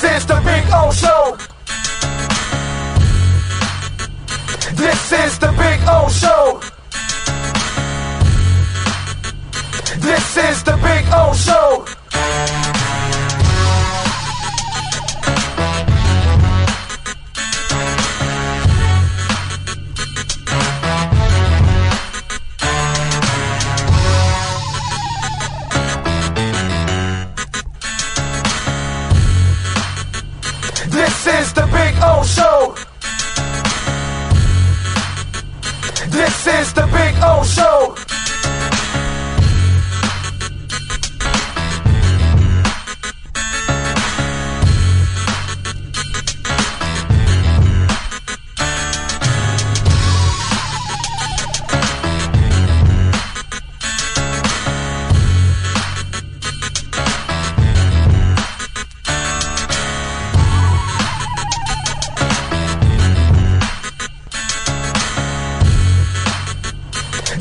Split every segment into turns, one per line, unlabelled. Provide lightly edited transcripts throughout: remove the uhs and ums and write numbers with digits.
This is the Big O Show. This is the Big O Show. This is the Big O Show. This is the Big O Show. This is the Big O Show.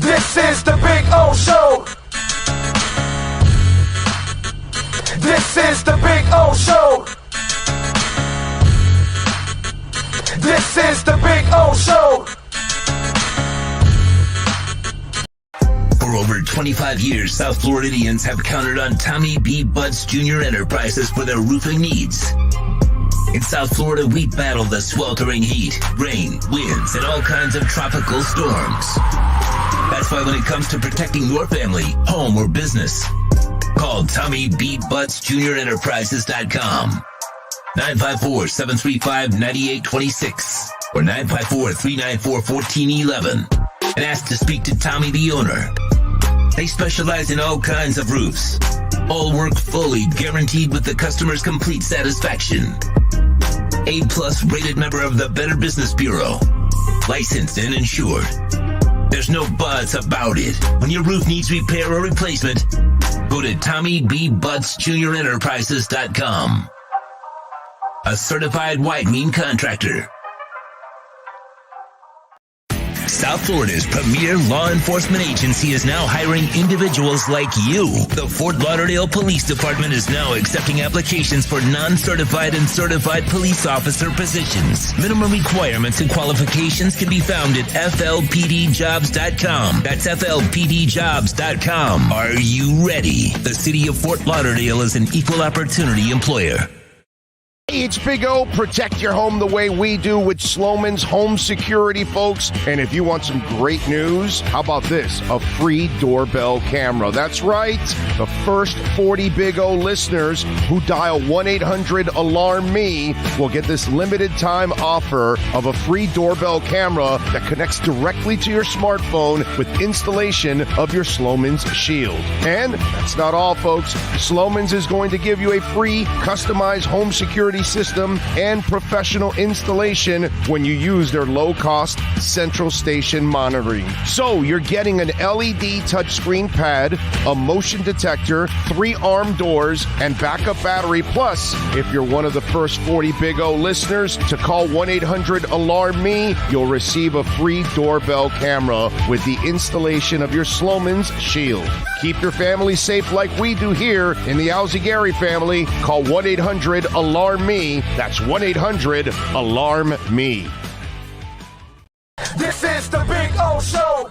This is the Big O Show. This is the Big O Show. This is the Big O Show.
For over 25 years, South Floridians have counted on Tommy B. Butts Jr. Enterprises for their roofing needs. In South Florida, we battle the sweltering heat, rain, winds, and all kinds of tropical storms. That's why when it comes to protecting your family, home, or business, call Tommy B. Butts Jr. Enterprises.com. 954-735-9826 or 954-394-1411 and ask to speak to Tommy, the owner. They specialize in all kinds of roofs. All work fully guaranteed with the customer's complete satisfaction. A-plus rated member of the Better Business Bureau. Licensed and insured. There's no buts about it. When your roof needs repair or replacement, go to TommyBButtsJrEnterprises.com. A certified widening contractor. South Florida's premier law enforcement agency is now hiring individuals like you. The Fort Lauderdale Police Department is now accepting applications for non-certified and certified police officer positions. Minimum requirements and qualifications can be found at FLPDjobs.com. That's FLPDjobs.com. Are you ready? The city of Fort Lauderdale is an equal opportunity employer.
Hey, it's Big O. Protect your home the way we do with Sloman's Home Security, folks. And if you want some great news, how about this? A free doorbell camera. That's right. The first 40 Big O listeners who dial 1-800-ALARM-ME will get this limited time offer of a free doorbell camera that connects directly to your smartphone with installation of your Sloman's Shield. And that's not all, folks. Sloman's is going to give you a free customized home security system and professional installation when you use their low-cost central station monitoring. So you're getting an LED touchscreen pad, a motion detector, 3 arm doors, and backup battery. Plus, if you're one of the first 40 Big O listeners to call 1-800-ALARM-ME, you'll receive a free doorbell camera with the installation of your Sloman's Shield. Keep your family safe like we do here in the Alzigari family. Call 1-800-ALARM-ME. That's 1-800-ALARM-ME.
This is the Big O Show.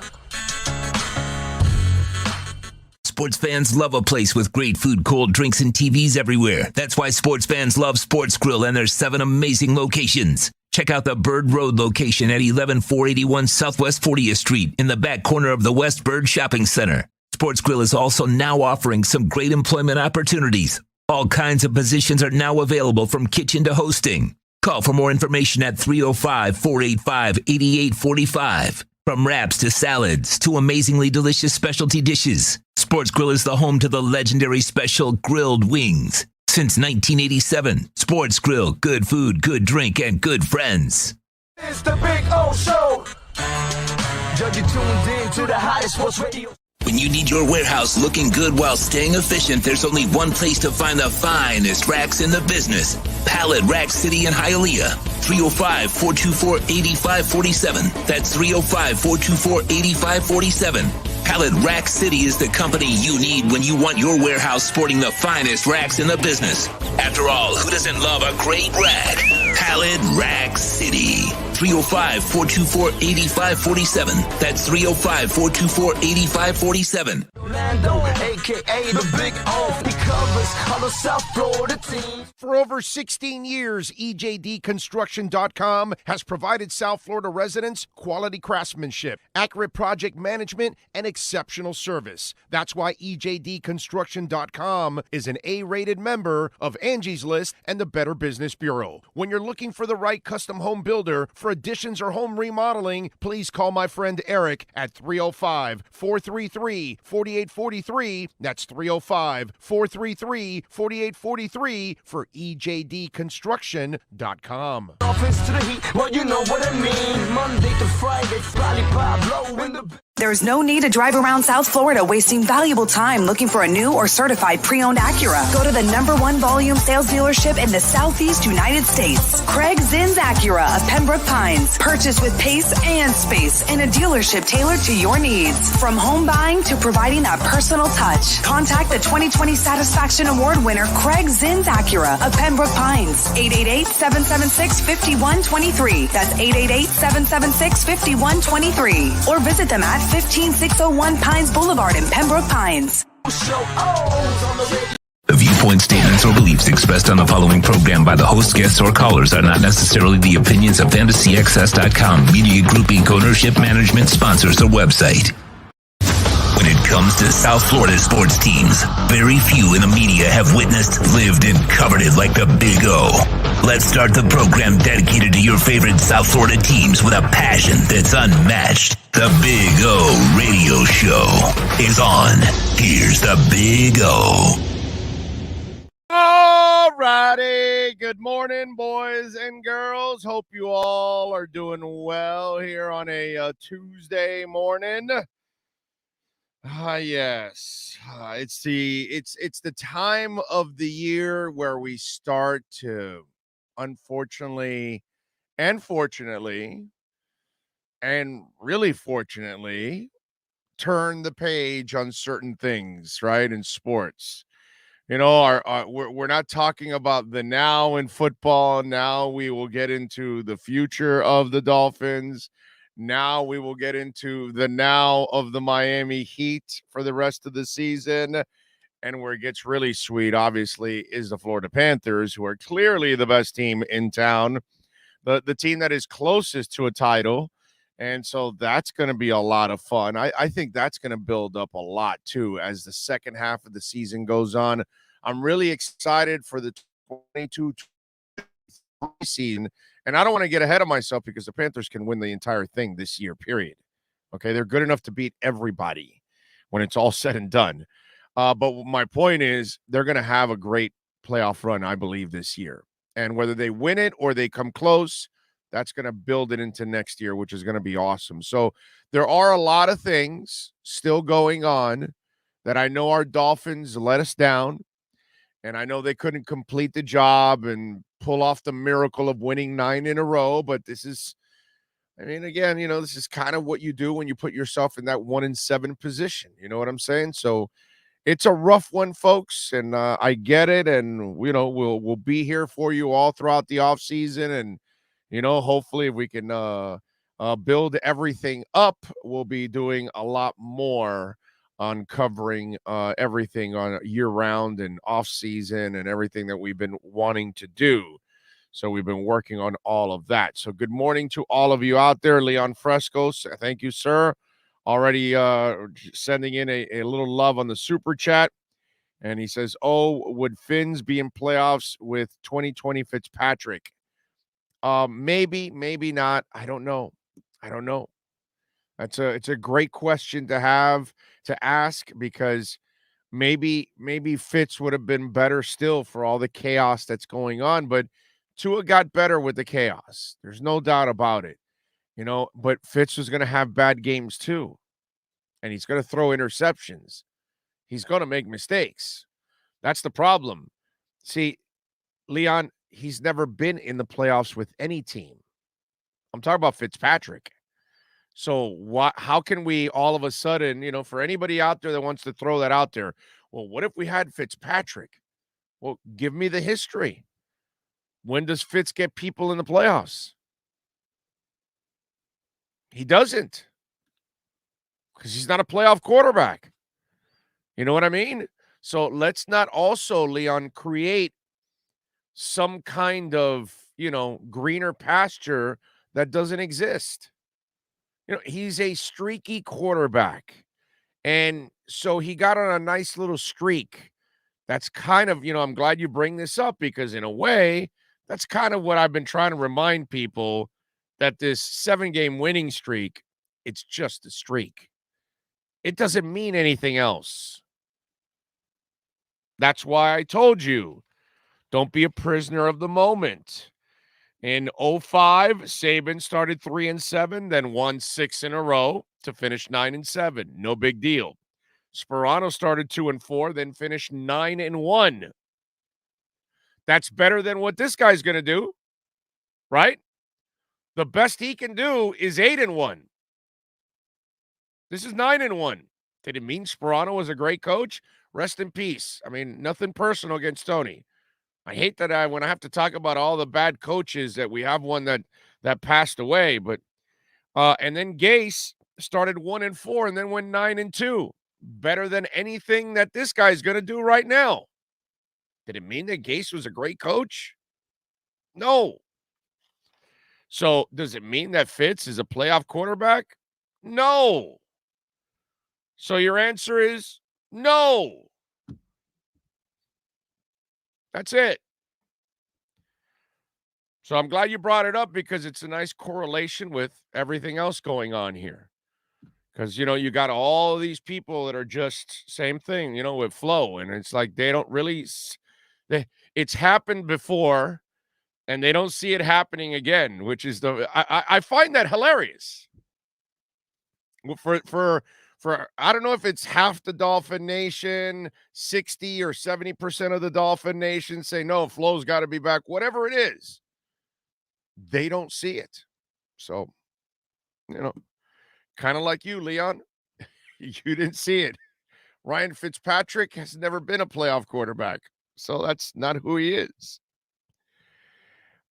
Sports fans love a place with great food, cold drinks, and TVs everywhere. That's why sports fans love Sports Grill and their 7 amazing locations. Check out the Bird Road location at 11481 Southwest 40th Street in the back corner of the West Bird Shopping Center. Sports Grill is also now offering some great employment opportunities. All kinds of positions are now available from kitchen to hosting. Call for more information at 305-485-8845. From wraps to salads to amazingly delicious specialty dishes, Sports Grill is the home to the legendary special grilled wings. Since 1987, Sports Grill, good food, good drink, and good friends.
It's the Big O Show. Judge, you tuned in to the hottest sports radio.
When you need your warehouse looking good while staying efficient, there's only one place to find the finest racks in the business. Pallet Rack City in Hialeah. 305-424-8547. That's 305-424-8547. Pallet Rack City is the company you need when you want your warehouse sporting the finest racks in the business. After all, who doesn't love a great rack? Pallet Rack City. 305-424-8547. That's 305-424-8547.
Orlando, aka the Big O, he covers all the South Florida teams.
For over 16 years, EJDconstruction.com has provided South Florida residents quality craftsmanship, accurate project management, and exceptional service. That's why EJDconstruction.com is an A-rated member of Angie's List and the Better Business Bureau. When you're looking for the right custom home builder for additions or home remodeling, please call my friend Eric at 305-433-4843. That's 305-433-4843 for EJDconstruction.com.
Dolphins to the Heat, well, you know what I mean. Monday to Friday, lollipop blow in the...
There's no need to drive around South Florida wasting valuable time looking for a new or certified pre-owned Acura. Go to the #1 volume sales dealership in the Southeast United States. Craig Zinn's Acura of Pembroke Pines. Purchase with pace and space in a dealership tailored to your needs. From home buying to providing that personal touch. Contact the 2020 Satisfaction Award winner Craig Zinn's Acura of Pembroke Pines. 888-776-5123. That's 888-776-5123. Or visit them at 15601 Pines Boulevard in Pembroke Pines.
The viewpoint, statements, or beliefs expressed on the following program by the host, guests, or callers are not necessarily the opinions of FantasyAccess.com, Media Group Inc. ownership, management, sponsors, or website. When it comes to South Florida sports teams, very few in the media have witnessed, lived, and covered it like the Big O. Let's start the program dedicated to your favorite South Florida teams with a passion that's unmatched. The Big O Radio Show is on. Here's the Big O.
All righty. Good morning, boys and girls. Hope you all are doing well here on a Tuesday morning. Yes. It's the time of the year where we start to, unfortunately and fortunately, and really fortunately, turn the page on certain things, right, in sports. You know, we're not talking about the now in football. Now we will get into the future of the Dolphins. Now we will get into the now of the Miami Heat for the rest of the season. And where it gets really sweet, obviously, is the Florida Panthers, who are clearly the best team in town, the team that is closest to a title. And so that's going to be a lot of fun. I think that's going to build up a lot, too, as the second half of the season goes on. I'm really excited for the 22 season. And I don't want to get ahead of myself because the Panthers can win the entire thing this year, period. Okay, they're good enough to beat everybody when it's all said and done. But my point is they're going to have a great playoff run, I believe, this year. And whether they win it or they come close, that's going to build it into next year, which is going to be awesome. So there are a lot of things still going on that I know our Dolphins let us down. And I know they couldn't complete the job and pull off the miracle of winning 9 in a row. But this is, I mean, again, you know, this is kind of what you do when you put yourself in that 1-7 position. You know what I'm saying? So it's a rough one, folks. And I get it. And, you know, we'll be here for you all throughout the offseason. And, you know, hopefully if we can build everything up, we'll be doing a lot more on covering everything on year-round and off-season and everything that we've been wanting to do. So we've been working on all of that. So good morning to all of you out there. Leon Frescos, thank you, sir. Already sending in a little love on the super chat. And he says, oh, would Finns be in playoffs with 2020 Fitzpatrick? Maybe, maybe not. I don't know. It's a great question to ask because maybe Fitz would have been better still for all the chaos that's going on, but Tua got better with the chaos. There's no doubt about it, you know, but Fitz was going to have bad games too. And he's going to throw interceptions. He's going to make mistakes. That's the problem. See, Leon, he's never been in the playoffs with any team. I'm talking about Fitzpatrick. So how can we all of a sudden, for anybody out there that wants to throw that out there, well, what if we had Fitzpatrick? Well, give me the history. When does Fitz get people in the playoffs? He doesn't, because he's not a playoff quarterback. You know what I mean? So let's not also, Leon, create some kind of, greener pasture that doesn't exist. He's a streaky quarterback. And so he got on a nice little streak. That's kind of, I'm glad you bring this up, because in a way, that's kind of what I've been trying to remind people, that this 7-game winning streak, it's just a streak. It doesn't mean anything else. That's why I told you, don't be a prisoner of the moment. In 2005, Saban started 3-7, then won 6 in a row to finish 9-7. No big deal. Sperano started 2-4, then finished 9-1. That's better than what this guy's going to do, right? The best he can do is 8-1. This is 9-1. Did it mean Sperano was a great coach? Rest in peace. I mean, nothing personal against Tony. I hate that when I have to talk about all the bad coaches, that we have one that passed away. But and then Gase started 1-4 and then went 9-2. Better than anything that this guy's going to do right now. Did it mean that Gase was a great coach? No. So does it mean that Fitz is a playoff quarterback? No. So your answer is no. That's it. So I'm glad you brought it up, because it's a nice correlation with everything else going on here. Because, you got all these people that are just same thing, with flow. And it's like they don't really it's happened before, and they don't see it happening again, which is I find that hilarious. For I don't know if it's half the Dolphin Nation, 60 or 70% of the Dolphin Nation say, no, Flo's got to be back, whatever it is. They don't see it. So, kind of like you, Leon, you didn't see it. Ryan Fitzpatrick has never been a playoff quarterback, so that's not who he is.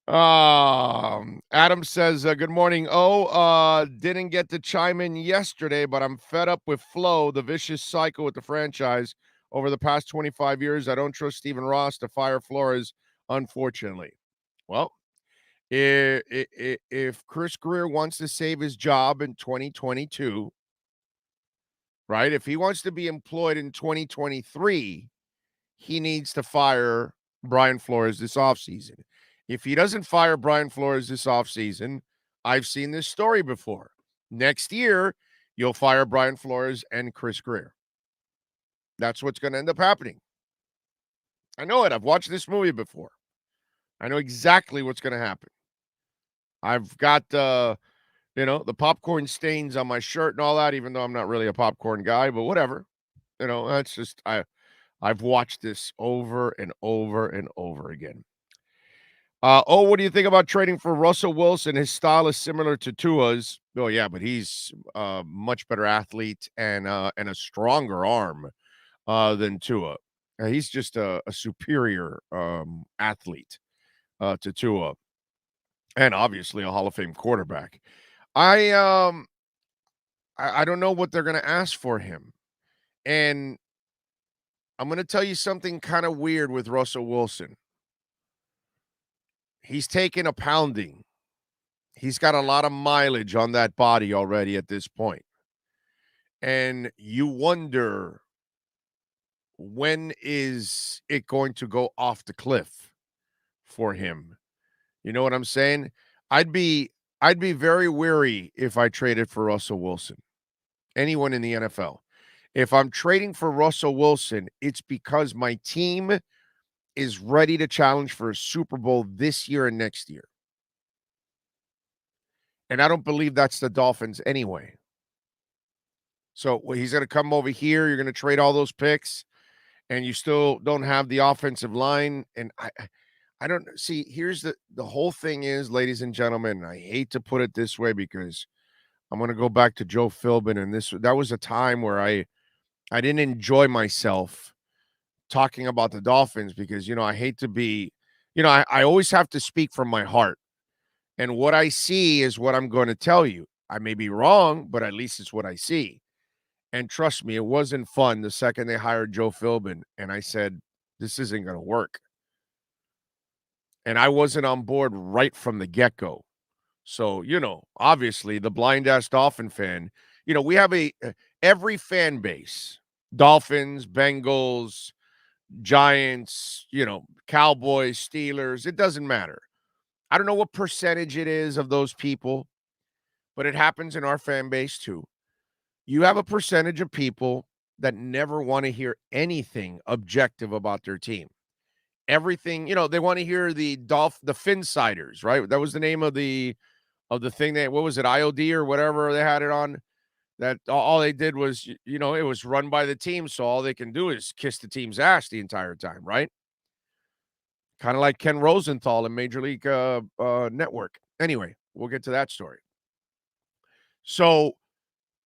Adam says, good morning. Didn't get to chime in yesterday, but I'm fed up with Flo, the vicious cycle with the franchise over the past 25 years. I don't trust Stephen Ross to fire Flores, unfortunately. Well, if Chris Greer wants to save his job in 2022, right? If he wants to be employed in 2023, he needs to fire Brian Flores this offseason. If he doesn't fire Brian Flores this offseason, I've seen this story before. Next year, you'll fire Brian Flores and Chris Greer. That's what's going to end up happening. I know it. I've watched this movie before. I know exactly what's going to happen. I've got, the popcorn stains on my shirt and all that, even though I'm not really a popcorn guy, but whatever. That's just, I've watched this over and over and over again. What do you think about trading for Russell Wilson? His style is similar to Tua's. Oh, yeah, but he's a much better athlete and a stronger arm than Tua. He's just a superior athlete to Tua. And obviously a Hall of Fame quarterback. I don't know what they're going to ask for him. And I'm going to tell you something kind of weird with Russell Wilson. He's taken a pounding. He's got a lot of mileage on that body already at this point. And you wonder, when is it going to go off the cliff for him? You know what I'm saying? I'd be very wary if I traded for Russell Wilson. Anyone in the NFL. If I'm trading for Russell Wilson, it's because my team is ready to challenge for a Super Bowl this year and next year. And I don't believe that's the Dolphins anyway. So he's going to come over here. You're going to trade all those picks, and you still don't have the offensive line. And I don't see. Here's the whole thing is, ladies and gentlemen, I hate to put it this way because I'm going to go back to Joe Philbin, and that was a time where I didn't enjoy myself talking about the Dolphins because, I hate to be, I always have to speak from my heart. And what I see is what I'm going to tell you. I may be wrong, but at least it's what I see. And trust me, it wasn't fun the second they hired Joe Philbin. And I said, this isn't going to work. And I wasn't on board right from the get-go. So, obviously the blind-ass Dolphin fan, we have every fan base, Dolphins, Bengals, Giants, Cowboys, Steelers, it doesn't matter. I don't know what percentage it is of those people, but it happens in our fan base too. You have a percentage of people that never want to hear anything objective about their team. Everything, they want to hear the Finsiders, right? That was the name of the thing what was it, IOD or whatever they had it on. That all they did was, it was run by the team, so all they can do is kiss the team's ass the entire time, right? Kind of like Ken Rosenthal in Major League Network. Anyway, we'll get to that story. So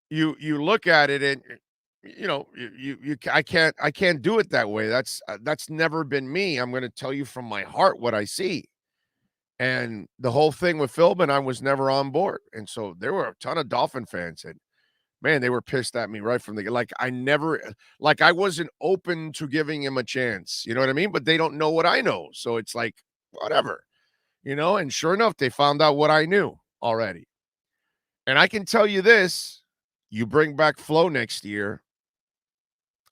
you look at it and I can't do it that way. That's never been me. I'm going to tell you from my heart what I see. And the whole thing with Philbin, I was never on board. And so there were a ton of Dolphin fans and man, they were pissed at me right from the I wasn't open to giving him a chance. You know what I mean? But they don't know what I know. So it's like, whatever, and sure enough, they found out what I knew already. And I can tell you this, you bring back Flo next year,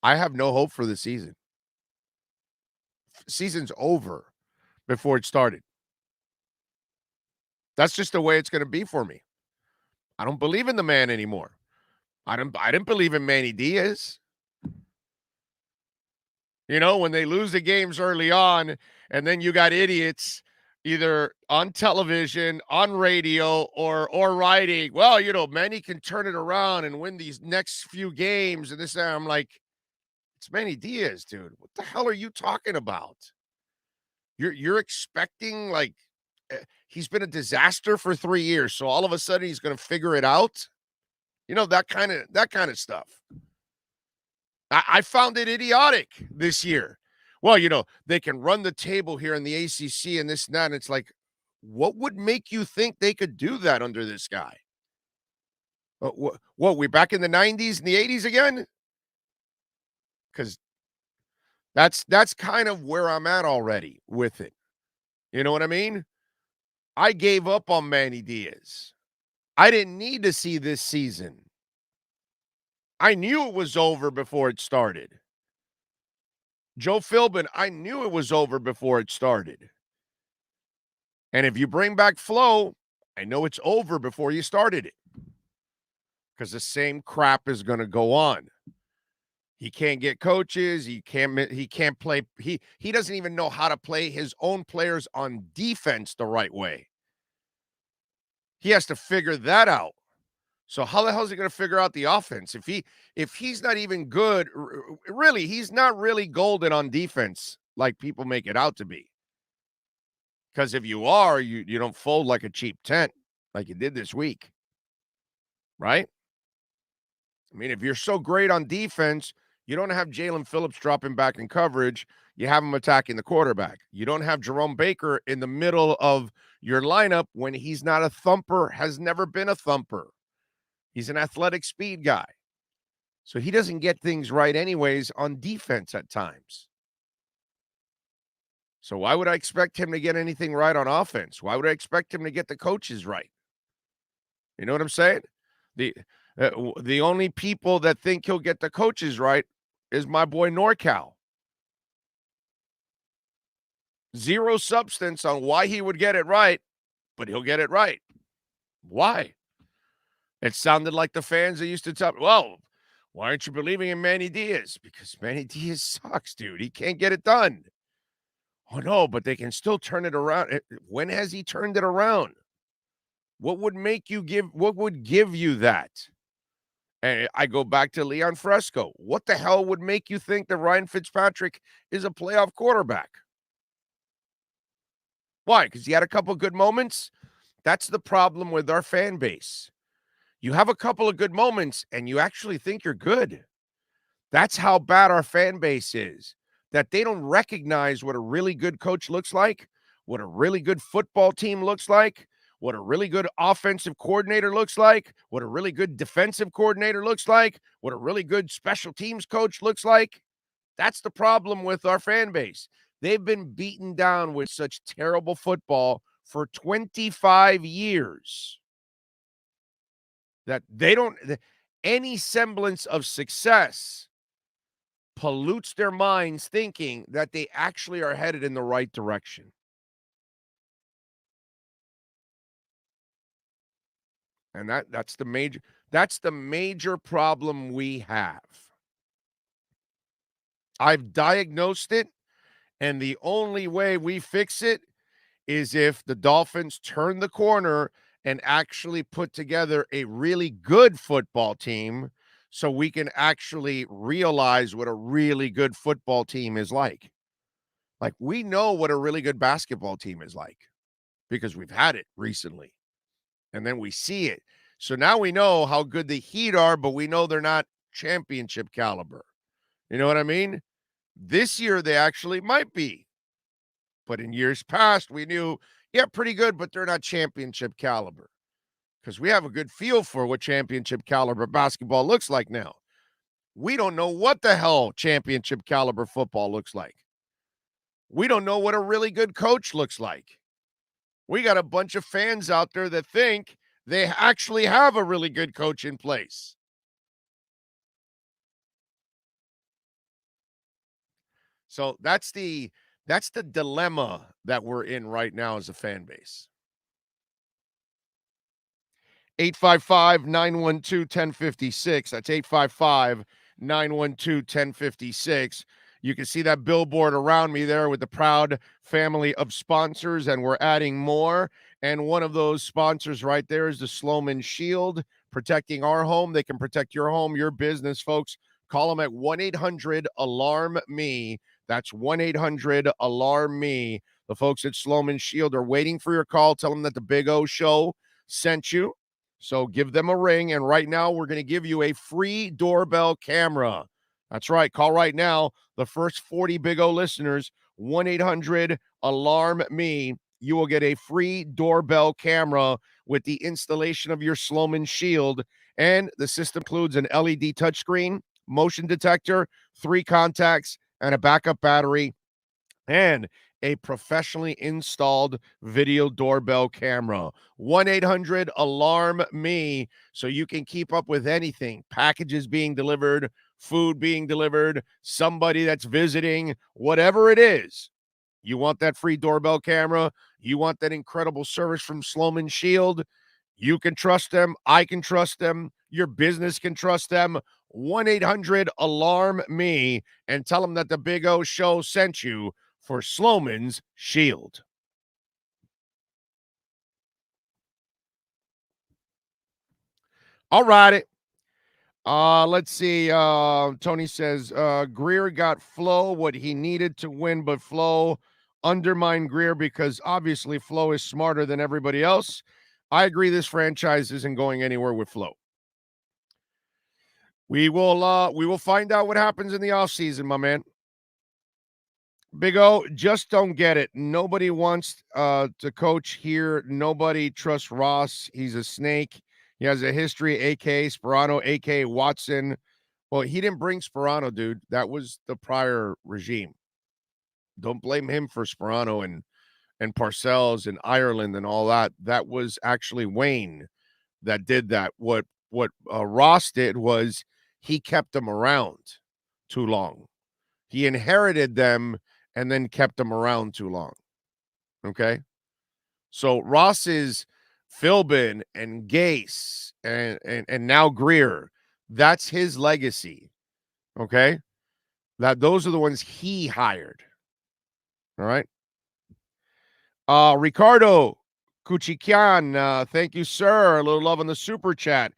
I have no hope for the season. Season's over before it started. That's just the way it's going to be for me. I don't believe in the man anymore. I didn't believe in Manny Diaz. When they lose the games early on, and then you got idiots either on television, on radio, or writing. Well, Manny can turn it around and win these next few games, and this. And I'm like, it's Manny Diaz, dude. What the hell are you talking about? You're expecting he's been a disaster for 3 years, so all of a sudden he's going to figure it out. That kind of stuff. I found it idiotic this year. Well, they can run the table here in the ACC and this and that. And it's like, what would make you think they could do that under this guy? What, we back in the 90s and the 80s again? Because that's kind of where I'm at already with it. You know what I mean? I gave up on Manny Diaz. I didn't need to see this season. I knew it was over before it started. Joe Philbin, I knew it was over before it started. And if you bring back Flo, I know it's over before you started it. Because the same crap is going to go on. He can't get coaches. He can't play. He doesn't even know how to play his own players on defense the right way. He has to figure that out. So how the hell is he going to figure out the offense? If he's not even good, really, he's not really golden on defense like people make it out to be. Because if you are, you don't fold like a cheap tent like you did this week. Right? I mean, if you're so great on defense, you don't have Jalen Phillips dropping back in coverage. You have him attacking the quarterback. You don't have Jerome Baker in the middle of your lineup when he's not a thumper, has never been a thumper. He's an athletic speed guy. So he doesn't get things right anyways on defense at times. So why would I expect him to get anything right on offense? Why would I expect him to get the coaches right? You know what I'm saying? The only people that think he'll get the coaches right is my boy NorCal. Zero substance on why he would get it right, but he'll get it right. Why? It sounded like the fans that used to tell, well, why aren't you believing in Manny Diaz? Because Manny Diaz sucks, dude. He can't get it done. Oh, no, but they can still turn it around. When has he turned it around? What would give you that? And I go back to Leon Fresco. What the hell would make you think that Ryan Fitzpatrick is a playoff quarterback? Why? Because he had a couple good moments? That's the problem with our fan base. You have a couple of good moments and you actually think you're good. That's how bad our fan base is, that they don't recognize what a really good coach looks like, what a really good football team looks like, what a really good offensive coordinator looks like, what a really good defensive coordinator looks like, what a really good special teams coach looks like. That's the problem with our fan base. They've been beaten down with such terrible football for 25 years that any semblance of success pollutes their minds thinking that they actually are headed in the right direction. And that's the major problem we have. I've diagnosed it, and the only way we fix it is if the Dolphins turn the corner and actually put together a really good football team so we can actually realize what a really good football team is like. Like, we know what a really good basketball team is like because we've had it recently, and then we see it. So now we know how good the Heat are, but we know they're not championship caliber. You know what I mean? This year, they actually might be. But in years past, we knew, yeah, pretty good, but they're not championship caliber. Because we have a good feel for what championship caliber basketball looks like now. We don't know what the hell championship caliber football looks like. We don't know what a really good coach looks like. We got a bunch of fans out there that think they actually have a really good coach in place. So that's the dilemma that we're in right now as a fan base. 855-912-1056. That's 855-912-1056. You can see that billboard around me there with the proud family of sponsors, and we're adding more. And one of those sponsors right there is the Sloman Shield, protecting our home. They can protect your home, your business, folks. Call them at 1-800-ALARM-ME. That's 1-800-ALARM-ME. The folks at Sloman Shield are waiting for your call. Tell them that the Big O Show sent you. So give them a ring, and right now we're going to give you a free doorbell camera. That's right. Call right now. The first 40 Big O listeners, 1-800-ALARM-ME. You will get a free doorbell camera with the installation of your Sloman Shield, and the system includes an LED touchscreen, motion detector, 3 contacts, and a backup battery, and a professionally installed video doorbell camera. 1-800-ALARM-ME, so you can keep up with anything. Packages being delivered, food being delivered, somebody that's visiting, whatever it is. You want that free doorbell camera? You want that incredible service from Sloman Shield? You can trust them. I can trust them. Your business can trust them. 1-800-ALARM-ME, and tell them that the Big O Show sent you for Sloman's Shield. All righty. Let's see. Tony says, Greer got Flo what he needed to win, but Flo undermined Greer because obviously Flo is smarter than everybody else. I agree this franchise isn't going anywhere with Flo. We will find out what happens in the offseason, my man. Big O, just don't get it. Nobody wants to coach here. Nobody trusts Ross. He's a snake. He has a history, a.k.a. Sperano, a.k.a. Watson. Well, he didn't bring Sperano, dude. That was the prior regime. Don't blame him for Sperano and Parcells and Ireland and all that. That was actually Wayne that did that. What Ross did was he kept them around too long. He inherited them and then kept them around too long. Okay? So Ross is Philbin and Gase and now Greer. That's his legacy. Okay? Those are the ones he hired. All right? Ricardo Kuchikian, thank you, sir. A little love on the super chat.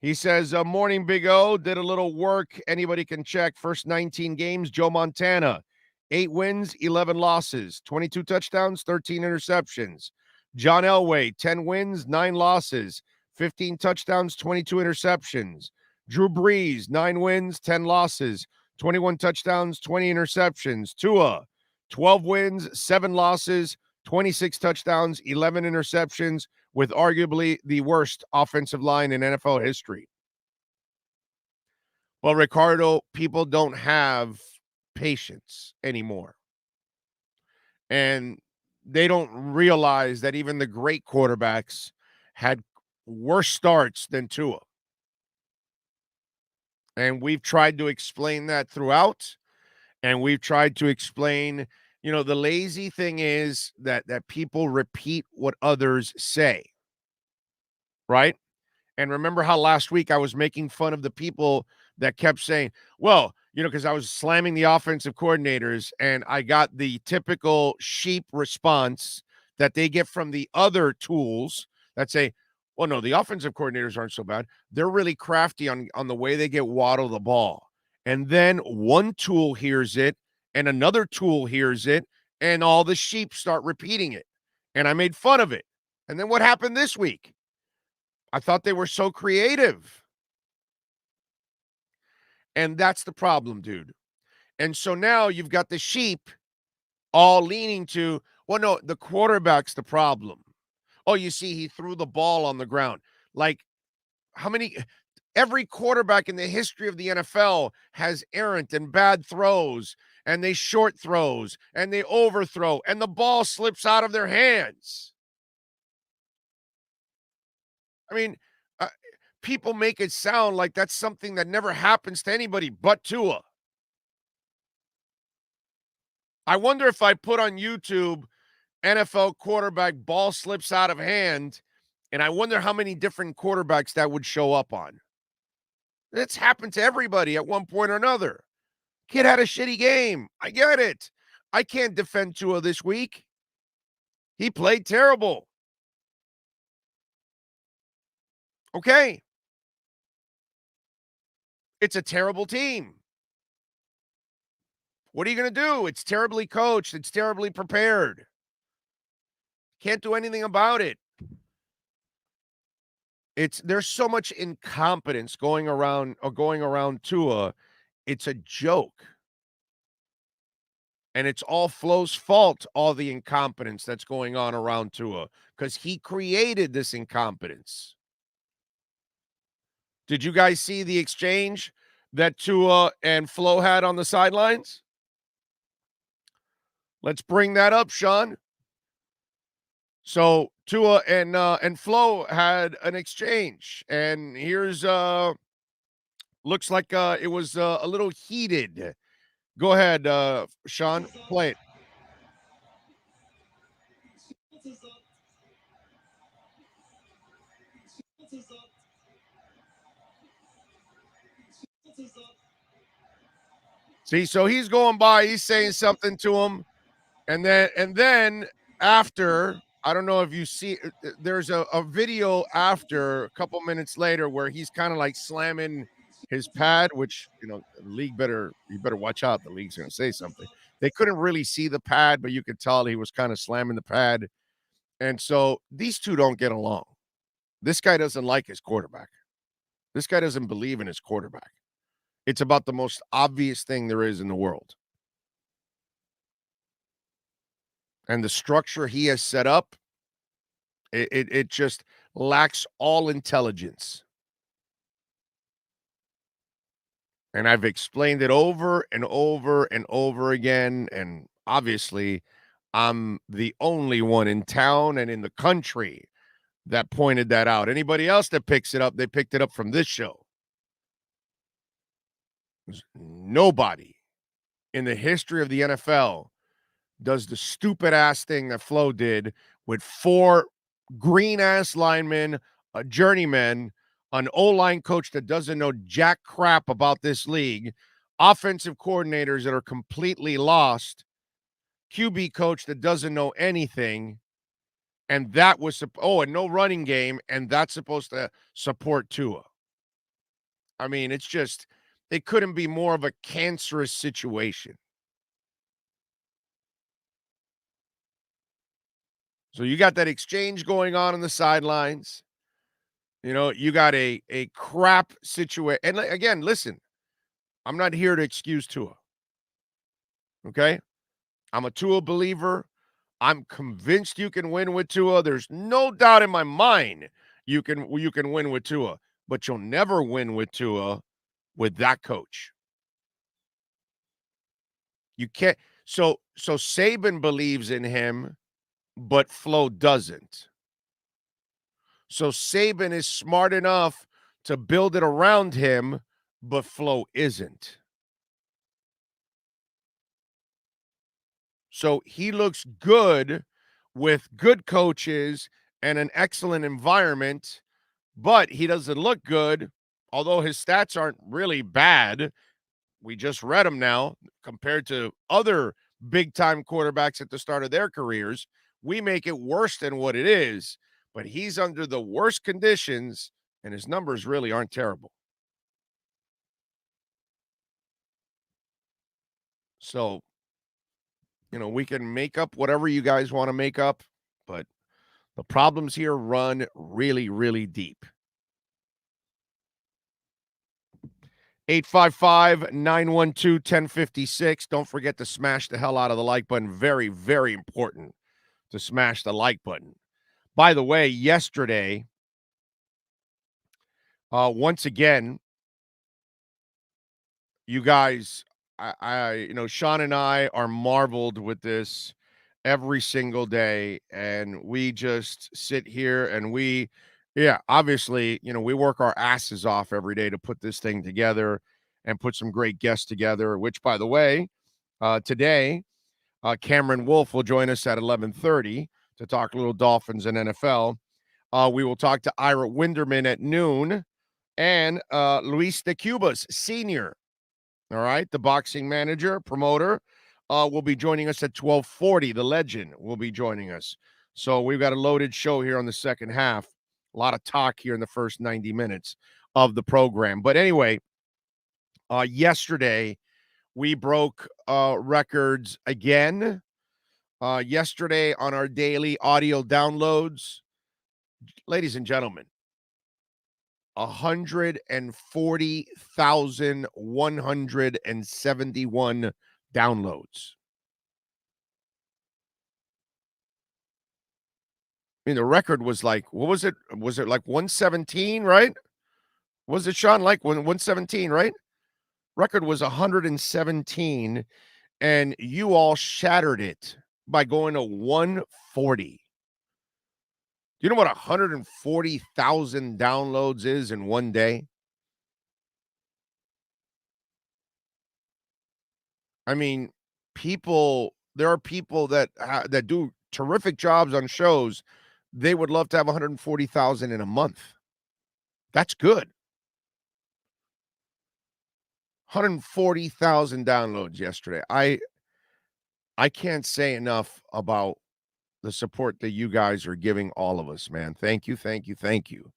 He says, morning, Big O. Did a little work. Anybody can check. First 19 games, Joe Montana. 8 wins, 11 losses. 22 touchdowns, 13 interceptions. John Elway, 10 wins, 9 losses. 15 touchdowns, 22 interceptions. Drew Brees, 9 wins, 10 losses, 21 touchdowns, 20 interceptions. Tua, 12 wins, 7 losses, 26 touchdowns, 11 interceptions, with arguably the worst offensive line in NFL history. Well, Ricardo, people don't have patience anymore. And they don't realize that even the great quarterbacks had worse starts than Tua. And we've tried to explain that throughout. And we've tried to explain, the lazy thing is that people repeat what others say. Right? And remember how last week I was making fun of the people that kept saying, well, because I was slamming the offensive coordinators and I got the typical sheep response that they get from the other tools that say, well, no, the offensive coordinators aren't so bad. They're really crafty on the way they get Waddle the ball. And then one tool hears it and another tool hears it and all the sheep start repeating it. And I made fun of it. And then what happened this week? I thought they were so creative. And that's the problem, dude. And so now you've got the sheep all leaning to, well, no, the quarterback's the problem. Oh, you see, he threw the ball on the ground. Like, every quarterback in the history of the NFL has errant and bad throws, and they short throws, and they overthrow, and the ball slips out of their hands. I mean, people make it sound like that's something that never happens to anybody but Tua. I wonder if I put on YouTube NFL quarterback ball slips out of hand, and I wonder how many different quarterbacks that would show up on. It's happened to everybody at one point or another. Kid had a shitty game. I get it. I can't defend Tua this week. He played terrible. Okay. It's a terrible team. What are you going to do? It's terribly coached. It's terribly prepared. Can't do anything about it. There's so much incompetence going around Tua. It's a joke. And it's all Flo's fault, all the incompetence that's going on around Tua, because he created this incompetence. Did you guys see the exchange that Tua and Flo had on the sidelines? Let's bring that up, Sean. So Tua and Flo had an exchange, and here's looks like it was a little heated. Go ahead, Sean, play it. See, so he's going by, he's saying something to him, and then after, I don't know if you see, there's a video after a couple minutes later where he's kind of like slamming his pad, which, the league you better watch out. The league's going to say something. They couldn't really see the pad, but you could tell he was kind of slamming the pad. And so these two don't get along. This guy doesn't like his quarterback. This guy doesn't believe in his quarterback. It's about the most obvious thing there is in the world. And the structure he has set up, it just lacks all intelligence. And I've explained it over and over and over again. And obviously, I'm the only one in town and in the country that pointed that out. Anybody else that picks it up, they picked it up from this show. There's nobody in the history of the NFL does the stupid ass thing that Flo did with 4 green ass linemen, a journeyman, an O-line coach that doesn't know jack crap about this league, offensive coordinators that are completely lost, QB coach that doesn't know anything, and that was and no running game, and that's supposed to support Tua. I mean, it's just, it couldn't be more of a cancerous situation. So you got that exchange going on the sidelines. You got a crap situation. And again, listen, I'm not here to excuse Tua. Okay? I'm a Tua believer. I'm convinced you can win with Tua. There's no doubt in my mind you can win with Tua, but you'll never win with Tua with that coach. You can't. So Saban believes in him, but Flo doesn't. So Saban is smart enough to build it around him, but Flo isn't. So he looks good with good coaches and an excellent environment, but he doesn't look good, although his stats aren't really bad. We just read them now compared to other big-time quarterbacks at the start of their careers. We make it worse than what it is, but he's under the worst conditions, and his numbers really aren't terrible. So, we can make up whatever you guys want to make up, but the problems here run really, really deep. 855-912-1056. Don't forget to smash the hell out of the like button. Very, very important to smash the like button. By the way, yesterday, once again, you guys, Sean and I are marveled with this every single day, and we just sit here and obviously, we work our asses off every day to put this thing together and put some great guests together, which, by the way, today, Cameron Wolf will join us at 11:30 to talk a little Dolphins and NFL. We will talk to Ira Winderman at noon, and Luis de Cubas, Sr., all right, the boxing manager, promoter, will be joining us at 12:40. The legend will be joining us. So we've got a loaded show here on the second half. A lot of talk here in the first 90 minutes of the program. But anyway, yesterday we broke records again. Yesterday on our daily audio downloads, ladies and gentlemen, 140,171 downloads. I mean, the record was like, what was it? Was it like 117, right? Was it, Sean, like 117, right? Record was 117, and you all shattered it by going to 140. Do you know what 140,000 downloads is in one day? I mean, there are people that do terrific jobs on shows. They would love to have 140,000 in a month. That's good. 140,000 downloads yesterday. I can't say enough about the support that you guys are giving all of us, man. Thank you, thank you, thank you.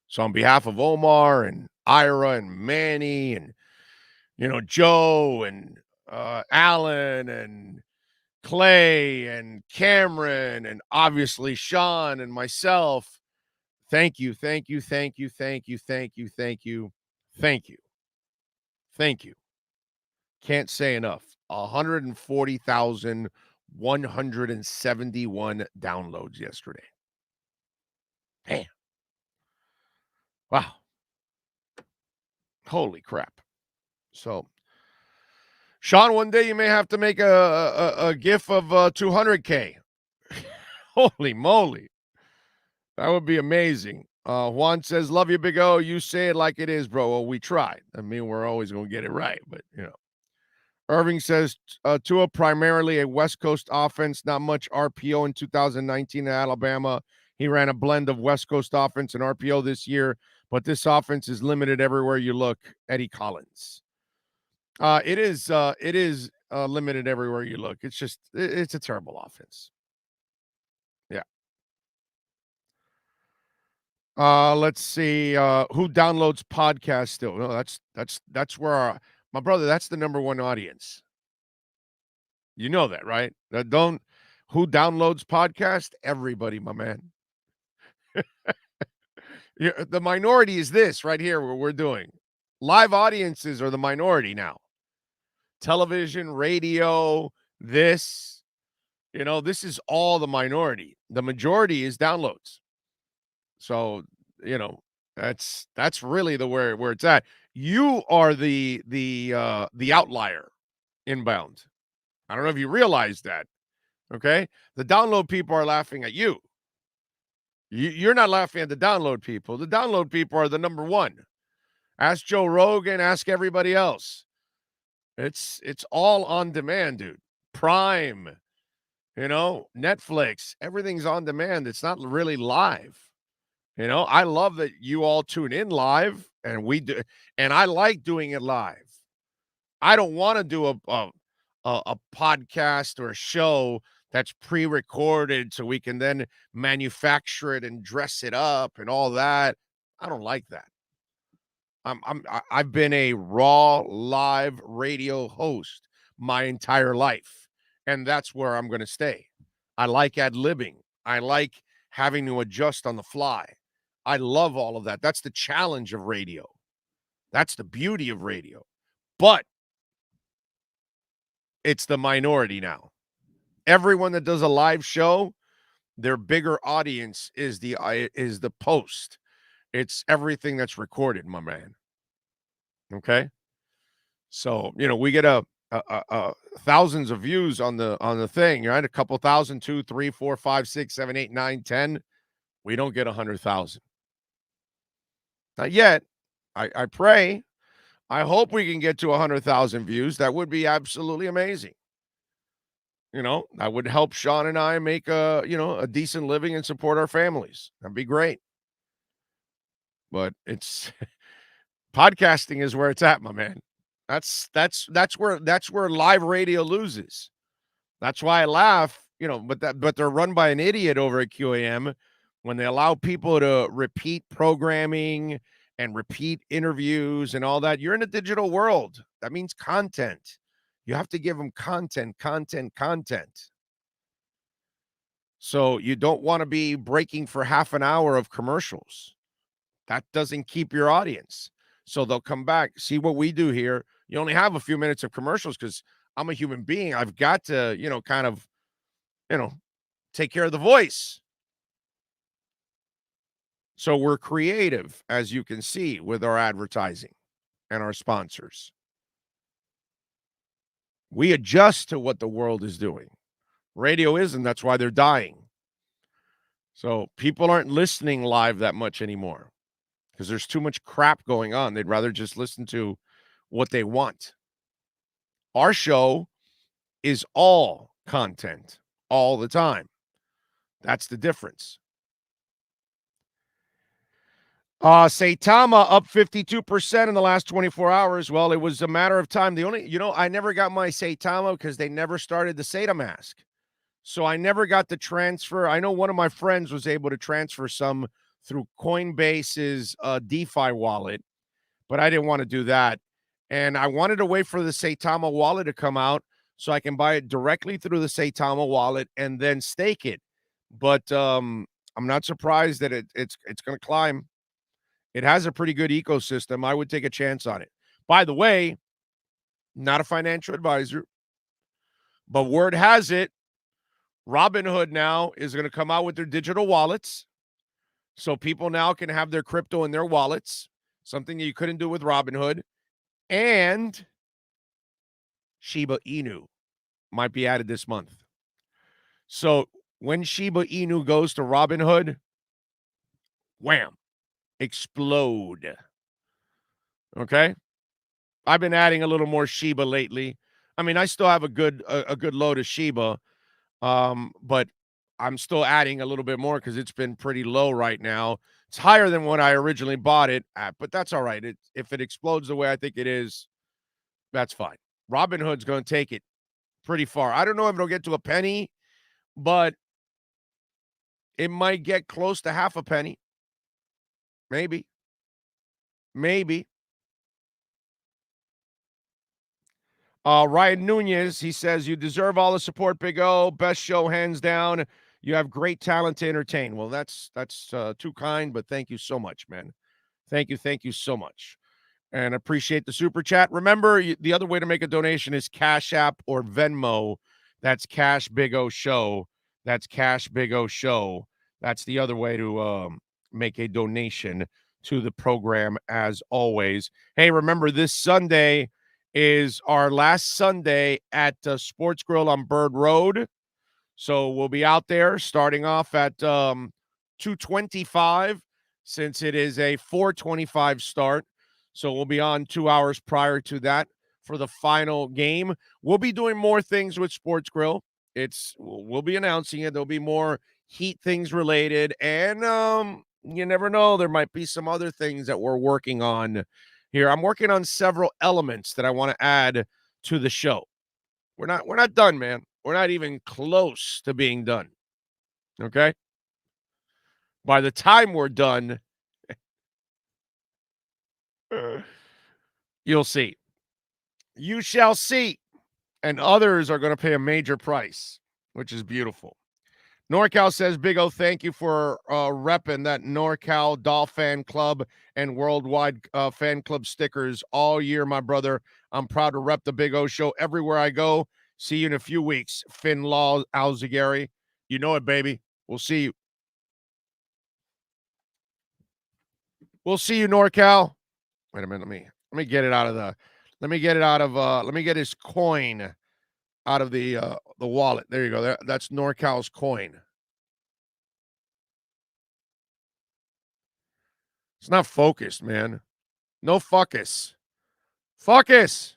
So on behalf of Omar and Ira and Manny and, Joe and Alan and Clay and Cameron and obviously Sean and myself, thank you, thank you, thank you, thank you, thank you, thank you, thank you, thank you. Can't say enough. 140,171 downloads yesterday. Damn. Wow. Holy crap. So, Sean, one day you may have to make a gif of 200K. Holy moly. That would be amazing. Juan says, love you, Big O. You say it like it is, bro. Well, we tried. I mean, we're always going to get it right, but, Irving says, Tua primarily a West Coast offense, not much RPO in 2019 in Alabama. He ran a blend of West Coast offense and RPO this year, but this offense is limited everywhere you look. Eddie Collins. It is limited everywhere you look. It's a terrible offense. Yeah. Let's see. Who downloads podcasts still? No, that's where my brother, that's the number one audience. You know that, right? Who downloads podcast? Everybody, my man. The minority is this right here, what we're doing. Live audiences are the minority now. Television, radio, this, this is all the minority. The majority is downloads. So, that's really where it's at. You are the outlier inbound. I don't know if you realize that. Okay? The download people are laughing at you. You're not laughing at the download people. The download people are the number one. Ask Joe Rogan, ask everybody else. It's all on demand, dude. Prime, Netflix, everything's on demand. It's not really live. I love that you all tune in live, and we do, and I like doing it live. I don't want to do a podcast or a show that's pre-recorded so we can then manufacture it and dress it up and all that. I don't like that. I've been a raw live radio host my entire life, and that's where I'm going to stay. I like ad-libbing. I like having to adjust on the fly. I love all of that. That's the challenge of radio. That's the beauty of radio. But it's the minority now. Everyone that does a live show, their bigger audience is the post. It's everything that's recorded, my man. Okay? So, we get a thousands of views on the thing, right? A couple thousand, 2, 3, 4, 5, 6, 7, 8, 9, 10. We don't get 100,000. Not yet. I pray. I hope we can get to 100,000 views. That would be absolutely amazing. That would help Sean and I make a decent living and support our families. That'd be great. But it's podcasting is where it's at, my man. That's where live radio loses. That's why I laugh, but they're run by an idiot over at QAM when they allow people to repeat programming and repeat interviews and all that. You're in a digital world. That means content. You have to give them content. So you don't want to be breaking for half an hour of commercials. That doesn't keep your audience. So they'll come back. See what we do here. You only have a few minutes of commercials because I'm a human being. I've got to, take care of the voice. So we're creative, as you can see, with our advertising and our sponsors. We adjust to what the world is doing. Radio isn't. That's why they're dying. So people aren't listening live that much anymore because there's too much crap going on. They'd rather just listen to what they want. Our show is all content all the time. That's the difference. Saitama up 52% in the last 24 hours. Well, it was a matter of time. I never got my Saitama because they never started the Sata mask. So I never got the transfer. I know one of my friends was able to transfer some through Coinbase's DeFi wallet, but I didn't want to do that. And I wanted to wait for the Saitama wallet to come out so I can buy it directly through the Saitama wallet and then stake it. But I'm not surprised that it's going to climb. It has a pretty good ecosystem. I would take a chance on it. By the way, not a financial advisor, but word has it, Robinhood now is going to come out with their digital wallets. So people now can have their crypto in their wallets, something that you couldn't do with Robinhood. And Shiba Inu might be added this month. So when Shiba Inu goes to Robinhood, wham, explode. Okay? I've been adding a little more Shiba lately. I mean, I still have a good load of Shiba, but I'm still adding a little bit more because it's been pretty low right now. It's higher than when I originally bought it at, but that's all right. If it explodes the way I think it is, that's fine. Robinhood's going to take it pretty far. I don't know if it'll get to a penny, but it might get close to half a penny. Maybe. Ryan Nunez, he says, you deserve all the support, Big O. Best show, hands down. You have great talent to entertain. Well, that's too kind, but thank you so much, man. Thank you so much. And appreciate the super chat. Remember, the other way to make a donation is Cash App or Venmo. That's Cash Big O Show. That's Cash Big O Show. That's the other way to make a donation to the program, as always. Hey, remember, this Sunday is our last Sunday at Sports Grill on Bird Road. So we'll be out there starting off at 2:25, since it is a 4:25 start. So we'll be on 2 hours prior to that for the final game. We'll be doing more things with Sports Grill. We'll be announcing it. There'll be more Heat things related, and you never know, there might be some other things that we're working on here. I'm working on several elements that I want to add to the show. We're not done, man. We're not even close to being done. Okay? By the time we're done, you'll see. You shall see. And others are going to pay a major price, which is beautiful. NorCal says, Big O, thank you for repping that NorCal Dolphin Club and worldwide fan club stickers all year, my brother. I'm proud to rep the Big O Show everywhere I go. See you in a few weeks. Finn Law Alzagari. You know it, baby. We'll see you. We'll see you, NorCal. Wait a minute. Let me get it out of let me get his coin out of the wallet. There you go. That's NorCal's coin. It's not focused, man. No focus. Focus.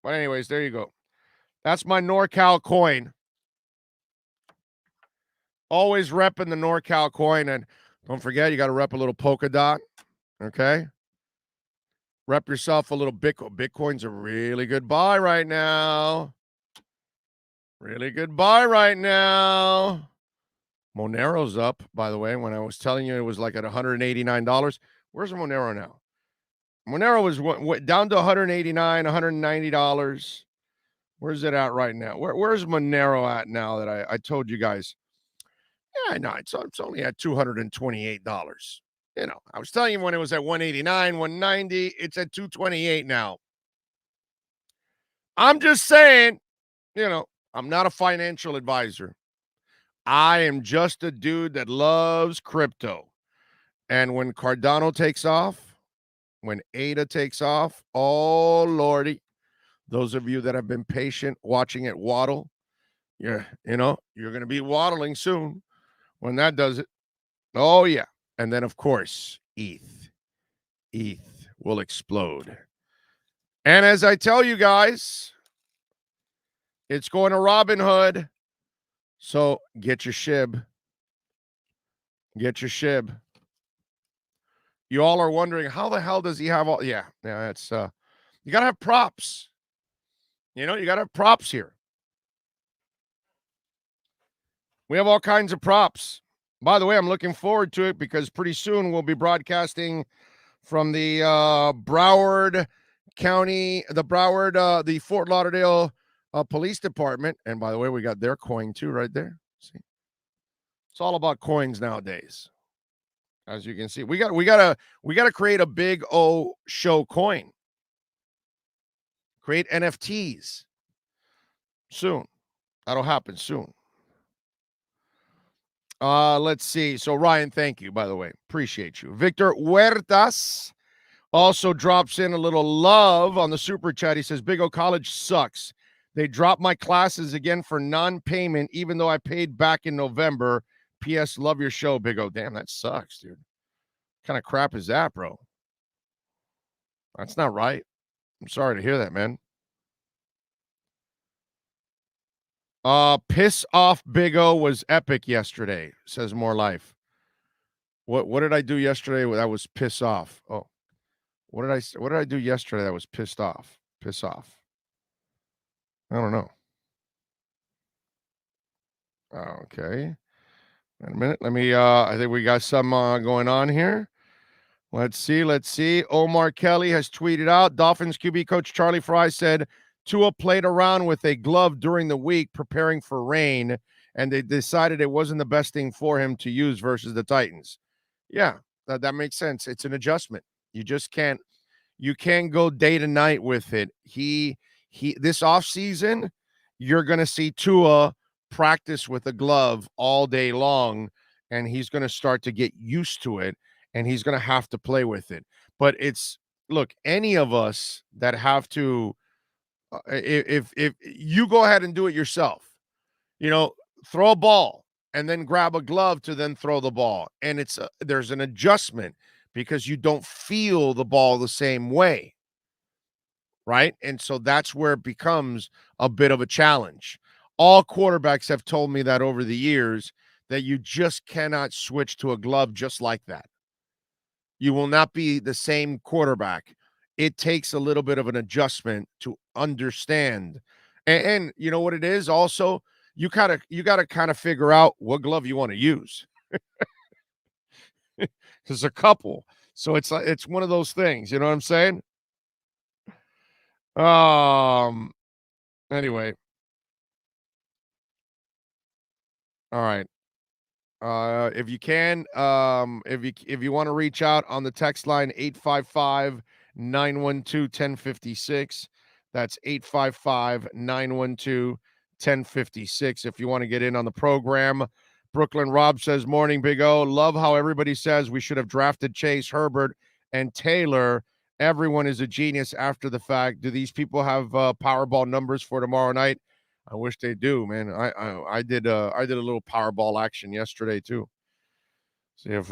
But anyways, there you go. That's my NorCal coin. Always repping the NorCal coin. And don't forget, you got to rep a little polka dot. Okay? Rep yourself a little Bitcoin. Bitcoin's a really good buy right now. Really good buy right now. Monero's up, by the way. When I was telling you it was like at $189. Where's Monero now? Monero was down to $189, $190. Where's it at right now? Where's Monero at now that I told you guys? Yeah, no, it's only at $228. You know, I was telling you when it was at 189, 190, it's at 228 now. I'm just saying, you know, I'm not a financial advisor. I am just a dude that loves crypto. And when Cardano takes off, when ADA takes off, oh, Lordy, those of you that have been patient watching it waddle, you're going to be waddling soon when that does it. Oh, yeah. And then, of course, ETH will explode. And as I tell you guys, it's going to Robinhood. So get your SHIB. Get your SHIB. You all are wondering, how the hell does he have all? Yeah, it's you got to have props. You got to have props here. We have all kinds of props. By the way, I'm looking forward to it because pretty soon we'll be broadcasting from the Broward County, the Fort Lauderdale Police Department. And by the way, we got their coin too right there. See, it's all about coins nowadays. As you can see, we got to create a Big O Show coin. Create NFTs soon. That'll happen soon. Let's see. So Ryan, thank you, by the way. Appreciate you. Victor Huertas also drops in a little love on the super chat. He says, Big O, college sucks. They dropped my classes again for non-payment, even though I paid back in November. P.S. Love your show, Big O. Damn, that sucks, dude. What kind of crap is that, bro? That's not right. I'm sorry to hear that, man. Piss off Big O was epic yesterday, says More Life. What did I do yesterday that was piss off? Oh. What did I do yesterday that was pissed off? Piss off. I don't know. Okay. Wait a minute. Let me I think we got some going on here. Let's see. Omar Kelly has tweeted out, Dolphins QB coach Charlie Fry said Tua played around with a glove during the week preparing for rain and they decided it wasn't the best thing for him to use versus the Titans. Yeah, that makes sense. It's an adjustment. You just can't go day to night with it. He this offseason, you're going to see Tua practice with a glove all day long, and he's going to start to get used to it, and he's going to have to play with it. But look, any of us that have to, if you go ahead and do it yourself, throw a ball and then grab a glove to then throw the ball, and there's an adjustment because you don't feel the ball the same way, right? And so that's where it becomes a bit of a challenge. All quarterbacks have told me that over the years, that you just cannot switch to a glove just like that. You will not be the same quarterback. It takes a little bit of an adjustment to understand. And you know what it is also? You got to kind of figure out what glove you want to use. There's a couple. So it's one of those things, you know what I'm saying? Anyway. All right. If you can, if you want to reach out on the text line 855-912-1056. That's 855-912-1056 if you want to get in on the program. Brooklyn Rob says, "Morning, Big O. Love how everybody says we should have drafted Chase, Herbert, and Taylor. Everyone is a genius after the fact. Do these people have Powerball numbers for tomorrow night?" I wish they do, man. I did a little Powerball action yesterday too. See if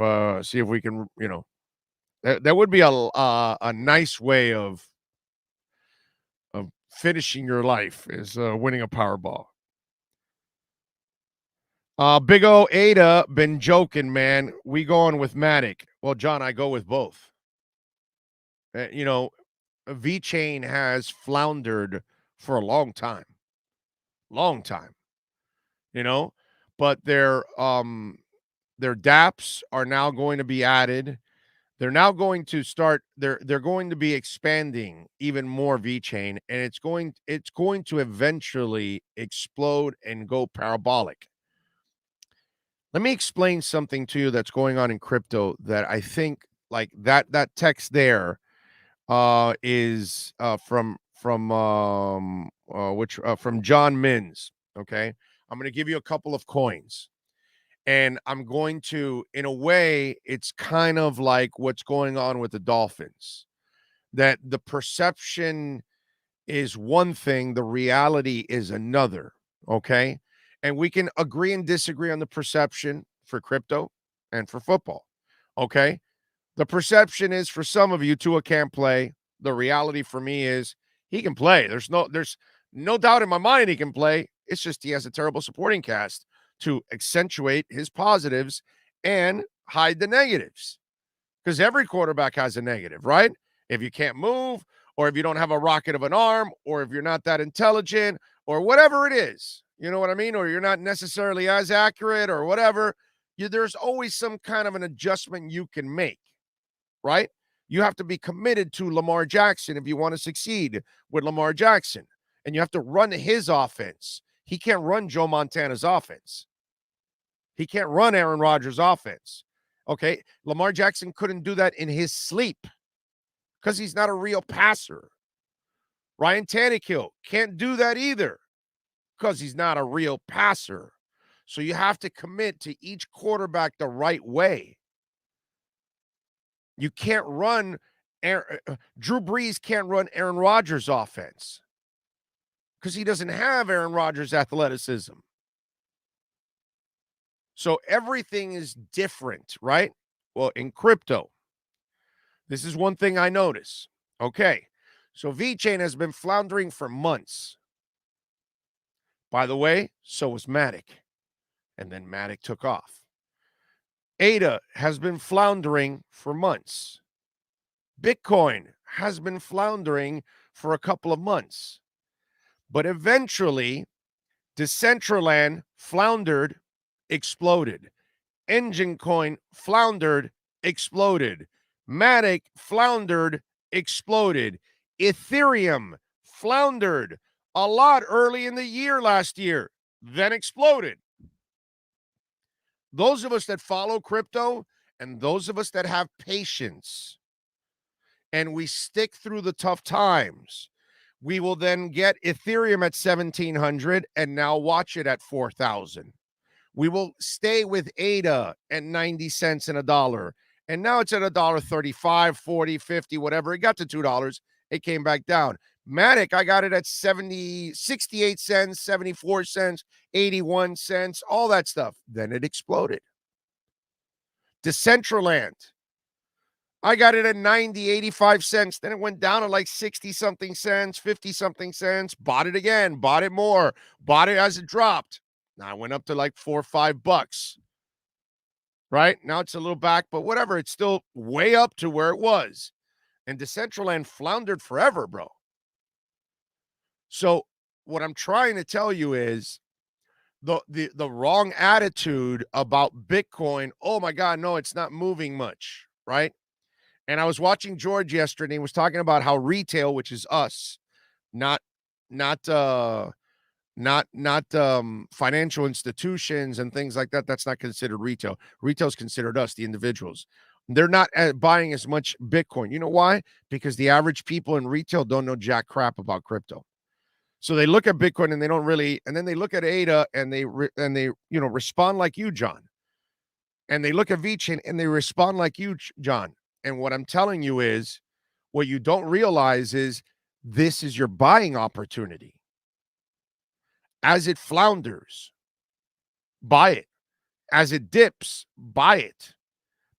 we can, that would be a nice way of finishing your life is winning a Powerball. Big O Ada been joking, man. We going with Matic. Well, John, I go with both. V-Chain has floundered for a long time. But their DApps are now going to be added. They're now going to start, they're going to be expanding even more V-Chain, and it's going to eventually explode and go parabolic. Let me explain something to you that's going on in crypto that I think like that text there is from John Mins. Okay. I'm going to give you a couple of coins, and I'm going to, in a way, it's kind of like what's going on with the Dolphins, that the perception is one thing, the reality is another. Okay. And we can agree and disagree on the perception for crypto and for football. Okay. The perception is, for some of you, Tua can't play. The reality for me is he can play. There's no doubt in my mind he can play. It's just he has a terrible supporting cast to accentuate his positives and hide the negatives. Because every quarterback has a negative, right? If you can't move, or if you don't have a rocket of an arm, or if you're not that intelligent, or whatever it is, you know what I mean? Or you're not necessarily as accurate or whatever, there's always some kind of an adjustment you can make, right? You have to be committed to Lamar Jackson if you want to succeed with Lamar Jackson. And you have to run his offense. He can't run Joe Montana's offense. He can't run Aaron Rodgers' offense. Okay? Lamar Jackson couldn't do that in his sleep because he's not a real passer. Ryan Tannehill can't do that either because he's not a real passer. So you have to commit to each quarterback the right way. You can't run Drew Brees can't run Aaron Rodgers' offense because he doesn't have Aaron Rodgers' athleticism. So everything is different, right? Well, in crypto, this is one thing I notice. Okay, so V-Chain has been floundering for months. By the way, so was Matic. And then Matic took off. ADA has been floundering for months. Bitcoin has been floundering for a couple of months. But eventually, Decentraland floundered, exploded. Engine Coin floundered, exploded. Matic floundered, exploded. Ethereum floundered a lot early in the year last year, then exploded. those of us that follow crypto and those of us that have patience and we stick through the tough times, we will then get Ethereum at 1,700 and now watch it at 4,000. We will stay with ADA at 90 cents and $1. And now it's at $1.35, 40, 50, whatever. It got to $2. It came back down. Matic, I got it at 68 cents, 74 cents, 81 cents, all that stuff. Then it exploded. Decentraland, I got it at 90, 85 cents. Then it went down to like 60-something cents, 50-something cents. Bought it again, bought it more, bought it as it dropped. Now it went up to like $4 or $5. Right? Now it's a little back, but whatever. It's still way up to where it was. And Decentraland floundered forever, bro. So what I'm trying to tell you is the wrong attitude about Bitcoin. Oh my God, no, it's not moving much, right? And I was watching George yesterday. He was talking about how retail, which is us, not financial institutions and things like that. That's not considered retail. Retail is considered us, the individuals. They're not buying as much Bitcoin. You know why? Because the average people in retail don't know jack crap about crypto. So they look at Bitcoin and they don't really, and then they look at ADA and they respond like you, John. And they look at VeChain and they respond like you, John. And what I'm telling you is, what you don't realize is this is your buying opportunity. As it flounders, buy it. As it dips, buy it.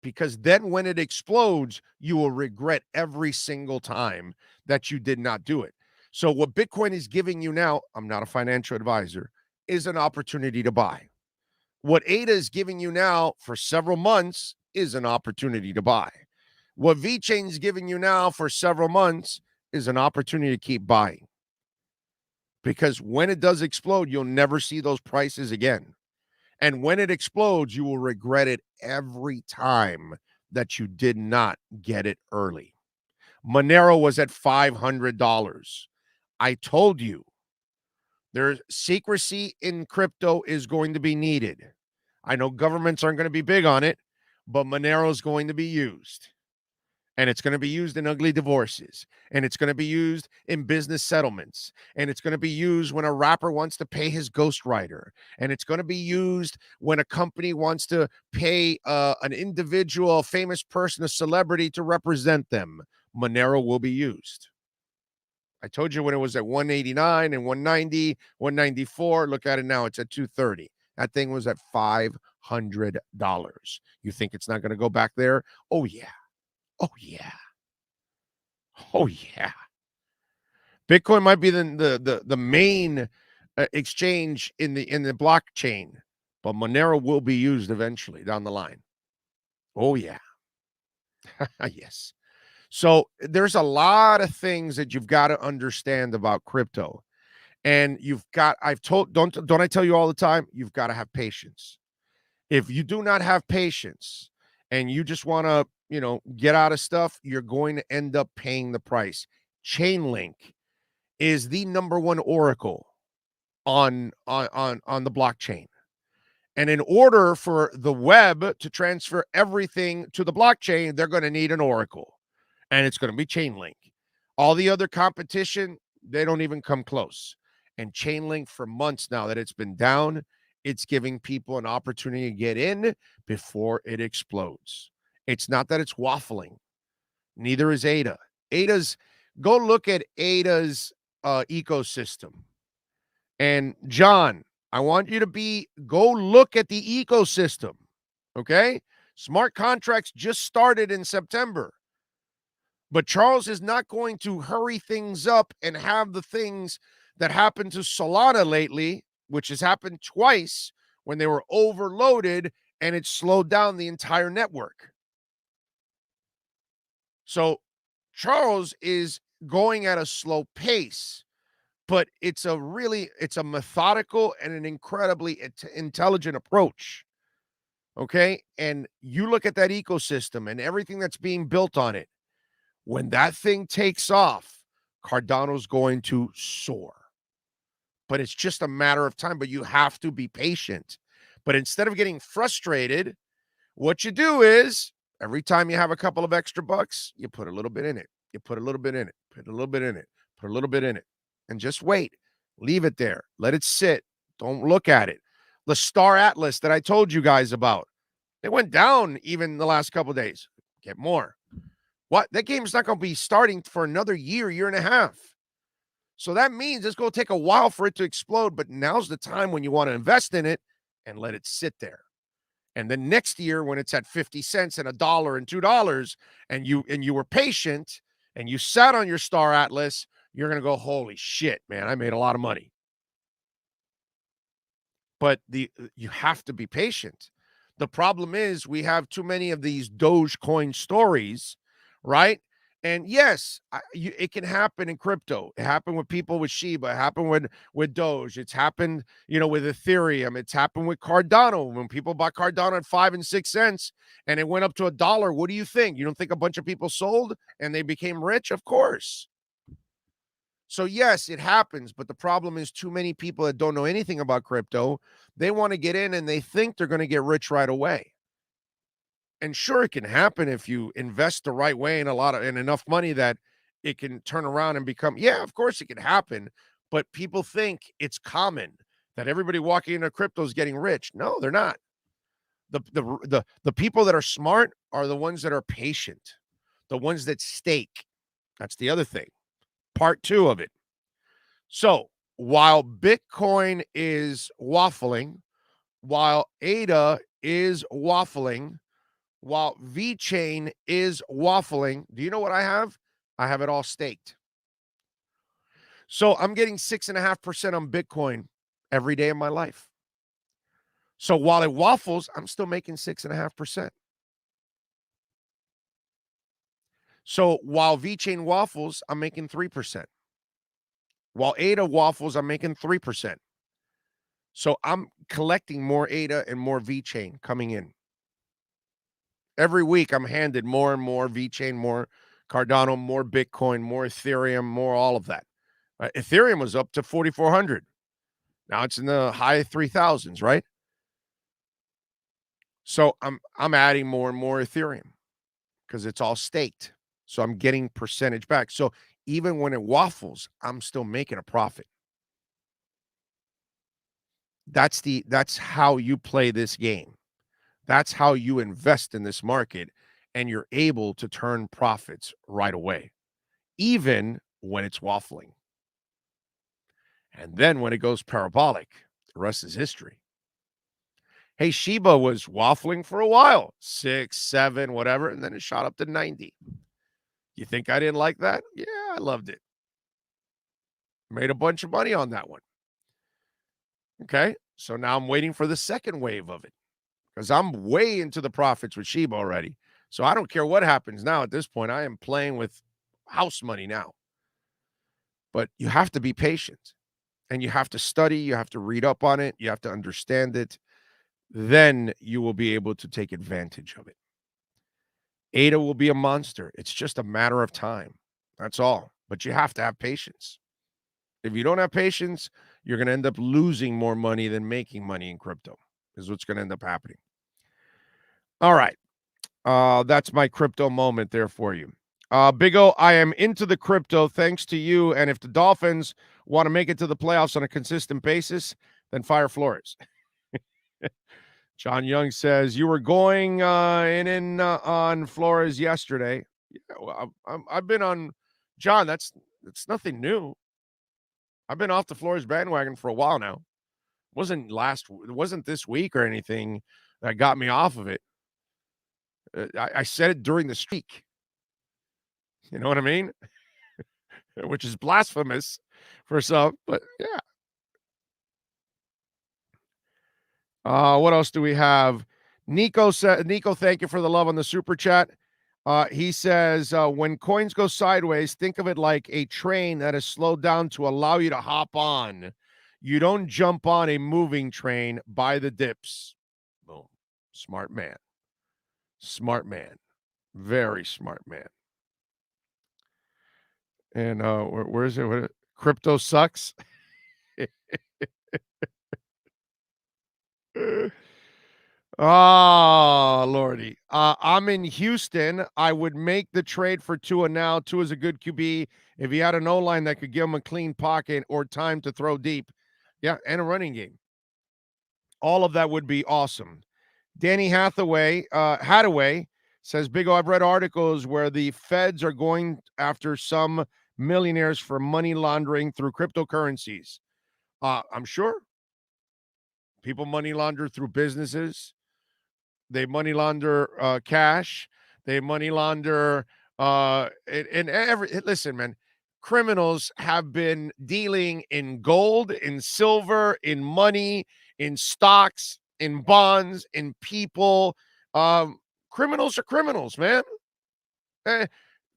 Because then when it explodes, you will regret every single time that you did not do it. So what Bitcoin is giving you now, I'm not a financial advisor, is an opportunity to buy. What ADA is giving you now for several months is an opportunity to buy. What VeChain is giving you now for several months is an opportunity to keep buying. Because when it does explode, you'll never see those prices again. And when it explodes, you will regret it every time that you did not get it early. Monero was at $500. I told you, there's secrecy in crypto is going to be needed. I know governments aren't going to be big on it, but Monero is going to be used. And it's going to be used in ugly divorces. And it's going to be used in business settlements. And it's going to be used when a rapper wants to pay his ghostwriter. And it's going to be used when a company wants to pay an individual, a famous person, a celebrity to represent them. Monero will be used. I told you when it was at 189 and 190, 194. Look at it now. It's at 230. That thing was at $500. You think it's not going to go back there? Oh, yeah. Oh, yeah. Oh, yeah. Bitcoin might be the main exchange in the blockchain, but Monero will be used eventually down the line. Oh, yeah. Yes. So there's a lot of things that you've got to understand about crypto. And don't I tell you all the time, you've got to have patience. If you do not have patience and you just want to, get out of stuff, you're going to end up paying the price. Chainlink is the number one oracle on the blockchain. And in order for the web to transfer everything to the blockchain, they're going to need an oracle. And it's going to be Chainlink. All the other competition, they don't even come close. And Chainlink, for months now that it's been down, it's giving people an opportunity to get in before it explodes. It's not that it's waffling. Neither is ADA. Go look at ADA's ecosystem. And John, I want you to go look at the ecosystem. Okay? Smart contracts just started in September. But Charles is not going to hurry things up and have the things that happened to Solana lately, which has happened twice when they were overloaded and it slowed down the entire network. So Charles is going at a slow pace, but it's a methodical and an incredibly intelligent approach. Okay? And you look at that ecosystem and everything that's being built on it. When that thing takes off, Cardano's going to soar. But it's just a matter of time. But you have to be patient But instead of getting frustrated, what you do is every time you have a couple of extra bucks, you put a little bit in it. You put a little bit in it, put a little bit in it, put a little bit in it, and just wait. Leave it there. Let it sit. Don't look at it. The Star Atlas that I told you guys about, it went down even the last couple of days. Get more. What? That game's not going to be starting for another year, year and a half. So that means it's going to take a while for it to explode, but now's the time when you want to invest in it and let it sit there. And then next year, when it's at 50 cents and $1 and $2, and you were patient and you sat on your Star Atlas, you're going to go, holy shit, man, I made a lot of money. But you have to be patient. The problem is we have too many of these Dogecoin stories, right? And yes, it can happen in crypto. It happened with people with Shiba. It happened with Doge. It's happened, with Ethereum. It's happened with Cardano. When people bought Cardano at 5 and 6 cents and it went up to $1, what do you think? You don't think a bunch of people sold and they became rich? Of course. So yes, it happens, but the problem is too many people that don't know anything about crypto, they want to get in and they think they're going to get rich right away. And sure, it can happen if you invest the right way and enough money that it can turn around and become, yeah, of course it can happen. But people think it's common that everybody walking into crypto is getting rich. No, they're not. The people that are smart are the ones that are patient, the ones that stake. That's the other thing. Part 2 of it. So while Bitcoin is waffling, while ADA is waffling, while VeChain is waffling, do you know what I have? I have it all staked. So I'm getting 6.5% on Bitcoin every day of my life. So while it waffles, I'm still making 6.5%. So while VeChain waffles, I'm making 3%. While ADA waffles, I'm making 3%. So I'm collecting more ADA and more VeChain coming in. Every week, I'm handed more and more VeChain, more Cardano, more Bitcoin, more Ethereum, more all of that. Ethereum was up to 4,400. Now it's in the high 3,000s, right? So I'm adding more and more Ethereum because it's all staked. So I'm getting percentage back. So even when it waffles, I'm still making a profit. That's how you play this game. That's how you invest in this market, and you're able to turn profits right away, even when it's waffling. And then when it goes parabolic, the rest is history. Hey, Shiba was waffling for a while, 6, 7, whatever, and then it shot up to 90. You think I didn't like that? Yeah, I loved it. Made a bunch of money on that one. Okay, so now I'm waiting for the second wave of it because I'm way into the profits with Shiba already. So I don't care what happens now at this point. I am playing with house money now. But you have to be patient and you have to study. You have to read up on it. You have to understand it. Then you will be able to take advantage of it. ADA will be a monster. It's just a matter of time. That's all. But you have to have patience. If you don't have patience, you're going to end up losing more money than making money in crypto, is what's going to end up happening. All right. That's my crypto moment there for you. Big O, I am into the crypto thanks to you. And if the Dolphins want to make it to the playoffs on a consistent basis, then fire Flores. John Young says, you were going in on Flores yesterday. Yeah, well, I've been on, John, that's nothing new. I've been off the Flores bandwagon for a while now. It wasn't this week or anything that got me off of it. I said it during the streak. You know what I mean? Which is blasphemous for some, but yeah. What else do we have? Nico, thank you for the love on the super chat. He says, when coins go sideways, think of it like a train that is slowed down to allow you to hop on. You don't jump on a moving train, buy the dips. Boom. Smart man. Smart man. Very smart man. And where is it? Crypto sucks. Oh, Lordy. I'm in Houston. I would make the trade for Tua now. Tua's a good QB. If he had an O-line that could give him a clean pocket or time to throw deep, yeah, and a running game. All of that would be awesome. Danny Hadaway says, Big O, I've read articles where the feds are going after some millionaires for money laundering through cryptocurrencies. I'm sure people money launder through businesses. They money launder cash. They money launder and every. Listen, man, criminals have been dealing in gold, in silver, in money, in stocks, in bonds, in people. Criminals are criminals, man.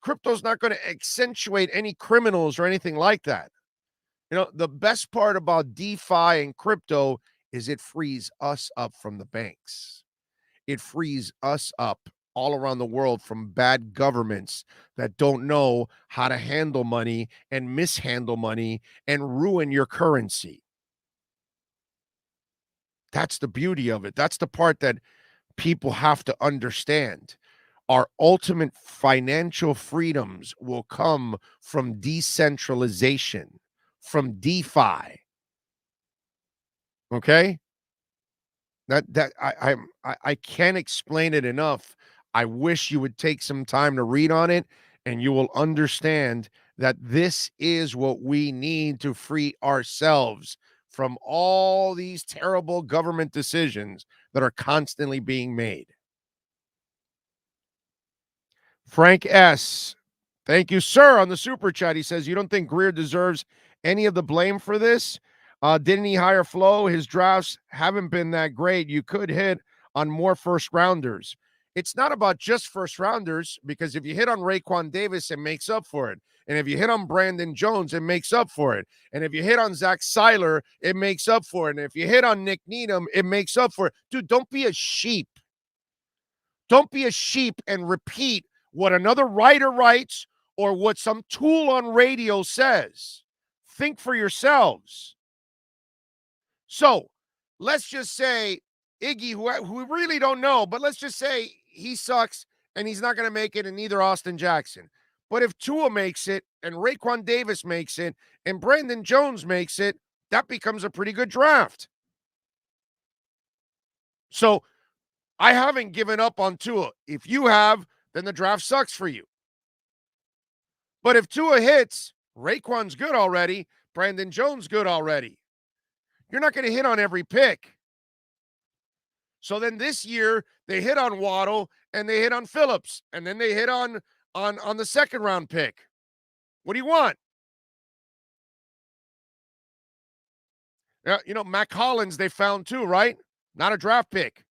Crypto's not going to accentuate any criminals or anything like that. You know, the best part about DeFi and crypto is it frees us up from the banks. It frees us up all around the world from bad governments that don't know how to handle money and mishandle money and ruin your currency. That's the beauty of it. That's the part that people have to understand. Our ultimate financial freedoms will come from decentralization, from DeFi. Okay? I can't explain it enough. I wish you would take some time to read on it, and you will understand that this is what we need to free ourselves from all these terrible government decisions that are constantly being made. Frank S. Thank you, sir, on the super chat. He says, you don't think Greer deserves any of the blame for this? Didn't he hire Flo? His drafts haven't been that great. You could hit on more first rounders. It's not about just first rounders, because if you hit on Raekwon Davis, it makes up for it. And if you hit on Brandon Jones, it makes up for it. And if you hit on Zach Seiler, it makes up for it. And if you hit on Nick Needham, it makes up for it. Dude, don't be a sheep. Don't be a sheep and repeat what another writer writes or what some tool on radio says. Think for yourselves. So let's just say Iggy, who we really don't know, but let's just say he sucks and he's not going to make it, and neither Austin Jackson. But if Tua makes it and Raekwon Davis makes it and Brandon Jones makes it, that becomes a pretty good draft. So I haven't given up on Tua. If you have, then the draft sucks for you. But if Tua hits, Raekwon's good already, Brandon Jones good already. You're not going to hit on every pick. So then this year, they hit on Waddle and they hit on Phillips, and then they hit on the second round pick. What do you want? You know, Mac Hollins they found too, right? Not a draft pick.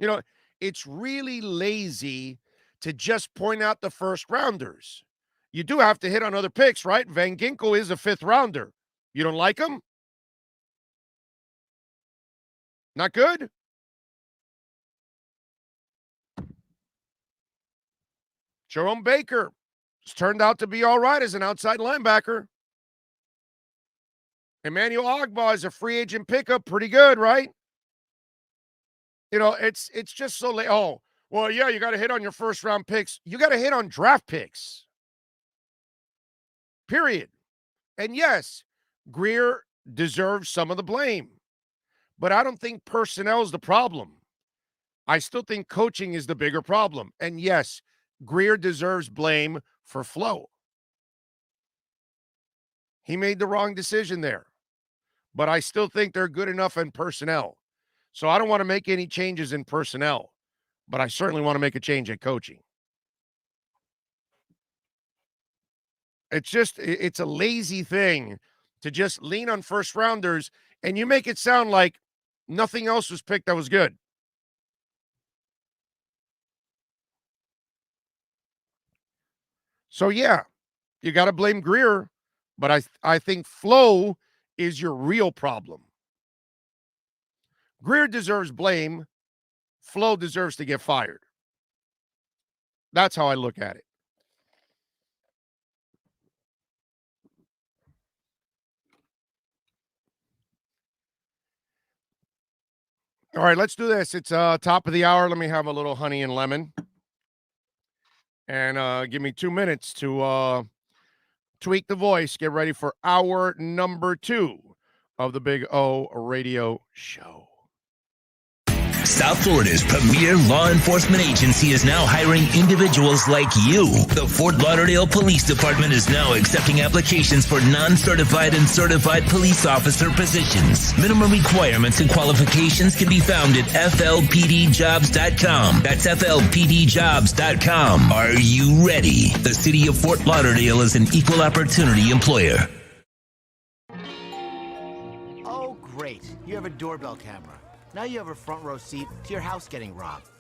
You know, it's really lazy to just point out the first rounders. You do have to hit on other picks, right? Van Ginkel is a fifth rounder. You don't like him? Not good? Jerome Baker has turned out to be all right as an outside linebacker. Emmanuel Ogbah is a free agent pickup. Pretty good, right? You know, it's just so late. Oh, well, yeah, you got to hit on your first round picks. You got to hit on draft picks. Period. And yes, Greer deserves some of the blame, but I don't think personnel is the problem. I still think coaching is the bigger problem. And yes, Greer deserves blame for Flo. He made the wrong decision there, but I still think they're good enough in personnel. So I don't want to make any changes in personnel, but I certainly want to make a change at coaching. It's a lazy thing to just lean on first rounders, and you make it sound like nothing else was picked that was good. So yeah, you got to blame Greer, but I think Flo is your real problem. Greer deserves blame. Flo deserves to get fired. That's how I look at it. All right, let's do this. It's top of the hour. Let me have a little honey and lemon. And give me 2 minutes to tweak the voice. Get ready for hour number 2 of the Big O Radio Show.
South Florida's premier law enforcement agency is now hiring individuals like you. The Fort Lauderdale Police Department is now accepting applications for non-certified and certified police officer positions. Minimum requirements and qualifications can be found at flpdjobs.com. That's flpdjobs.com. Are you ready? The city of Fort Lauderdale is an equal opportunity employer.
Oh, great. You have a doorbell camera. Now you have a front row seat to your house getting robbed.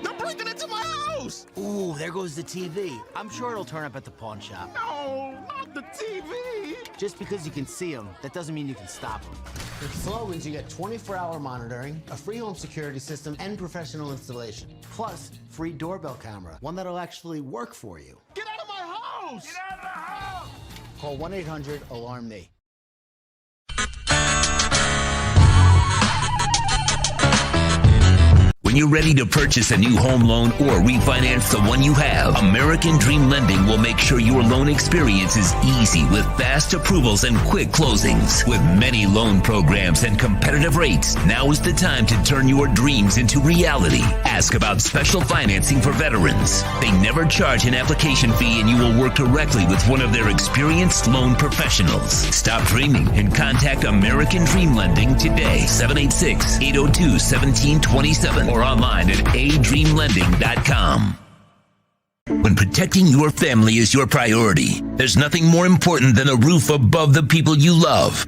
They're breaking into my house!
Ooh, there goes the TV. I'm sure it'll turn up at the pawn shop.
No, not the TV!
Just because you can see them, that doesn't mean you can stop them. With Slogans, you get 24-hour monitoring, a free home security system, and professional installation. Plus, free doorbell camera, one that'll actually work for you.
Get out of my house! Get out of the house!
Call 1-800-ALARM-ME.
When you're ready to purchase a new home loan or refinance the one you have, American Dream Lending will make sure your loan experience is easy with fast approvals and quick closings. With many loan programs and competitive rates, now is the time to turn your dreams into reality. Ask about special financing for veterans. They never charge an application fee and you will work directly with one of their experienced loan professionals. Stop dreaming and contact American Dream Lending today. 786-802-1727 or online at adreamlending.com. When protecting your family is your priority, there's nothing more important than a roof above the people you love.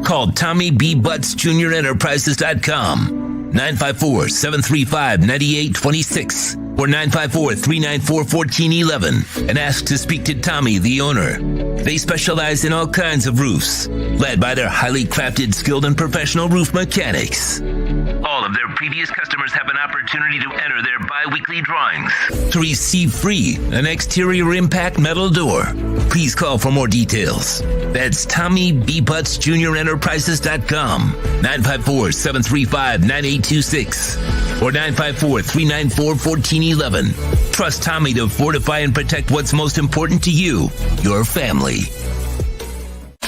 Call Tommy B. Butts Jr. Enterprises.com, 954-735-9826 or 954-394-1411 and ask to speak to Tommy, the owner. They specialize in all kinds of roofs, led by their highly crafted, skilled, and professional roof mechanics. All of their previous customers have an opportunity to enter their bi-weekly drawings to receive free an exterior impact metal door. Please call for more details. That's Tommy B. Butts Jr. Enterprises.com, 954-735-9826 or 954-394-1411. Trust Tommy to fortify and protect what's most important to you, your family.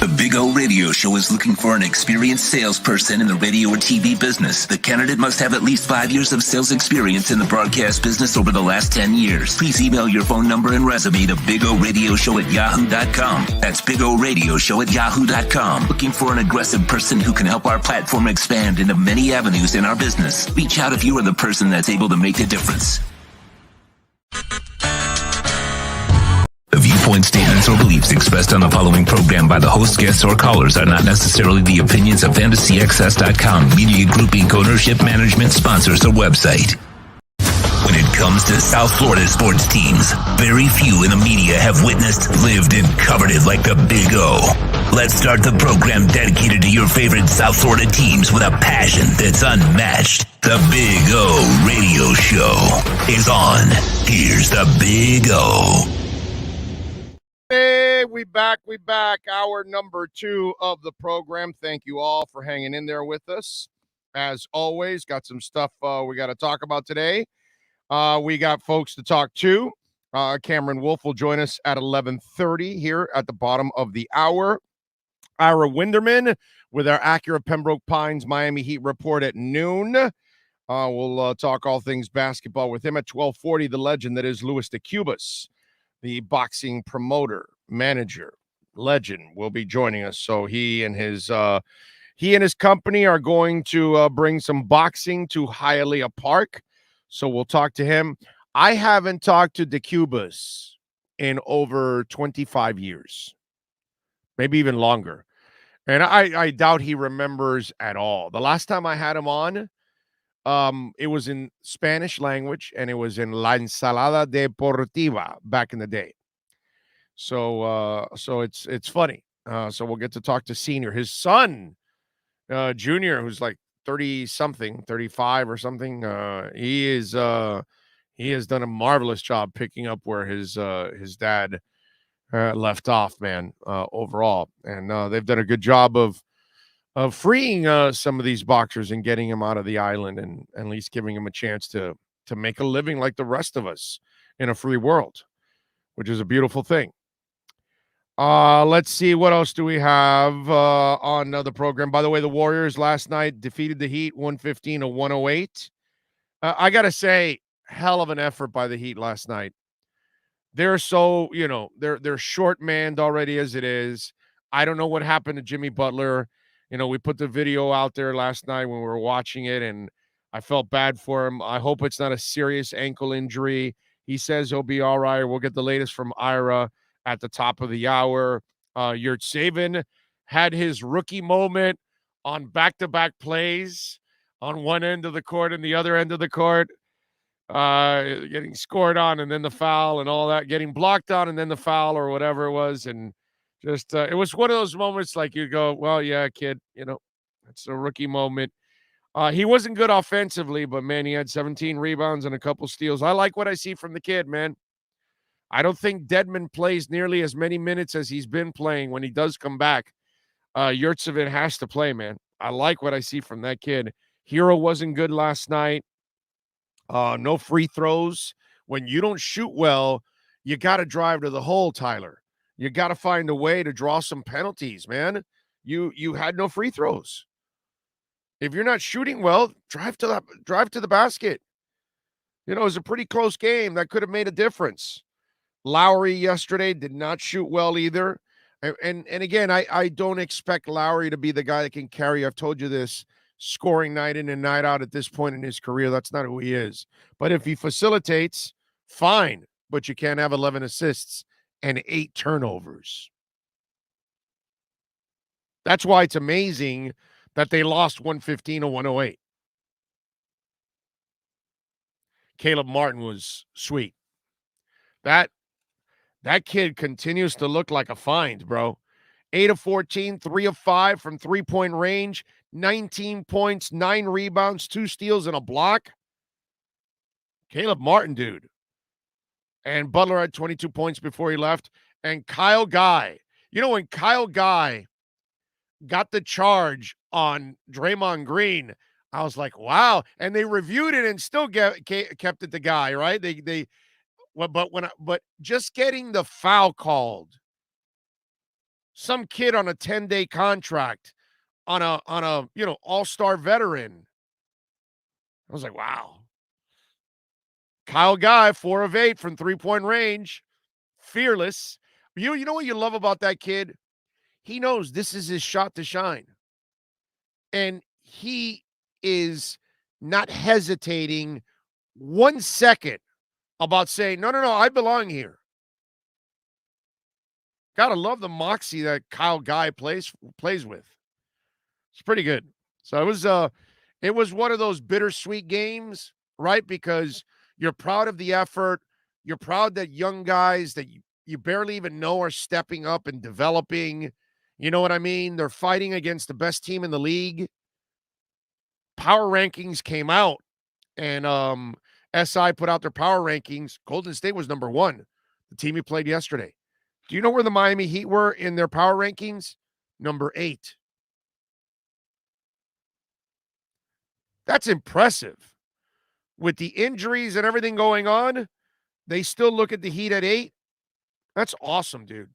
The Big O Radio Show is looking for an experienced salesperson in the radio or TV business. The candidate must have at least 5 years of sales experience in the broadcast business over the last 10 years. Please email your phone number and resume to bigoradioshow@yahoo.com. That's bigoradioshow@yahoo.com. Looking for an aggressive person who can help our platform expand into many avenues in our business. Reach out if you are the person that's able to make the difference. The viewpoints, statements, or beliefs expressed on the following program by the host, guests, or callers are not necessarily the opinions of FantasyXS.com, Media Group Inc., ownership, management, sponsors, or website. When it comes to South Florida sports teams, very few in the media have witnessed, lived, and covered it like the Big O. Let's start the program dedicated to your favorite South Florida teams with a passion that's unmatched. The Big O Radio Show is on. Here's the Big O.
Hey, we back. Hour number 2 of the program. Thank you all for hanging in there with us. As always, got some stuff we got to talk about today. We got folks to talk to. Cameron Wolf will join us at 11:30 here at the bottom of the hour. Ira Winderman with our Acura Pembroke Pines Miami Heat report at noon. We'll talk all things basketball with him at 12:40. The legend that is Louis DeCubas, the boxing promoter, manager, legend, will be joining us. So he and his company are going to bring some boxing to Hialeah Park. So we'll talk to him. I haven't talked to DeCubas in over 25 years, maybe even longer. And I doubt he remembers at all. The last time I had him on, it was in Spanish language, and it was in La Ensalada Deportiva back in the day. So it's funny. So we'll get to talk to Senior, his son, Junior, who's like 30-something, 35 or something. He has done a marvelous job picking up where his dad left off, man, overall. And they've done a good job of of freeing some of these boxers and getting them out of the island and at least giving them a chance to make a living like the rest of us in a free world, which is a beautiful thing. Let's see, what else do we have on the program? By the way, the Warriors last night defeated the Heat 115-108. I got to say, hell of an effort by the Heat last night. They're so, they're short-manned already as it is. I don't know what happened to Jimmy Butler. We put the video out there last night when we were watching it, and I felt bad for him. I hope it's not a serious ankle injury. He says he'll be all right. We'll get the latest from Ira at the top of the hour. Yurtseven had his rookie moment on back-to-back plays on one end of the court and the other end of the court, getting scored on and then the foul and all that, getting blocked on and then the foul or whatever it was. And just it was one of those moments like you go, well, yeah, kid, it's a rookie moment. He wasn't good offensively, but, man, he had 17 rebounds and a couple steals. I like what I see from the kid, man. I don't think Dedmon plays nearly as many minutes as he's been playing when he does come back. Yurtseven has to play, man. I like what I see from that kid. Hero wasn't good last night. No free throws. When you don't shoot well, you got to drive to the hole, Tyler. You got to find a way to draw some penalties, man. You had no free throws. If you're not shooting well, drive to the basket. It was a pretty close game. That could have made a difference. Lowry yesterday did not shoot well either. And again, I don't expect Lowry to be the guy that can carry, I've told you this, scoring night in and night out at this point in his career. That's not who he is. But if he facilitates, fine. But you can't have 11 assists and 8 turnovers. That's why it's amazing that they lost 115-108. Caleb Martin was sweet. That kid continues to look like a find, bro. 8 of 14, 3 of 5 from three-point range, 19 points, 9 rebounds, 2 steals, and a block. Caleb Martin, dude. And Butler had 22 points before he left. And Kyle Guy. When Kyle Guy got the charge on Draymond Green, I was like, wow. And they reviewed it and still kept it the guy, right? But just getting the foul called, some kid on a 10-day contract on a all-star veteran, I was like, wow. Kyle Guy, 4 of 8 from three-point range, fearless. You know what you love about that kid? He knows this is his shot to shine, and he is not hesitating 1 second about saying, no, I belong here. Gotta love the moxie that Kyle Guy plays with. It's pretty good. So it was one of those bittersweet games, right? Because you're proud of the effort. You're proud that young guys that you barely even know are stepping up and developing. You know what I mean? They're fighting against the best team in the league. Power rankings came out, and SI put out their power rankings. Golden State was number 1, the team he played yesterday. Do you know where the Miami Heat were in their power rankings? Number 8. That's impressive. With the injuries and everything going on, they still look at the Heat at 8. That's awesome, dude.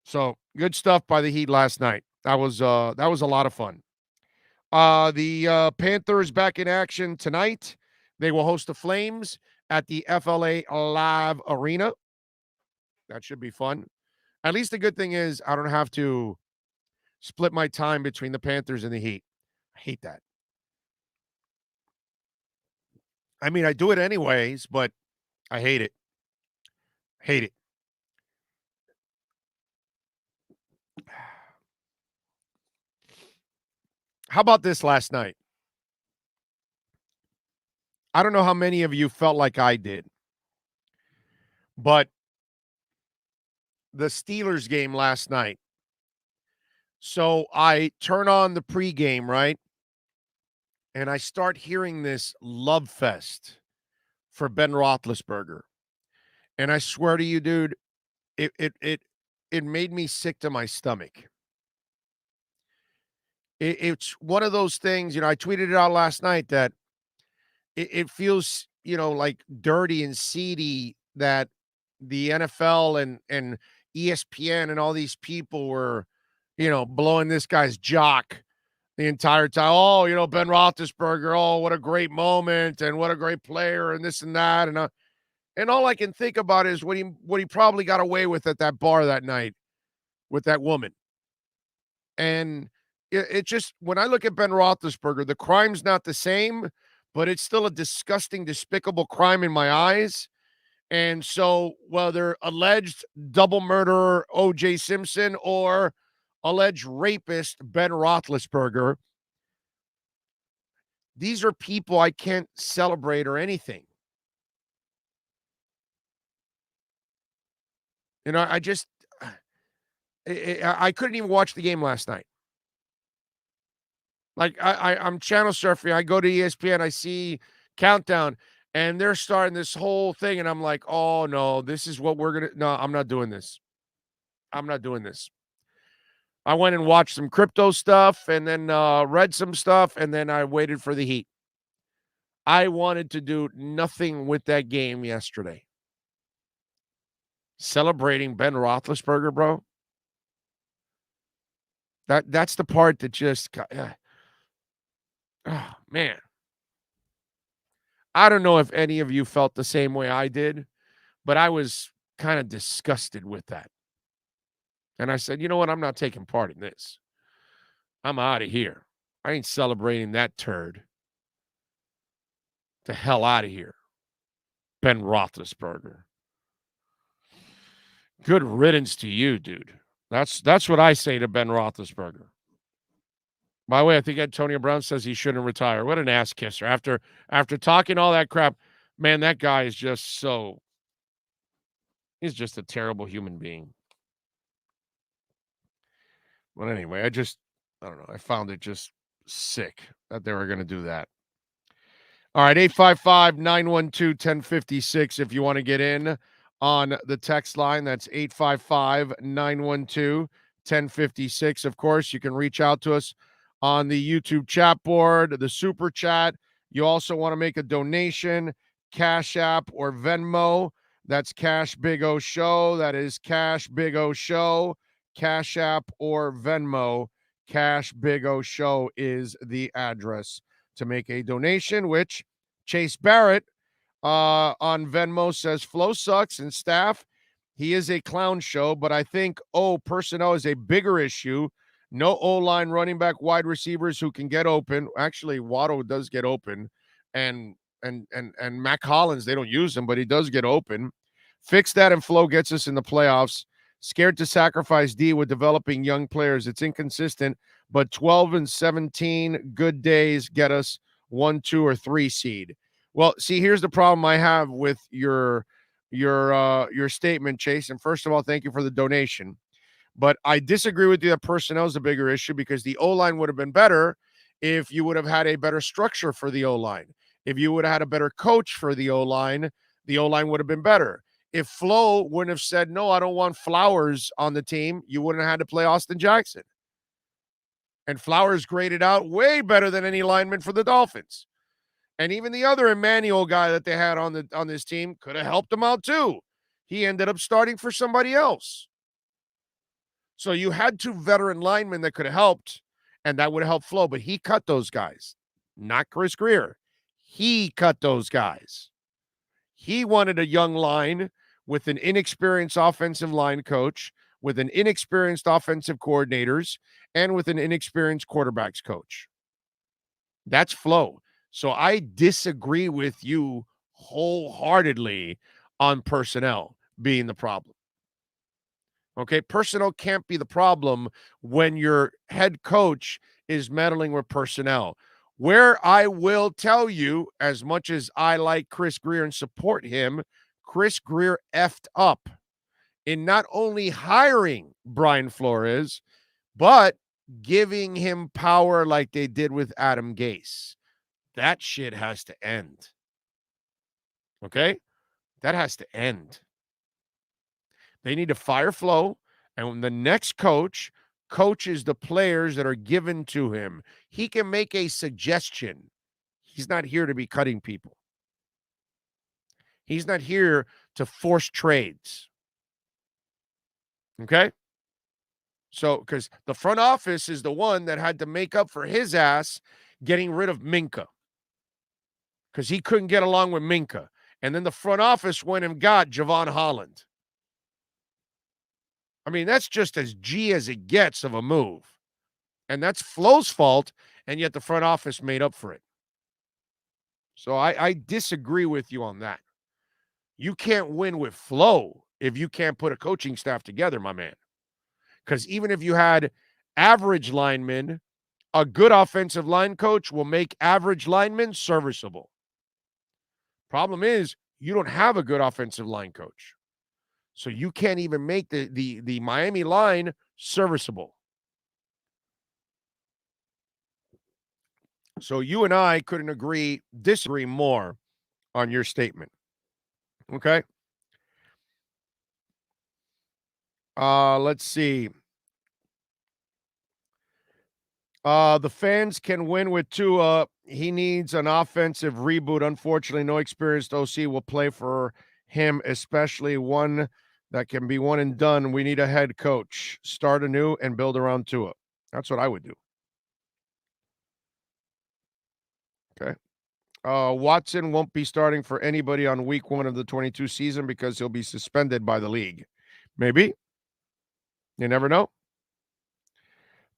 So, good stuff by the Heat last night. That was a lot of fun. The Panthers back in action tonight. They will host the Flames at the FLA Live Arena. That should be fun. At least the good thing is I don't have to split my time between the Panthers and the Heat. I hate that. I mean, I do it anyways, but I hate it. Hate it. How about this last night? I don't know how many of you felt like I did, but the Steelers game last night. So I turn on the pregame, right? And I start hearing this love fest for Ben Roethlisberger. And I swear to you, dude, it it made me sick to my stomach. It's one of those things, I tweeted it out last night that it feels, like dirty and seedy that the NFL and ESPN and all these people were, blowing this guy's jock the entire time. Oh, Ben Roethlisberger. Oh, what a great moment and what a great player and this and that. And all I can think about is what he probably got away with at that bar that night with that woman. And it just, when I look at Ben Roethlisberger, the crime's not the same, but it's still a disgusting, despicable crime in my eyes. And so whether alleged double murderer O.J. Simpson or alleged rapist Ben Roethlisberger, these are people I can't celebrate or anything. I just, I couldn't even watch the game last night. Like, I'm channel surfing. I go to ESPN. I see Countdown, and they're starting this whole thing, and I'm like, oh, no, this is what we're going to – no, I'm not doing this. I'm not doing this. I went and watched some crypto stuff and then read some stuff, and then I waited for the heat. I wanted to do nothing with that game yesterday. Celebrating Ben Roethlisberger, bro. That's the part that just oh, man. I don't know if any of you felt the same way I did, but I was kind of disgusted with that. And I said, you know what? I'm not taking part in this. I'm out of here. I ain't celebrating that turd. The hell out of here. Ben Roethlisberger. Good riddance to you, dude. That's what I say to Ben Roethlisberger. By the way, I think Antonio Brown says he shouldn't retire. What an ass kisser. After talking all that crap, man, that guy is just he's just a terrible human being. But anyway, I don't know. I found it just sick that they were going to do that. All right, 855-912-1056 if you want to get in on the text line. That's 855-912-1056. Of course, you can reach out to us on the YouTube chat board, the super chat. You also want to make a donation, Cash App or Venmo. That's Cash Big O Show. That is Cash Big O Show. Cash App or Venmo. Cash Big O Show is the address to make a donation, which Chase Barrett on Venmo says Flo sucks and staff. He is a clown show, but I think personnel is a bigger issue. No O-line, running back, wide receivers who can get open. Actually, Waddle does get open, and Mac Hollins, they don't use him, but he does get open. Fix that and Flo gets us in the playoffs. Scared to sacrifice D with developing young players. It's inconsistent, but 12 and 17 good days get us 1, 2, or 3 seed. Well, see, here's the problem I have with your statement, Chase. And first of all, thank you for the donation. But I disagree with you that personnel is a bigger issue because the O-line would have been better if you would have had a better structure for the O-line. If you would have had a better coach for the O-line would have been better. If Flo wouldn't have said, no, I don't want Flowers on the team, you wouldn't have had to play Austin Jackson. And Flowers graded out way better than any lineman for the Dolphins. And even the other Emmanuel guy that they had on this team could have helped him out too. He ended up starting for somebody else. So you had 2 veteran linemen that could have helped, and that would have helped Flo, but he cut those guys, not Chris Grier. He cut those guys. He wanted a young line with an inexperienced offensive line coach, with an inexperienced offensive coordinators, and with an inexperienced quarterbacks coach. That's Flo. So I disagree with you wholeheartedly on personnel being the problem. Okay, personnel can't be the problem when your head coach is meddling with personnel. Where I will tell you, as much as I like Chris Grier and support him, Chris Grier effed up in not only hiring Brian Flores, but giving him power like they did with Adam Gase. That shit has to end. Okay? That has to end. They need to fire Flo And when the next coach coaches the players that are given to him, he can make a suggestion. He's not here to be cutting people. He's not here to force trades. Okay? So, because the front office is the one that had to make up for his ass getting rid of Minka. Because he couldn't get along with Minka. And then the front office went and got Javon Holland. I mean, that's just as G as it gets of a move. And that's Flo's fault, and yet the front office made up for it. So I disagree with you on that. You can't win with Flo if you can't put a coaching staff together, my man. Because even if you had average linemen, a good offensive line coach will make average linemen serviceable. Problem is, you don't have a good offensive line coach. So you can't even make the Miami line serviceable. So you and I couldn't disagree more on your statement. Okay? Let's see. The fans can win with Tua. He needs an offensive reboot. Unfortunately, no experienced OC will play for him, especially one that can be one and done. We need a head coach. Start anew and build around Tua. That's what I would do. Okay. Watson won't be starting for anybody on week 1 of the 22 season because he'll be suspended by the league. Maybe. You never know.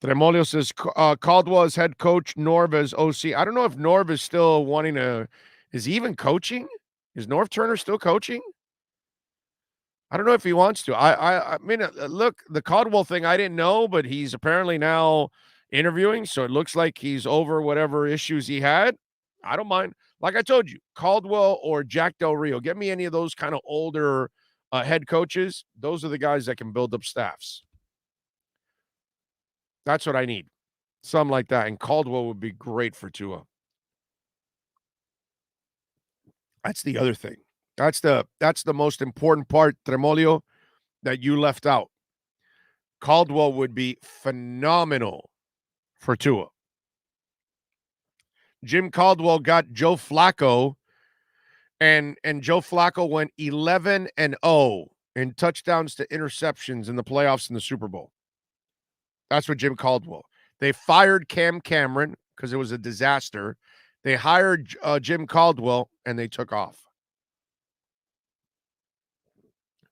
Tremolio says Caldwell is head coach, Norv as OC. I don't know if Norv is still wanting to. Is he even coaching? Is Norv Turner still coaching? I don't know if he wants to. I mean, look, the Caldwell thing I didn't know, but he's apparently now interviewing, so it looks like he's over whatever issues he had. I don't mind. Like I told you, Caldwell or Jack Del Rio. Get me any of those kind of older head coaches. Those are the guys that can build up staffs. That's what I need. Something like that. And Caldwell would be great for Tua. That's the other thing. That's the most important part, Tremolio, that you left out. Caldwell would be phenomenal for Tua. Jim Caldwell got Joe Flacco, and Joe Flacco went 11-0 in touchdowns to interceptions in the playoffs in the Super Bowl. That's what Jim Caldwell. They fired Cam Cameron because it was a disaster. They hired Jim Caldwell, and they took off.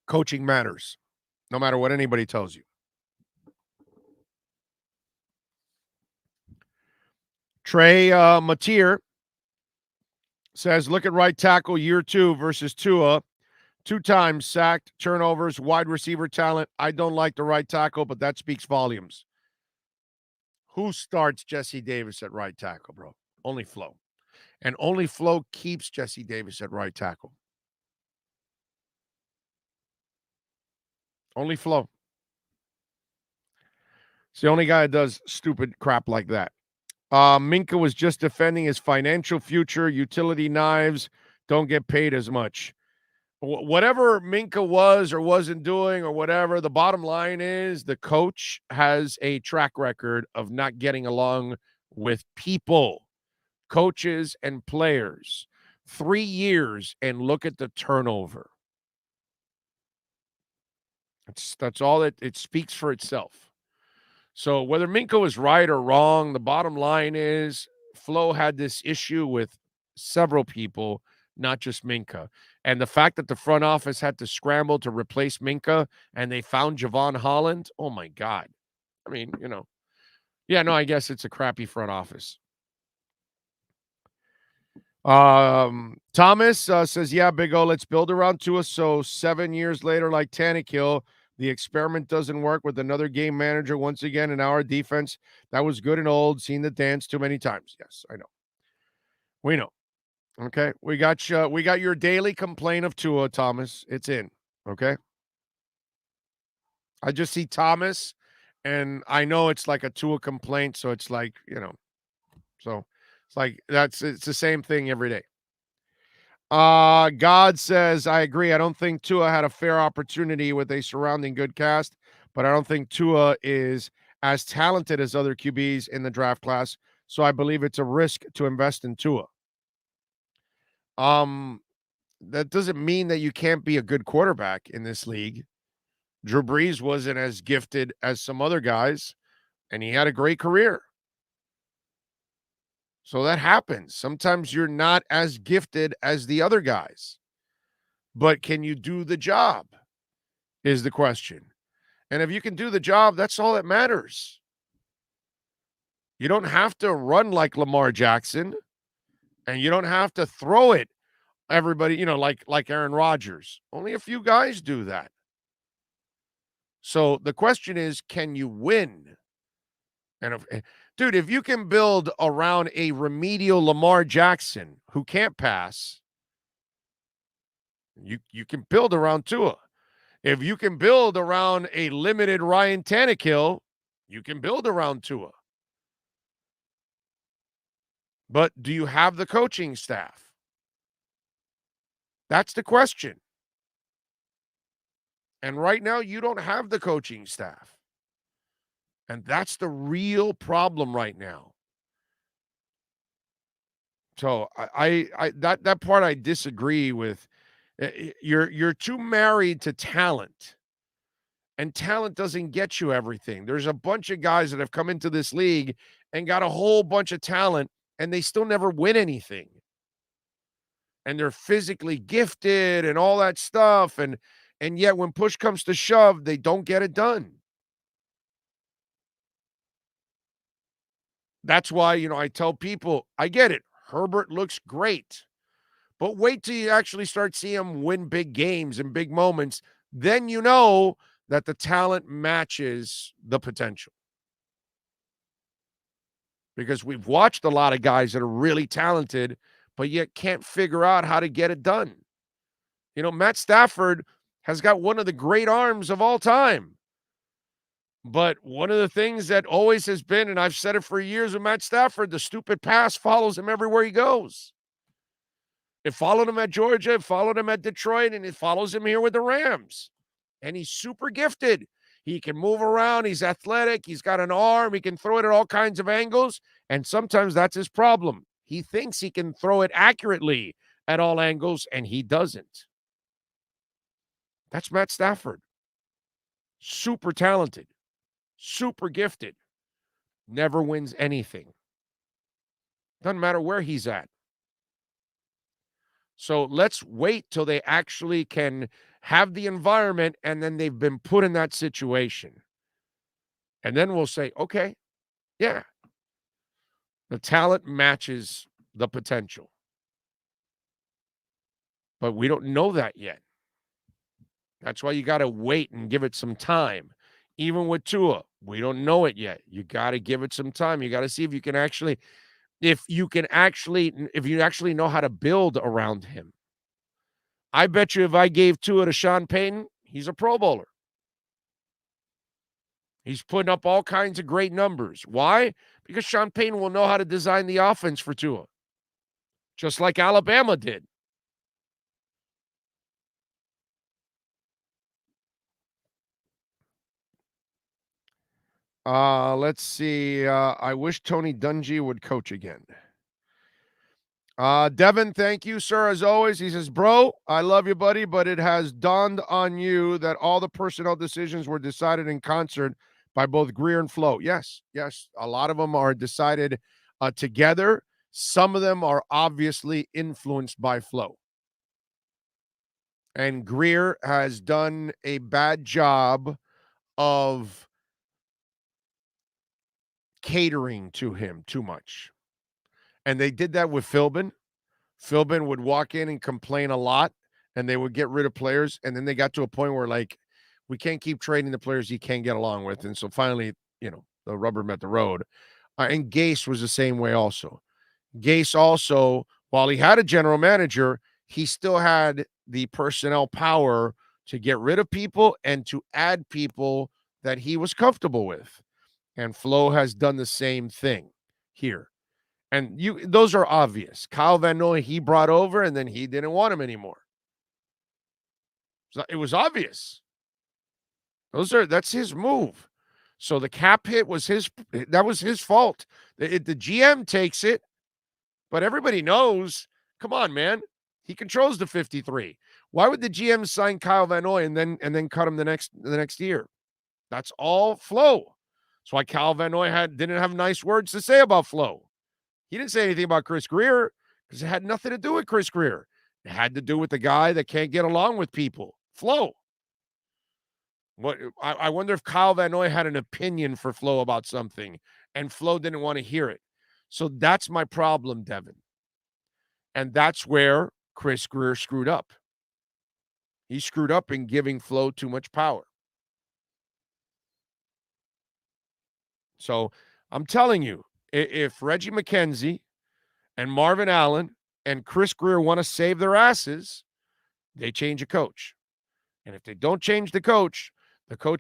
Coaching matters, no matter what anybody tells you. Trey Matier says, look at right tackle year 2 versus Tua. 2 times sacked, turnovers, wide receiver talent. I don't like the right tackle, but that speaks volumes. Who starts Jesse Davis at right tackle, bro? Only Flo. And only Flo keeps Jesse Davis at right tackle. Only Flo. It's the only guy that does stupid crap like that. Minka was just defending his financial future. Utility knives don't get paid as much. Whatever Minka was or wasn't doing or whatever, the bottom line is the coach has a track record of not getting along with people, coaches and players. 3 years and look at the turnover. That's all it speaks for itself. So whether Minka was right or wrong, the bottom line is Flo had this issue with several people, not just Minka. And the fact that the front office had to scramble to replace Minka and they found Javon Holland, oh my God. I mean, I guess it's a crappy front office. Thomas says, yeah, Big O, let's build around Tua. So 7 years later, like Tannehill, the experiment doesn't work with another game manager once again in our defense. That was good and old, seen the dance too many times. Yes, I know. We know. Okay, we got your daily complaint of Tua, Thomas. It's in. Okay. I just see Thomas, and I know it's like a Tua complaint, so it's like, so it's like it's the same thing every day. God says, I agree. I don't think Tua had a fair opportunity with a surrounding good cast, but I don't think Tua is as talented as other QBs in the draft class. So I believe it's a risk to invest in Tua. That doesn't mean that you can't be a good quarterback in this league. Drew Brees wasn't as gifted as some other guys, and he had a great career. So that happens. Sometimes you're not as gifted as the other guys. But can you do the job is the question. And if you can do the job, that's all that matters. You don't have to run like Lamar Jackson, and you don't have to throw it everybody, like Aaron Rodgers. Only a few guys do that. So the question is, can you win? And if you can build around a remedial Lamar Jackson who can't pass, you can build around Tua. If you can build around a limited Ryan Tannehill, you can build around Tua. But do you have the coaching staff? That's the question. And right now, you don't have the coaching staff. And that's the real problem right now. So that part I disagree with. You're too married to talent. And talent doesn't get you everything. There's a bunch of guys that have come into this league and got a whole bunch of talent, and they still never win anything. And they're physically gifted and all that stuff. And yet when push comes to shove, they don't get it done. That's why, I tell people, I get it. Herbert looks great. But wait till you actually start seeing him win big games and big moments. Then you know that the talent matches the potential. Because we've watched a lot of guys that are really talented, but yet can't figure out how to get it done. Matt Stafford has got one of the great arms of all time. But one of the things that always has been, and I've said it for years with Matt Stafford, the stupid pass follows him everywhere he goes. It followed him at Georgia, it followed him at Detroit, and it follows him here with the Rams. And he's super gifted. He can move around. He's athletic. He's got an arm. He can throw it at all kinds of angles. And sometimes that's his problem. He thinks he can throw it accurately at all angles, and he doesn't. That's Matt Stafford. Super talented. Super gifted. Never wins anything. Doesn't matter where he's at. So let's wait till they actually can have the environment and then they've been put in that situation. And then we'll say, okay, yeah, the talent matches the potential. But we don't know that yet. That's why you got to wait and give it some time. Even with Tua, we don't know it yet. You got to give it some time. You got to see if you actually know how to build around him. I bet you if I gave Tua to Sean Payton, he's a Pro Bowler. He's putting up all kinds of great numbers. Why? Because Sean Payton will know how to design the offense for Tua, just like Alabama did. Let's see. I wish Tony Dungy would coach again. Devin, thank you, sir, as always. He says, bro, I love you, buddy, but it has dawned on you that all the personnel decisions were decided in concert by both Greer and Flo. Yes. A lot of them are decided together. Some of them are obviously influenced by Flo. And Greer has done a bad job of catering to him too much. And they did that with Philbin. Philbin would walk in and complain a lot, and they would get rid of players. And then they got to a point where, we can't keep trading the players he can't get along with. And so finally, the rubber met the road. And Gase was the same way also. Gase also, while he had a general manager, he still had the personnel power to get rid of people and to add people that he was comfortable with. And Flo has done the same thing here. And those are obvious. Kyle Van Noy, he brought over, and then he didn't want him anymore. So it was obvious. That's his move. So the cap hit was his fault. The GM takes it, but everybody knows, come on, man. He controls the 53. Why would the GM sign Kyle Van Noy and then cut him the next year? That's all Flo. That's why Kyle Van Noy didn't have nice words to say about Flo. He didn't say anything about Chris Greer because it had nothing to do with Chris Greer. It had to do with the guy that can't get along with people, Flo. What I wonder if Kyle Van Noy had an opinion for Flo about something, and Flo didn't want to hear it. So that's my problem, Devin. And that's where Chris Greer screwed up. He screwed up in giving Flo too much power. So I'm telling you, if Reggie McKenzie and Marvin Allen and Chris Greer want to save their asses, they change a coach. And if they don't change the coach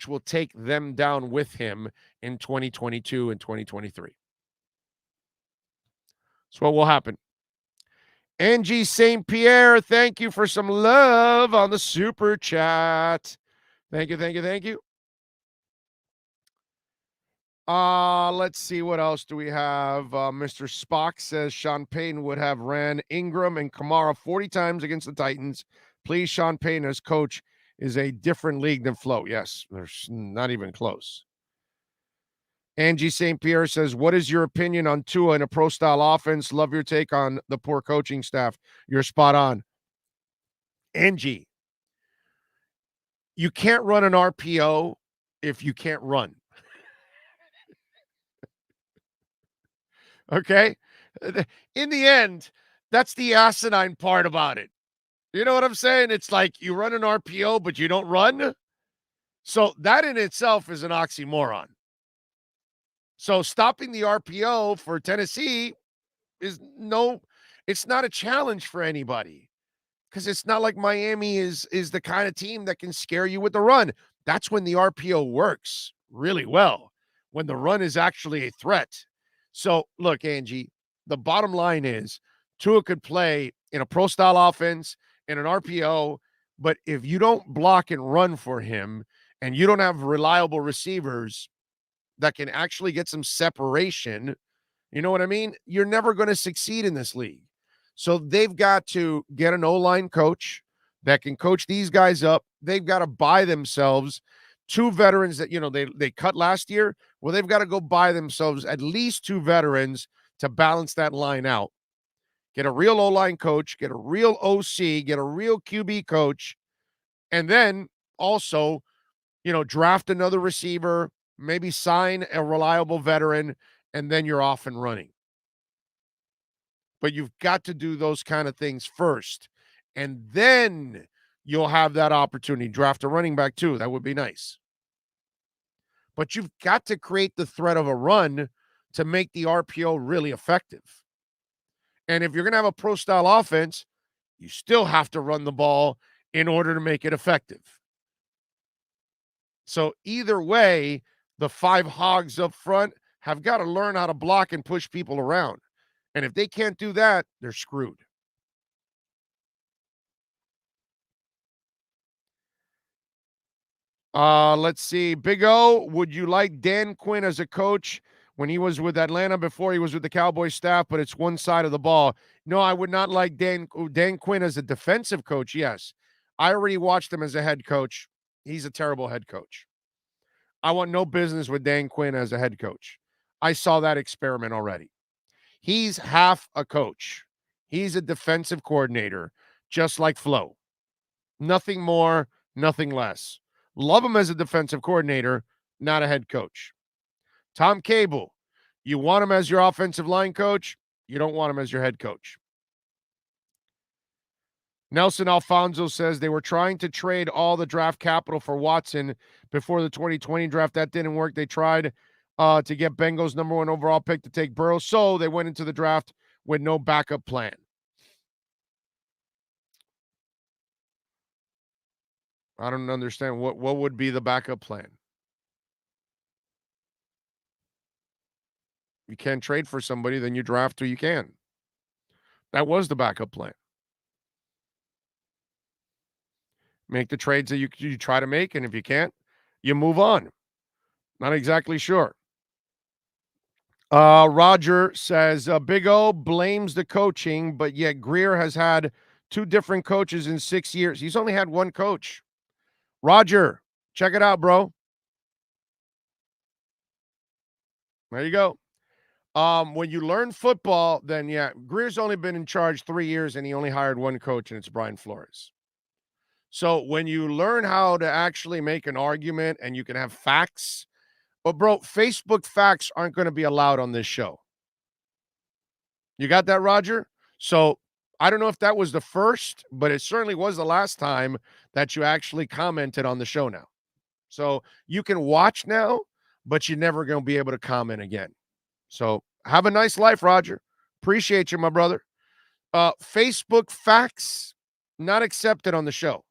will take them down with him in 2022 and 2023. That's what will happen. Angie St. Pierre, thank you for some love on the super chat. Thank you. Let's see, what else do we have? Mr. Spock says Sean Payton would have ran Ingram and Kamara 40 times against the Titans. Please, Sean Payton as coach is a different league than Flo. Yes, there's not even close. Angie St. Pierre says, what is your opinion on Tua in a pro-style offense? Love your take on the poor coaching staff. You're spot on. Angie, you can't run an RPO if you can't run. Okay? In the end, that's the asinine part about it. You know what I'm saying? It's like you run an RPO, but you don't run. So that in itself is an oxymoron. So stopping the RPO for Tennessee it's not a challenge for anybody because it's not like Miami is the kind of team that can scare you with the run. That's when the RPO works really well, when the run is actually a threat. So look, Angie, the bottom line is Tua could play in a pro-style offense, in an RPO, but if you don't block and run for him and you don't have reliable receivers that can actually get some separation, you know what I mean? You're never going to succeed in this league. So they've got to get an O-line coach that can coach these guys up. They've got to buy themselves two veterans that, they cut last year. Well, they've got to go buy themselves at least two veterans to balance that line out. Get a real O-line coach, get a real OC, get a real QB coach, and then also, draft another receiver, maybe sign a reliable veteran, and then you're off and running. But you've got to do those kind of things first, and then you'll have that opportunity. Draft a running back too. That would be nice. But you've got to create the threat of a run to make the RPO really effective. And if you're going to have a pro-style offense, you still have to run the ball in order to make it effective. So either way, the five hogs up front have got to learn how to block and push people around. And if they can't do that, they're screwed. Let's see. Big O, would you like Dan Quinn as a coach when he was with Atlanta before he was with the Cowboys staff, but it's one side of the ball? No, I would not like Dan Quinn as a defensive coach, yes. I already watched him as a head coach. He's a terrible head coach. I want no business with Dan Quinn as a head coach. I saw that experiment already. He's half a coach. He's a defensive coordinator, just like Flo. Nothing more, nothing less. Love him as a defensive coordinator, not a head coach. Tom Cable, you want him as your offensive line coach? You don't want him as your head coach. Nelson Alfonso says they were trying to trade all the draft capital for Watson before the 2020 draft. That didn't work. They tried to get Bengals number 1 overall pick to take Burrow, so they went into the draft with no backup plan. I don't understand. What would be the backup plan? You can't trade for somebody, then you draft who you can. That was the backup plan. Make the trades that you try to make, and if you can't, you move on. Not exactly sure. Roger says, Big O blames the coaching, but yet Greer has had 2 different coaches in 6 years. He's only had 1 coach. Roger, check it out, bro. There you go. When you learn football, then yeah, Greer's only been in charge 3 years, and he only hired 1 coach, and it's Brian Flores. So when you learn how to actually make an argument and you can have facts, but bro, Facebook facts aren't going to be allowed on this show. You got that, Roger? So I don't know if that was the first, but it certainly was the last time that you actually commented on the show now. So you can watch now, but you're never going to be able to comment again. So have a nice life, Roger. Appreciate you, my brother. Facebook facts not accepted on the show.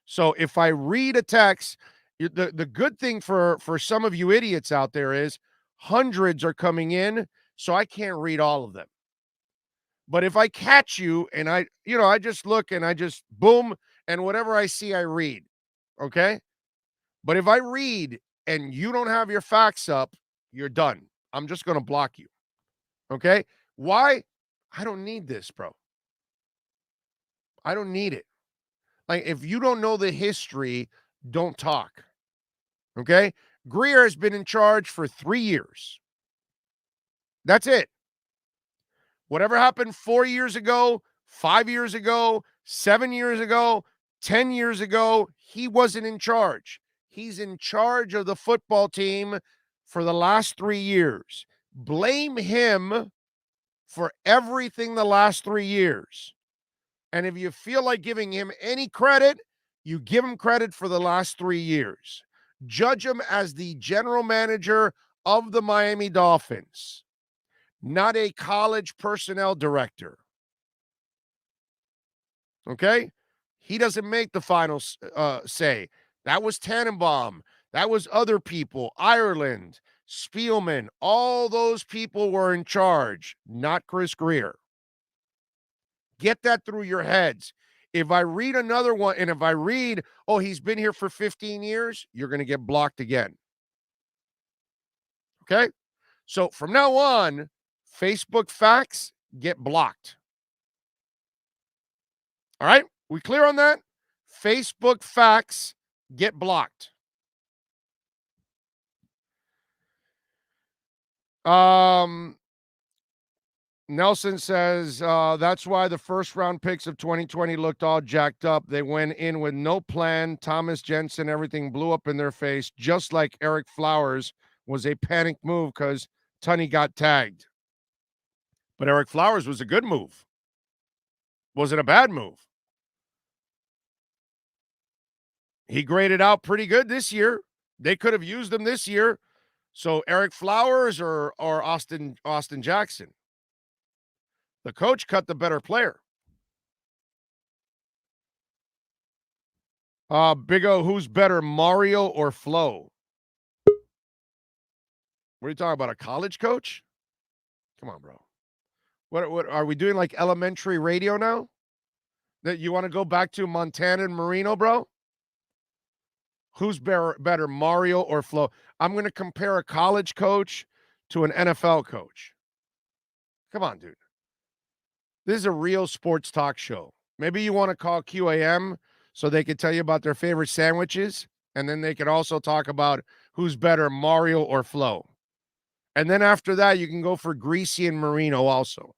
So if I read a text, the good thing for some of you idiots out there is hundreds are coming in, so I can't read all of them. But if I catch you and I just look and I just boom, and whatever I see, I read. Okay? But if I read and you don't have your facts up, you're done. I'm just going to block you. Okay? Why? I don't need this, bro. I don't need it. Like, if you don't know the history, don't talk. Okay? Greer has been in charge for 3 years. That's it. Whatever happened 4 years ago, 5 years ago, 7 years ago, 10 years ago, he wasn't in charge. He's in charge of the football team for the last 3 years. Blame him for everything the last 3 years. And if you feel like giving him any credit, you give him credit for the last 3 years. Judge him as the general manager of the Miami Dolphins, not a college personnel director. Okay? He doesn't make the final say. That was Tannenbaum. That was other people. Ireland, Spielman, all those people were in charge, not Chris Greer. Get that through your heads. If I read another one, and if I read, oh, he's been here for 15 years, you're going to get blocked again. Okay? So from now on, Facebook facts get blocked. All right? We clear on that? Facebook facts get blocked. Nelson says, that's why the first round picks of 2020 looked all jacked up. They went in with no plan. Thomas Jensen, everything blew up in their face, just like Eric Flowers was a panic move because Tunney got tagged. But Eric Flowers was a good move. Wasn't a bad move. He graded out pretty good this year. They could have used him this year. So Eric Flowers or Austin Jackson. The coach cut the better player. Big O, who's better, Mario or Flo? What are you talking about, a college coach? Come on, bro. What are we doing, like elementary radio now? That you want to go back to Montana and Marino, bro? Who's better, Mario or Flo? I'm going to compare a college coach to an NFL coach. Come on, dude. This is a real sports talk show. Maybe you want to call QAM so they could tell you about their favorite sandwiches, and then they could also talk about who's better, Mario or Flo. And then after that, you can go for Greasy and Marino also.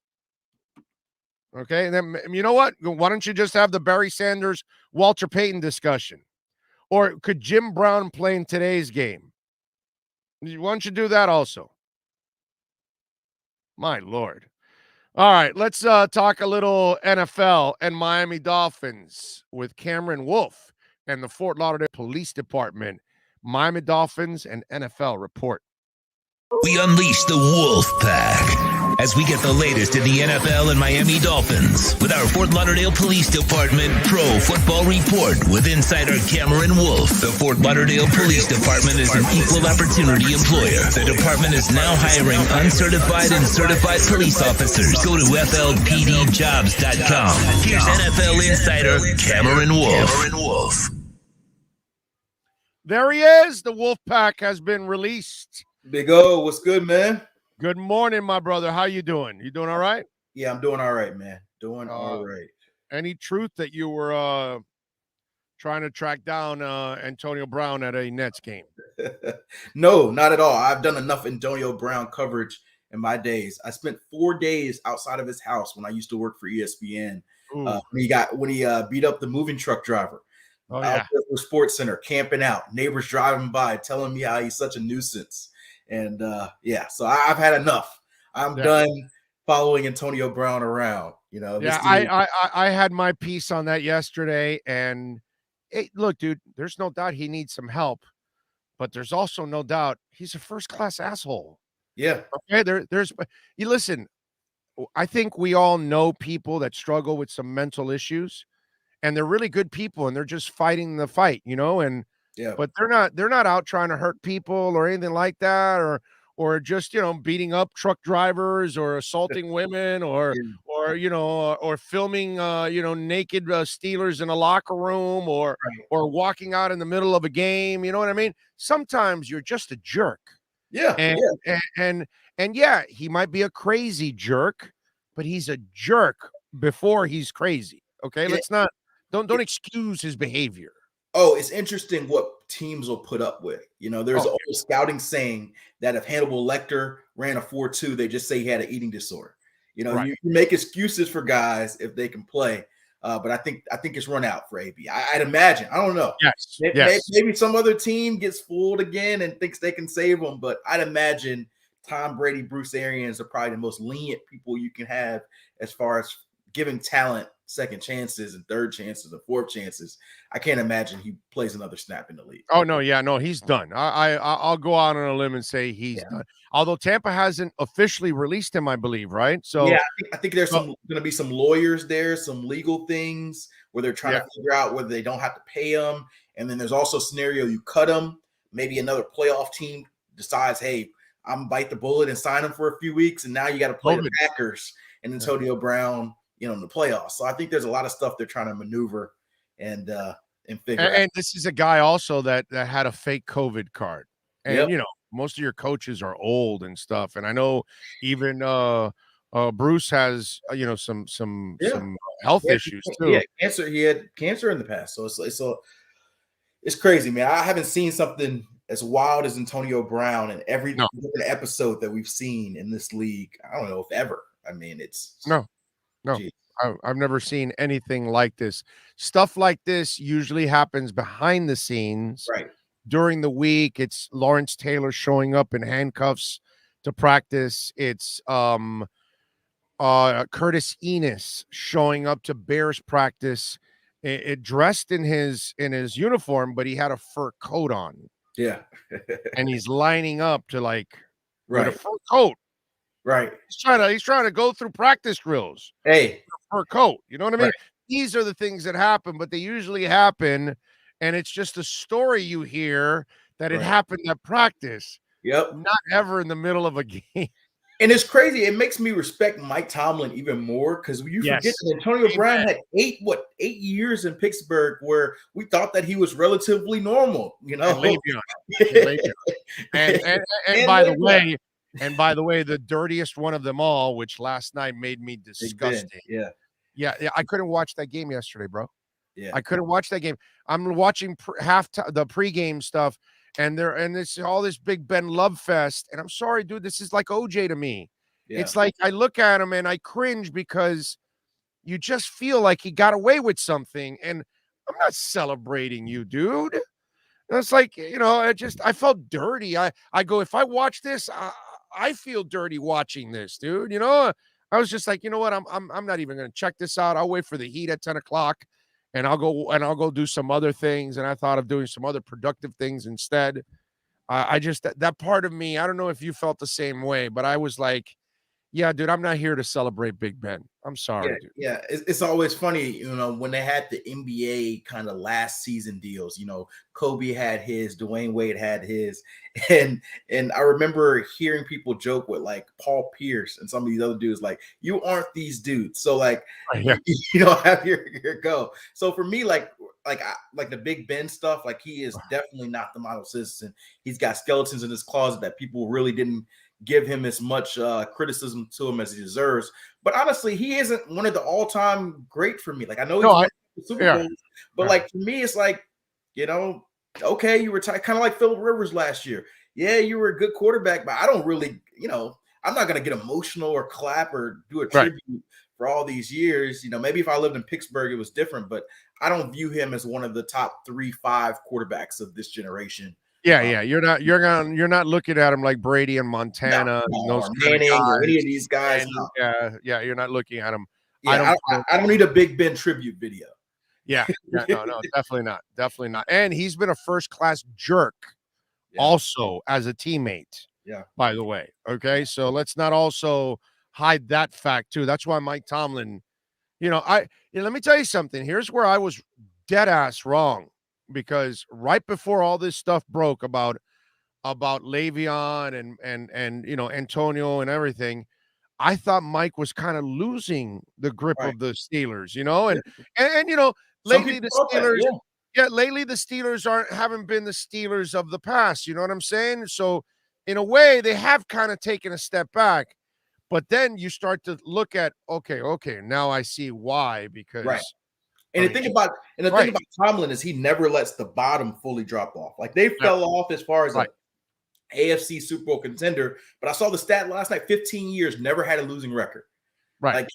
Okay? And then, you know what? Why don't you just have the Barry Sanders, Walter Payton discussion? Or could Jim Brown play in today's game? Why don't you do that also? My Lord. All right, let's talk a little NFL and Miami Dolphins with Cameron Wolf and the Fort Lauderdale Police Department. Miami Dolphins and NFL report.
We unleash the Wolf Pack as we get the latest in the NFL and Miami Dolphins with our Fort Lauderdale Police Department Pro Football Report with insider Cameron Wolf. The Fort Lauderdale Police Department is an equal opportunity employer. The department is now hiring uncertified and certified police officers. Go to flpdjobs.com. Here's NFL insider Cameron Wolf.
There he is. The Wolfpack has been released.
Big O, what's good, man?
Good morning, my brother. How you doing? You doing all right?
Yeah, I'm doing all right, man. Doing all right.
Any truth that you were trying to track down Antonio Brown at a Nets game?
No, not at all. I've done enough Antonio Brown coverage in my days. I spent 4 days outside of his house when I used to work for ESPN. When he beat up the moving truck driver.
Oh,
Out
yeah.
there at the Sports Center, camping out, neighbors driving by, telling me how he's such a nuisance. And so I've had enough. I'm done following Antonio Brown around. You know,
Yeah, I had my piece on that yesterday, and look, dude, there's no doubt he needs some help, but there's also no doubt he's a first-class asshole.
Yeah.
Okay, you listen. I think we all know people that struggle with some mental issues, and they're really good people, and they're just fighting the fight, and but they're not out trying to hurt people or anything like that, or just beating up truck drivers or assaulting women or filming naked Steelers in a locker room or walking out in the middle of a game. You know what I mean? Sometimes you're just a jerk.
Yeah.
And yeah, he might be a crazy jerk, but he's a jerk before he's crazy. Okay, let's not don't excuse his behavior.
Oh, it's interesting what teams will put up with. There's an old scouting saying that if Hannibal Lecter ran a 4.2, they just say he had an eating disorder. You make excuses for guys if they can play, but I think it's run out for AB. I'd imagine. I don't know.
Yes.
Maybe some other team gets fooled again and thinks they can save them, but I'd imagine Tom Brady, Bruce Arians are probably the most lenient people you can have as far as giving talent second chances and third chances and fourth chances. I can't imagine he plays another snap in the league.
Oh no, he's done. I'll go out on a limb and say he's done. Although Tampa hasn't officially released him, I believe, right? So
I think there's going to be some lawyers there, some legal things where they're trying to figure out whether they don't have to pay him. And then there's also a scenario you cut him. Maybe another playoff team decides, hey, I'm gonna bite the bullet and sign him for a few weeks, and now you got to play the Packers and Antonio Brown, in the playoffs. So I think there's a lot of stuff they're trying to maneuver and figure out.
And this is a guy also that had a fake COVID card, and most of your coaches are old and stuff. And I know even Bruce has some health issues too.
Yeah, cancer. He had cancer in the past, so it's crazy, man. I haven't seen something as wild as Antonio Brown in every episode that we've seen in this league. I don't know if ever. I mean, it's
no. I've never seen anything like this. Stuff like this usually happens behind the scenes.
Right.
During the week, it's Lawrence Taylor showing up in handcuffs to practice. It's Curtis Enos showing up to Bears practice, dressed in his uniform, but he had a fur coat on.
Yeah.
And he's lining up to with a fur coat.
Right.
He's trying to go through practice drills.
Hey.
Fur coat. You know what I mean?
Right.
These are the things that happen, but they usually happen, and it's just a story you hear that it happened at practice.
Yep.
Not ever in the middle of a game.
And it's crazy. It makes me respect Mike Tomlin even more because you forget that Antonio Brown had 8 years in Pittsburgh where we thought that he was relatively normal, And
by the way, the dirtiest one of them all, which last night made me disgusting. Yeah. I couldn't watch that game yesterday, bro.
Yeah,
I couldn't watch that game. I'm watching the pregame stuff. And it's all this Big Ben love fest. And I'm sorry, dude, this is like OJ to me. Yeah. It's like I look at him and I cringe because you just feel like he got away with something. And I'm not celebrating you, dude. And it's like, I felt dirty. I go, if I watch this, I feel dirty watching this, dude. I was just like, you know what? I'm not even going to check this out. I'll wait for the Heat at 10 o'clock. And I'll go do some other things. And I thought of doing some other productive things instead. I just, that part of me, I don't know if you felt the same way, but I was like, yeah, dude, I'm not here to celebrate Big Ben. I'm sorry, dude.
Yeah, it's always funny, when they had the NBA kind of last season deals, Kobe had his, Dwayne Wade had his. And I remember hearing people joke with Paul Pierce and some of these other dudes, you aren't these dudes. So have your go. So for me, like the Big Ben stuff. Like he is definitely not the model citizen. He's got skeletons in his closet that people really didn't give him as much criticism to him as he deserves. But honestly, he isn't one of the all-time great for me. Like I know he's won the Super Bowls, but like for me, it's like, okay, you were kind of like Phillip Rivers last year. Yeah, you were a good quarterback, but I don't really, I'm not going to get emotional or clap or do a tribute for all these years. Maybe if I lived in Pittsburgh, it was different, but I don't view him as one of the top 3-5 quarterbacks of this generation.
Yeah. You're not looking at him like Brady and Montana and those
Manning or any of these guys.
Yeah. You're not looking at him.
Yeah, I don't need a Big Ben tribute video.
Yeah, no, definitely not. And he's been a first-class jerk also as a teammate.
Yeah.
By the way, okay, so let's not also hide that fact too. That's why Mike Tomlin, let me tell you something. Here's where I was dead ass wrong, because right before all this stuff broke about Le'Veon and Antonio and everything, I thought Mike was kind of losing the grip of the Steelers, and lately the Steelers, lately the Steelers haven't been the Steelers of the past. You know what I'm saying? So in a way, they have kind of taken a step back, but then you start to look at, okay, now I see why, because
And the thing about Tomlin is he never lets the bottom fully drop off. Like they fell off as far as an AFC Super Bowl contender, but I saw the stat last night: 15 years, never had a losing record.
Right.
Like,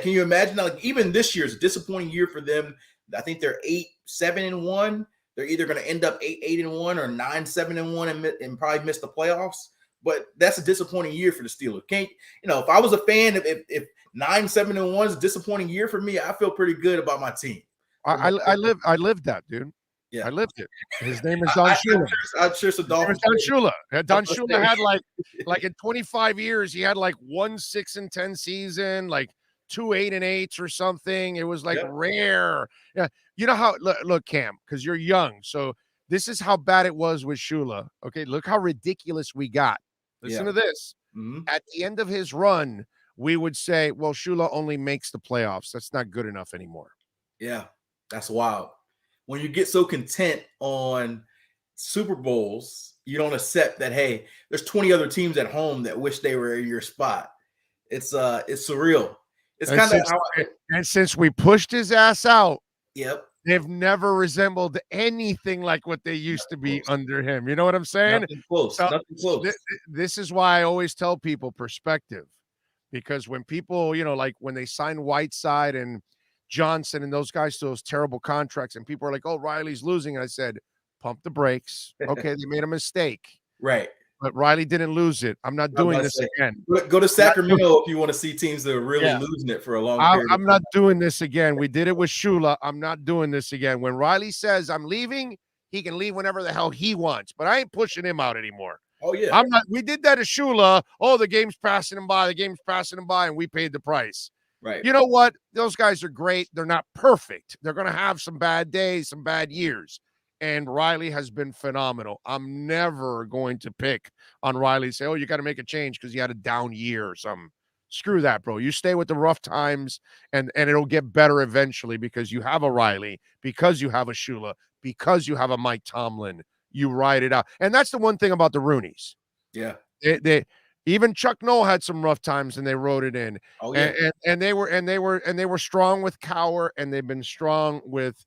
can you imagine? Like even this year is a disappointing year for them. I think they're 8-7-1. They're either going to end up 8-8-1 or 9-7-1 and probably miss the playoffs. But that's a disappointing year for the Steelers. If I was a fan, if 9-7-1 is a disappointing year for me, I feel pretty good about my team.
I lived that, dude. Yeah, I lived it. His name is Don Shula.
I'm sure some Dolphins.
Don Shula. Don Shula had like in 25 years, he had like 1 6-10 season, like 2 8-8s or something. It was like rare. Yeah, you know how? Look, Cam, because you're young, so this is how bad it was with Shula. Okay, look how ridiculous we got. Listen to this. Mm-hmm. At the end of his run, we would say, well, Shula only makes the playoffs. That's not good enough anymore.
Yeah, that's wild. When you get so content on Super Bowls, you don't accept that, hey, there's 20 other teams at home that wish they were in your spot. It's surreal. It's kind of how
and since we pushed his ass out,
they've
never resembled anything like what they used to be under him. You know what I'm saying?
Nothing close. Nothing close.
This is why I always tell people perspective, because when people, like when they sign Whiteside and Johnson and those guys to those terrible contracts, and people are like, oh, Riley's losing. And I said, pump the brakes. Okay, they made a mistake.
Right.
But Riley didn't lose it. I'm not doing this again.
Go to Sacramento if you want to see teams that are really losing it for a long period.
I'm not doing this again. We did it with Shula. I'm not doing this again. When Riley says I'm leaving, he can leave whenever the hell he wants. But I ain't pushing him out anymore.
Oh, yeah.
I'm not. We did that to Shula. Oh, the game's passing him by. The game's passing him by, and we paid the price.
Right.
You know what? Those guys are great. They're not perfect. They're going to have some bad days, some bad years. And Riley has been phenomenal. I'm never going to pick on Riley, say, oh, you got to make a change because you had a down year or something. Screw that, bro. You stay with the rough times, and it'll get better eventually, because you have a Riley, because you have a Shula, because you have a Mike Tomlin. You ride it out. And that's the one thing about the Roonies.
Yeah.
They even Chuck Noll had some rough times, and they wrote it in.
Oh, yeah.
And they were strong with Cowher, and they've been strong with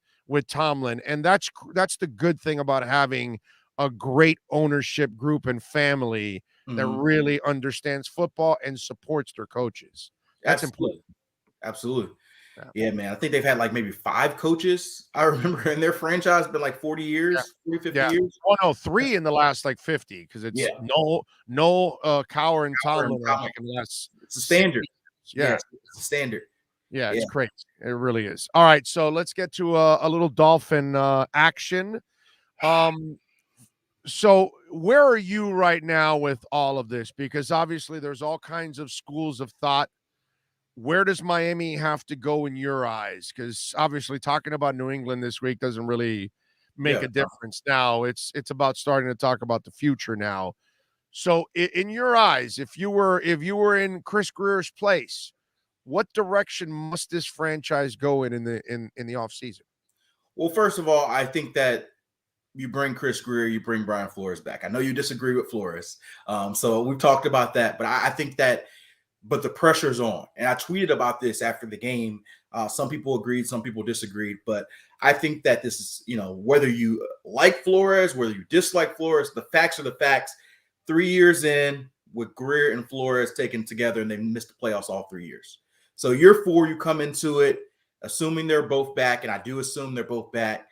Tomlin. And that's the good thing about having a great ownership group and family that really understands football and supports their coaches. That's important.
Absolutely. Yeah, man. I think they've had like maybe 5 coaches. I remember in their franchise been like 40 years, 40, 50 years.
Oh no, 3 in the last like 50, because it's no Cowher and Tomlin like in the last.
It's a standard.
Yeah,
it's a standard.
Yeah, it's crazy. It really is. All right, so let's get to a little Dolphin action. So where are you right now with all of this? Because obviously there's all kinds of schools of thought. Where does Miami have to go in your eyes? Because obviously talking about New England this week doesn't really make a difference. Now it's about starting to talk about the future now. So in your eyes, if you were in Chris Greer's place, what direction must this franchise go in the offseason?
Well, first of all, I think that you bring Chris Greer, you bring Brian Flores back. I know you disagree with Flores. So we've talked about that, but I think that, but the pressure's on. And I tweeted about this after the game. Some people agreed, some people disagreed, but I think that this is, whether you like Flores, whether you dislike Flores, the facts are the facts. 3 years in with Greer and Flores taken together, and they missed the playoffs all 3 years. So year 4, you come into it, assuming they're both back, and I do assume they're both back,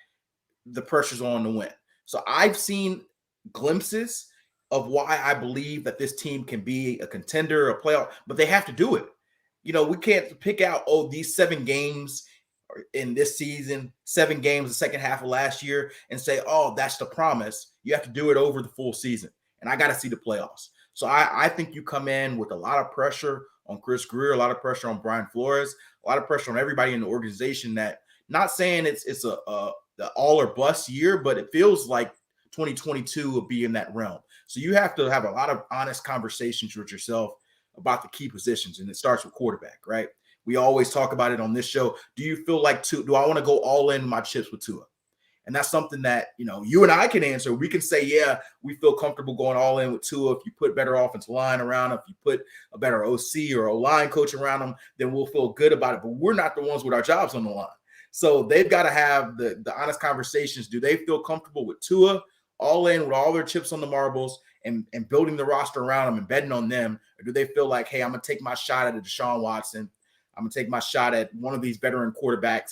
the pressure's on to win. So I've seen glimpses of why I believe that this team can be a contender, a playoff, but they have to do it. We can't pick out, these 7 games in this season, 7 games the second half of last year, and say, that's the promise. You have to do it over the full season. And I got to see the playoffs. So I think you come in with a lot of pressure on Chris Greer, a lot of pressure on Brian Flores, a lot of pressure on everybody in the organization. That, not saying it's the all or bust year, but it feels like 2022 will be in that realm. So you have to have a lot of honest conversations with yourself about the key positions, and it starts with quarterback, right? We always talk about it on this show. Do you feel like do I want to go all in my chips with Tua? And that's something that, you and I can answer. We can say, yeah, we feel comfortable going all in with Tua. If you put better offensive line around him, if you put a better OC or O-line coach around him, then we'll feel good about it. But we're not the ones with our jobs on the line. So they've got to have the honest conversations. Do they feel comfortable with Tua all in with all their chips on the marbles and building the roster around them and betting on them? Or do they feel like, hey, I'm going to take my shot at a Deshaun Watson. I'm going to take my shot at one of these veteran quarterbacks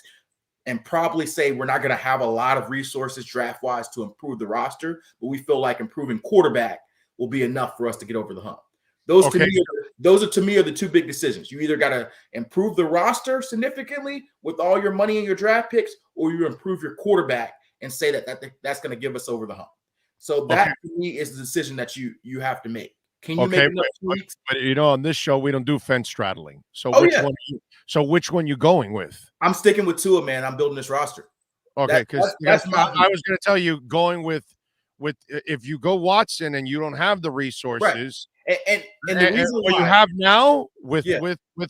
and probably say we're not going to have a lot of resources draft-wise to improve the roster, but we feel like improving quarterback will be enough for us to get over the hump. Those to me are the 2 big decisions. You either got to improve the roster significantly with all your money and your draft picks, or you improve your quarterback and say that's going to give us over the hump. So that to me is the decision that you have to make. Can you make enough tweaks?
But on this show we don't do fence straddling. So which one you going with?
I'm sticking with Tua, man. I'm building this roster.
Okay, because I was going to tell you, going with if you go Watson and you don't have the resources,
right. and the reason
what you have now with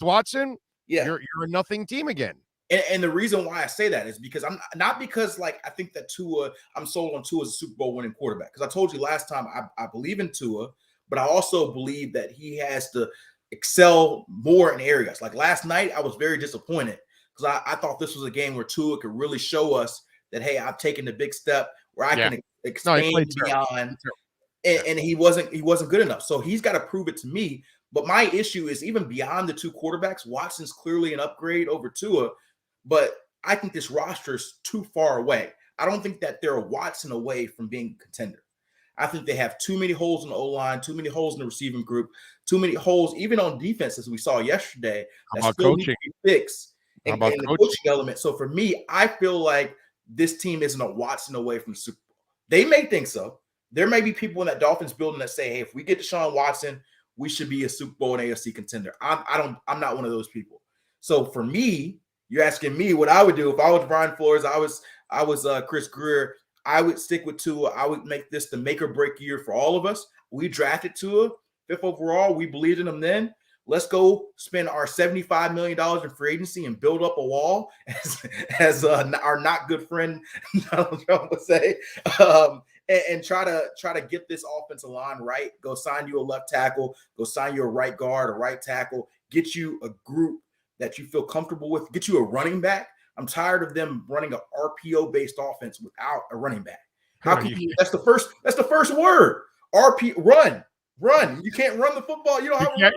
Watson, you're a nothing team again.
And the reason why I say that is because I'm not because I think that Tua, I'm sold on Tua as a Super Bowl winning quarterback. Because I told you last time I believe in Tua, but I also believe that he has to excel more in areas. Like last night, I was very disappointed because I thought this was a game where Tua could really show us that, hey, I've taken the big step where I can expand beyond. And he wasn't good enough. So he's got to prove it to me. But my issue is even beyond the 2 quarterbacks, Watson's clearly an upgrade over Tua, but I think this roster is too far away. I don't think that they're a Watson away from being a contender. I think they have too many holes in the O-line, too many holes in the receiving group, too many holes even on defense, as we saw yesterday. That still need to be fixed. And the coaching element. So for me, I feel like this team isn't a Watson away from the Super Bowl. They may think so. There may be people in that Dolphins building that say, hey, if we get Deshaun Watson, we should be a Super Bowl and AFC contender. I'm not one of those people. So for me, you're asking me what I would do if I was Brian Flores, I was Chris Greer. I would stick with Tua. I would make this the make or break year for all of us. We drafted Tua 5th overall. We believed in him then. Let's go spend our $75 million in free agency and build up a wall, as our not good friend Donald Trump would say, and try to get this offensive line right. Go sign you a left tackle. Go sign you a right guard, a right tackle. Get you a group that you feel comfortable with. Get you a running back. I'm tired of them running an RPO-based offense without a running back. How can you? That's the first word. Run. You can't run the football. You don't have.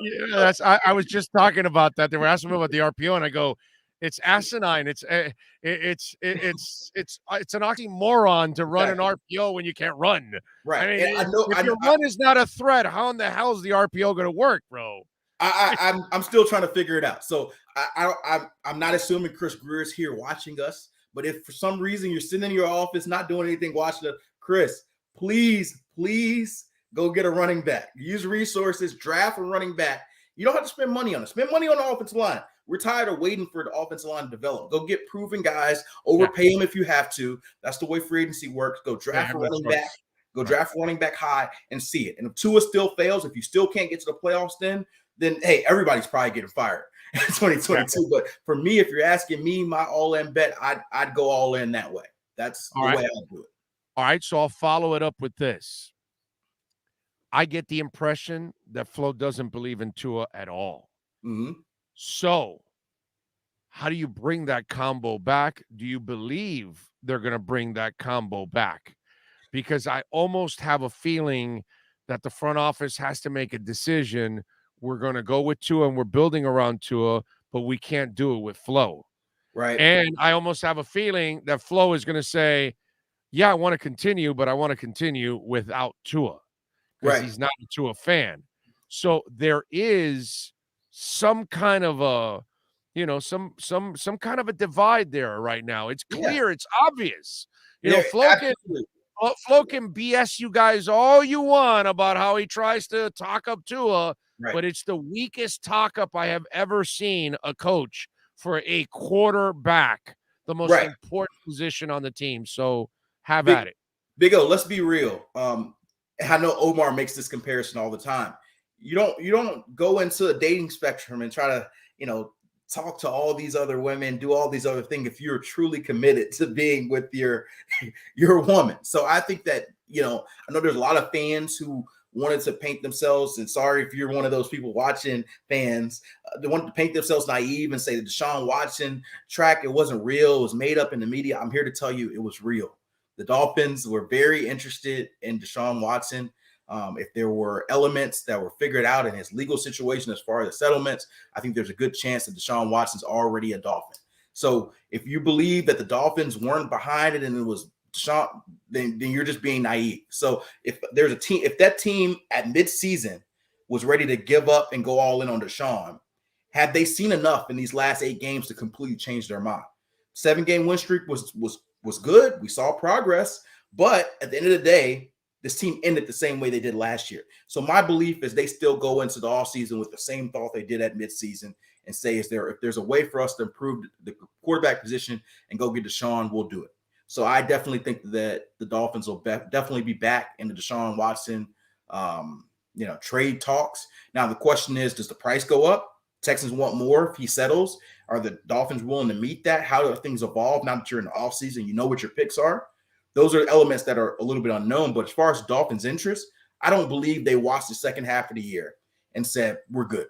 I was just talking about that. They were asking me about the RPO, and I go, "It's asinine. It's an oxymoron to run an RPO when you can't run."
Right.
I mean, if your run is not a threat, how in the hell is the RPO going to work, bro?
I'm still trying to figure it out. So I'm not assuming Chris Greer is here watching us, but if for some reason you're sitting in your office not doing anything watching it, Chris, please go get a running back. Use resources, draft a running back. You don't have to spend money on it. Spend money on the offensive line. We're tired of waiting for the offensive line to develop. Go get proven guys. Overpay them if you have to. That's the way free agency works. Go draft a running back. Go draft a running back high and see it. And if Tua still fails, if you still can't get to the playoffs, then hey, everybody's probably getting fired in 2022. But for me, if you're asking me my all-in bet, I'd go all in that way. That's
All
the
right.
way I do it.
All right, so I'll follow it up with this. I get the impression that Flo doesn't believe in Tua at all.
Mm-hmm.
So, how do you bring that combo back? Do you believe they're going to bring that combo back? Because I almost have a feeling that the front office has to make a decision. We're going to go with Tua and we're building around Tua, but we can't do it with Flo.
Right.
And I almost have a feeling that Flo is going to say, yeah, I want to continue, but I want to continue without Tua because
Right.
he's not a Tua fan. So there is some kind of a, some kind of a divide there right now. It's clear, it's obvious. Flo can BS you guys all you want about how he tries to talk up Tua,
Right.
but it's the weakest talk up I have ever seen a coach for a quarterback, the most important position on the team. So have at it.
Big O, let's be real. I know Omar makes this comparison all the time. You don't go into a dating spectrum and try to, talk to all these other women, do all these other things if you're truly committed to being with your woman. So I think that, I know there's a lot of fans who wanted to paint themselves, and sorry if you're one of those people watching, fans, they wanted to paint themselves naive and say the Deshaun Watson track, it wasn't real, it was made up in the media. I'm here to tell you it was real. The Dolphins were very interested in Deshaun Watson. If there were elements that were figured out in his legal situation as far as the settlements, I think there's a good chance that Deshaun Watson's already a Dolphin. So if you believe that the Dolphins weren't behind it and it was Deshaun, then you're just being naive. So if there's a team, if that team at midseason was ready to give up and go all in on Deshaun, had they seen enough in these last 8 games to completely change their mind? 7-game win streak was good. We saw progress, but at the end of the day, this team ended the same way they did last year. So my belief is they still go into the offseason with the same thought they did at midseason and say, if there's a way for us to improve the quarterback position and go get Deshaun, we'll do it. So I definitely think that the Dolphins will definitely be back in the Deshaun Watson, trade talks. Now the question is, does the price go up? Texans want more if he settles. Are the Dolphins willing to meet that? How do things evolve now that you're in the offseason? You know what your picks are. Those are elements that are a little bit unknown. But as far as Dolphins' interest, I don't believe they watched the second half of the year and said, we're good.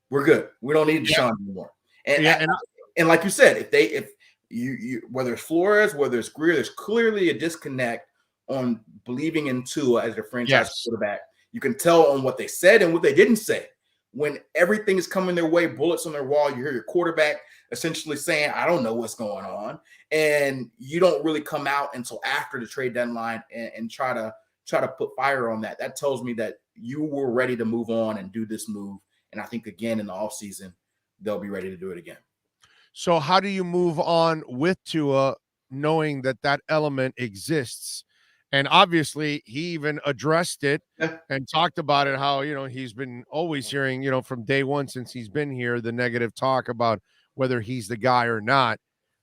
We're good. We don't need Deshaun anymore. And like you said, if you whether it's Flores, whether it's Greer, there's clearly a disconnect on believing in Tua as their franchise quarterback. You can tell on what they said and what they didn't say. When everything is coming their way, bullets on their wall, you hear your quarterback essentially saying, I don't know what's going on. And you don't really come out until after the trade deadline and try to put fire on that. That tells me that you were ready to move on and do this move. And I think, again, in the offseason, they'll be ready to do it again.
So how do you move on with Tua knowing that element exists? And obviously, he even addressed it and talked about it, how, he's been always hearing, from day one since he's been here, the negative talk about whether he's the guy or not.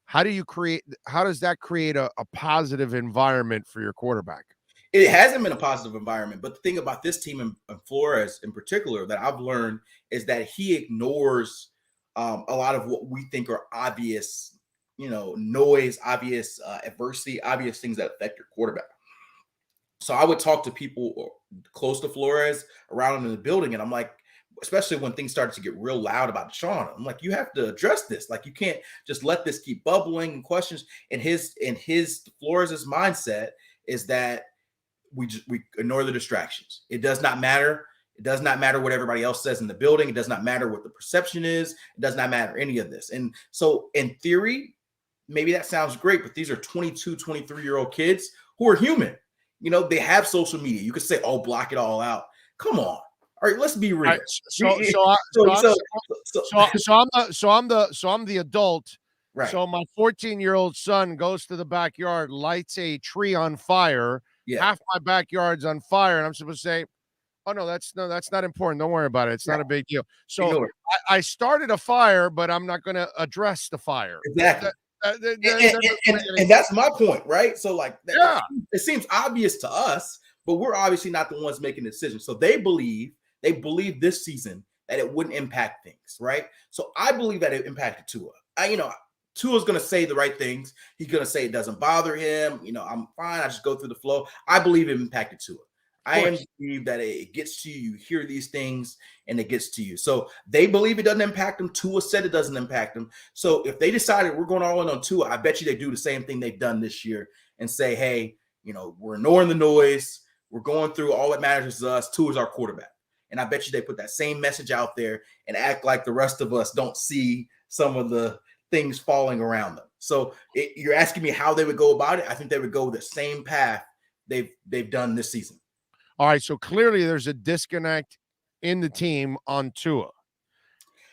How does that create a positive environment for your quarterback?
It hasn't been a positive environment. But the thing about this team and Flores in particular that I've learned is that he ignores a lot of what we think are obvious, noise, obvious adversity, obvious things that affect your quarterback. So I would talk to people close to Flores, around him in the building, and I'm like, especially when things started to get real loud about Deshaun, I'm like, you have to address this. Like, you can't just let this keep bubbling and questions. And his Flores' mindset is that we ignore the distractions. It does not matter. It does not matter what everybody else says in the building. It does not matter what the perception is. It does not matter any of this. And so in theory, maybe that sounds great, but these are 22, 23-year-old kids who are human. They have social media. You could say, "Oh, block it all out." Come on. All right, let's be real.
Right, I'm the adult.
Right.
So my 14-year-old son goes to the backyard, lights a tree on fire. Yeah. Half my backyard's on fire, and I'm supposed to say, "Oh no, that's not important. Don't worry about it. It's not a big deal." So I started a fire, but I'm not going to address the fire.
Exactly. And that's my point, right? So it seems obvious to us, but we're obviously not the ones making the decision. So they believe this season that it wouldn't impact things, right? So I believe that it impacted Tua. Tua's going to say the right things. He's going to say it doesn't bother him. I'm fine. I just go through the flow. I believe it impacted Tua. I believe that it gets to you. You hear these things and it gets to you. So they believe it doesn't impact them. Tua said it doesn't impact them. So if they decided we're going all in on Tua, I bet you they do the same thing they've done this year and say, hey, we're ignoring the noise. We're going through all that matters is us. Tua's our quarterback. And I bet you they put that same message out there and act like the rest of us don't see some of the things falling around them. So you're asking me how they would go about it. I think they would go the same path they've done this season.
All right, so clearly there's a disconnect in the team on Tua.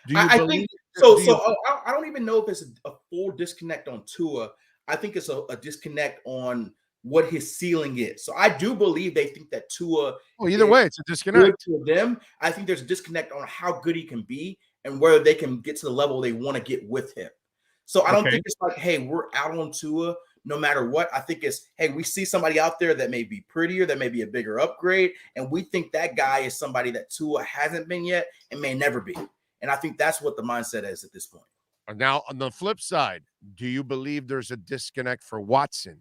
Do you believe?
I don't even know if it's a full disconnect on Tua. I think it's a disconnect on what his ceiling is. So I do believe they think that Tua.
Well, either way, it's a disconnect
to them. I think there's a disconnect on how good he can be and whether they can get to the level they want to get with him. So I don't think it's like, hey, we're out on Tua no matter what. I think it's, hey, we see somebody out there that may be prettier, that may be a bigger upgrade, and we think that guy is somebody that Tua hasn't been yet and may never be. And I think that's what the mindset is at this point.
Now, on the flip side, do you believe there's a disconnect for Watson?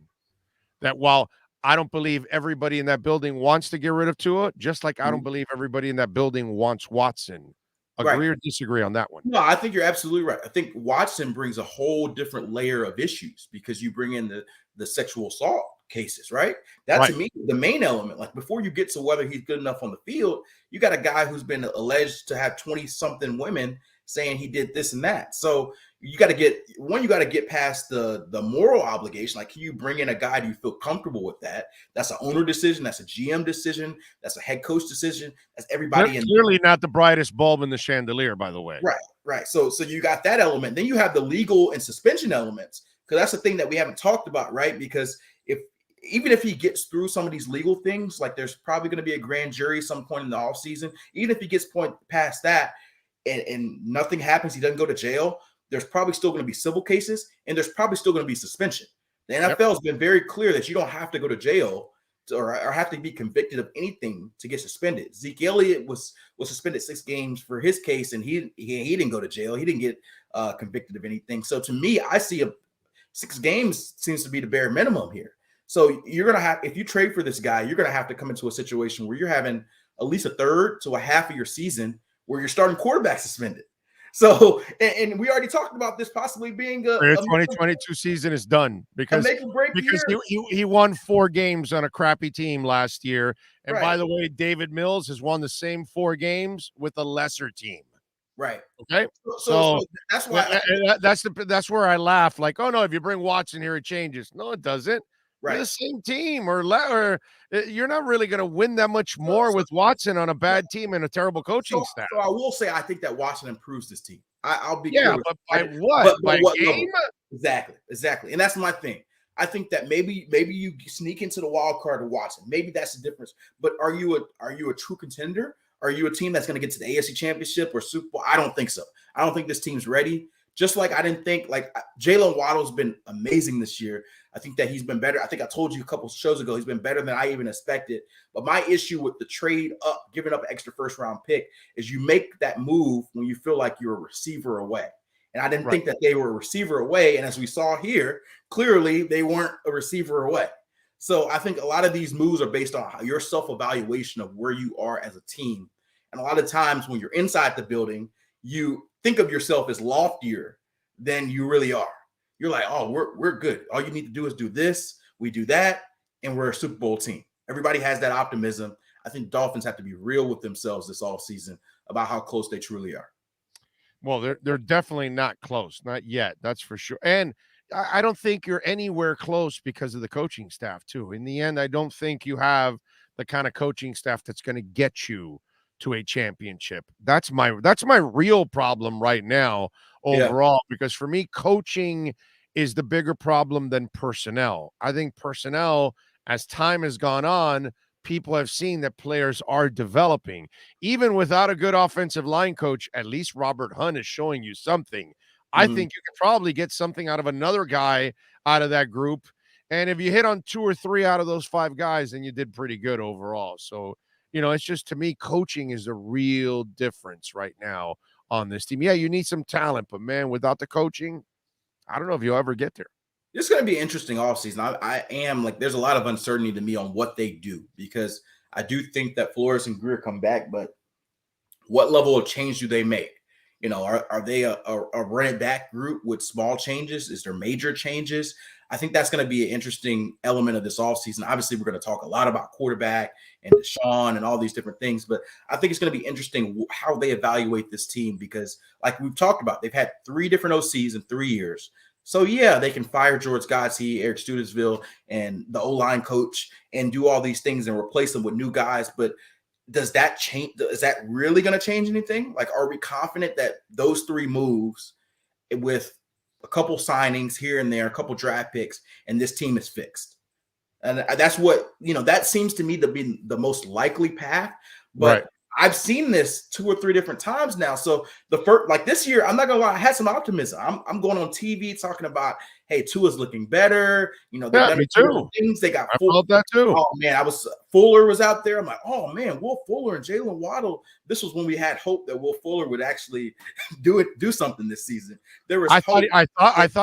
That while I don't believe everybody in that building wants to get rid of Tua, just like I don't believe everybody in that building wants Watson. Agree or disagree on that one?
No, I think you're absolutely right. I think Watson brings a whole different layer of issues because you bring in the sexual assault cases, right? That's to me the main element. Like before you get to whether he's good enough on the field, you got a guy who's been alleged to have 20-something women saying he did this and that. So you got to get past the moral obligation. Like, can you bring in a guy? Do you feel comfortable with that? That's an owner decision. That's a GM decision. That's a head coach decision. That's everybody.
They're clearly not the brightest bulb in the chandelier, by the way.
Right. So you got that element. Then you have the legal and suspension elements, because that's the thing that we haven't talked about, right? Because even if he gets through some of these legal things, like there's probably going to be a grand jury some point in the offseason, even if he gets past that and nothing happens, he doesn't go to jail, there's probably still going to be civil cases and there's probably still going to be suspension. The NFL has been very clear that you don't have to go to jail or have to be convicted of anything to get suspended. Zeke Elliott was suspended 6 games for his case, and he didn't go to jail. He didn't get convicted of anything. So to me, I see 6 games seems to be the bare minimum here. So you're going to have, if you trade for this guy, you're going to have to come into a situation where you're having at least a third to a half of your season where you're starting quarterback suspended. So, and we already talked about this possibly being a
2022 season is done because he won 4 games on a crappy team last year. And by the way, David Mills has won the same 4 games with a lesser team.
Right.
Okay. So that's why that's where I laugh. Like, oh no, if you bring Watson here, it changes. No, it doesn't. Right. You're the same team, or you're not really going to win that much more with Watson on a bad team and a terrible coaching staff.
So I will say I think that Watson improves this team. I'll be
clear. But by what? By what game?
Exactly. And that's my thing. I think that maybe you sneak into the wild card of Watson. Maybe that's the difference. But are you a true contender? Are you a team that's going to get to the AFC Championship or Super Bowl? I don't think so. I don't think this team's ready. Just like I didn't think, like Jalen Waddle's been amazing this year. I think that he's been better. I think I told you a couple of shows ago, he's been better than I even expected. But my issue with the trade up, giving up an extra first-round pick, is you make that move when you feel like you're a receiver away. And I didn't think that they were a receiver away. And as we saw here, clearly they weren't a receiver away. So I think a lot of these moves are based on your self-evaluation of where you are as a team. And a lot of times when you're inside the building, you think of yourself as loftier than you really are. You're like, oh, we're good. All you need to do is do this, we do that, and we're a Super Bowl team. Everybody has that optimism. I think Dolphins have to be real with themselves this offseason about how close they truly are.
Well, they're definitely not close, not yet. That's for sure. And I don't think you're anywhere close because of the coaching staff, too. In the end, I don't think you have the kind of coaching staff that's going to get you to a championship. That's my real problem right now overall, because for me, coaching is the bigger problem than personnel. I think personnel, as time has gone on, people have seen that players are developing. Even without a good offensive line coach, at least Robert Hunt is showing you something. I think you could probably get something out of another guy out of that group. And if you hit on 2 or 3 out of those 5 guys, then you did pretty good overall. So, it's just, to me, coaching is the real difference right now on this team. Yeah, you need some talent, but man, without the coaching, I don't know if you'll ever get there.
It's going to be interesting offseason. I am like, there's a lot of uncertainty to me on what they do, because I do think that Flores and Greer come back, but what level of change do they make? You know, are they a run it back group with small changes? Is there major changes? I think that's going to be an interesting element of this offseason. Obviously, we're going to talk a lot about quarterback and Deshaun and all these different things, but I think it's going to be interesting how they evaluate this team, because like we've talked about, they've had 3 different OCs in 3 years. So, yeah, they can fire George Godsey, Eric Studesville, and the O-line coach and do all these things and replace them with new guys. But does that change? Is that really going to change anything? Like, are we confident that those 3 moves with a couple signings here and there, a couple draft picks, and this team is fixed? And that's what, that seems to me to be the most likely path. But
Right.
I've seen this 2 or 3 different times now. So the first, like this year, I'm not gonna lie, I had some optimism. I'm going on TV talking about, hey, Tua's looking better. They've done
me too.
things. They got
I felt that too.
Oh man, Fuller was out there. I'm like, oh man, Will Fuller and Jalen Waddle. This was when we had hope that Will Fuller would actually do something this season. There was
I thought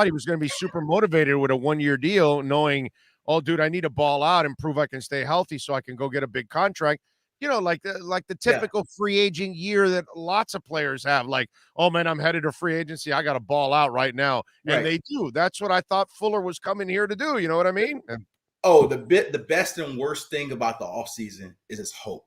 he was going to be super motivated with a 1-year deal, knowing, oh, dude, I need to ball out and prove I can stay healthy so I can go get a big contract. Like the typical free agent year that lots of players have. Like, oh man, I'm headed to free agency. I got to ball out right now, and they do. That's what I thought Fuller was coming here to do. You know what I mean?
Oh, the best and worst thing about the offseason is its hope.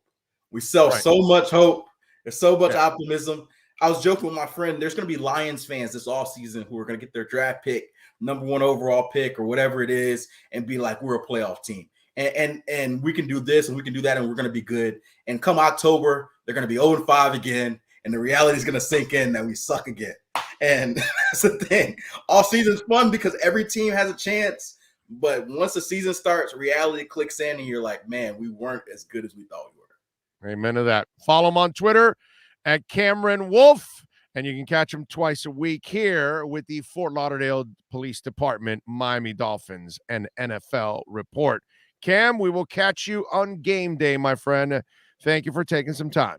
We sell so much hope. There's so much optimism. I was joking with my friend. There's going to be Lions fans this offseason who are going to get their draft pick, number 1 overall pick or whatever it is, and be like, we're a playoff team. And we can do this and we can do that and we're going to be good. And come October, they're going to be 0-5 again. And the reality is going to sink in that we suck again. And that's the thing. All season's fun because every team has a chance. But once the season starts, reality clicks in and you're like, man, we weren't as good as we thought we were.
Amen to that. Follow him on Twitter at Cameron Wolf. And you can catch him twice a week here with the Fort Lauderdale Police Department, Miami Dolphins, and NFL Report. Cam, we will catch you on game day, my friend. Thank you for taking some time.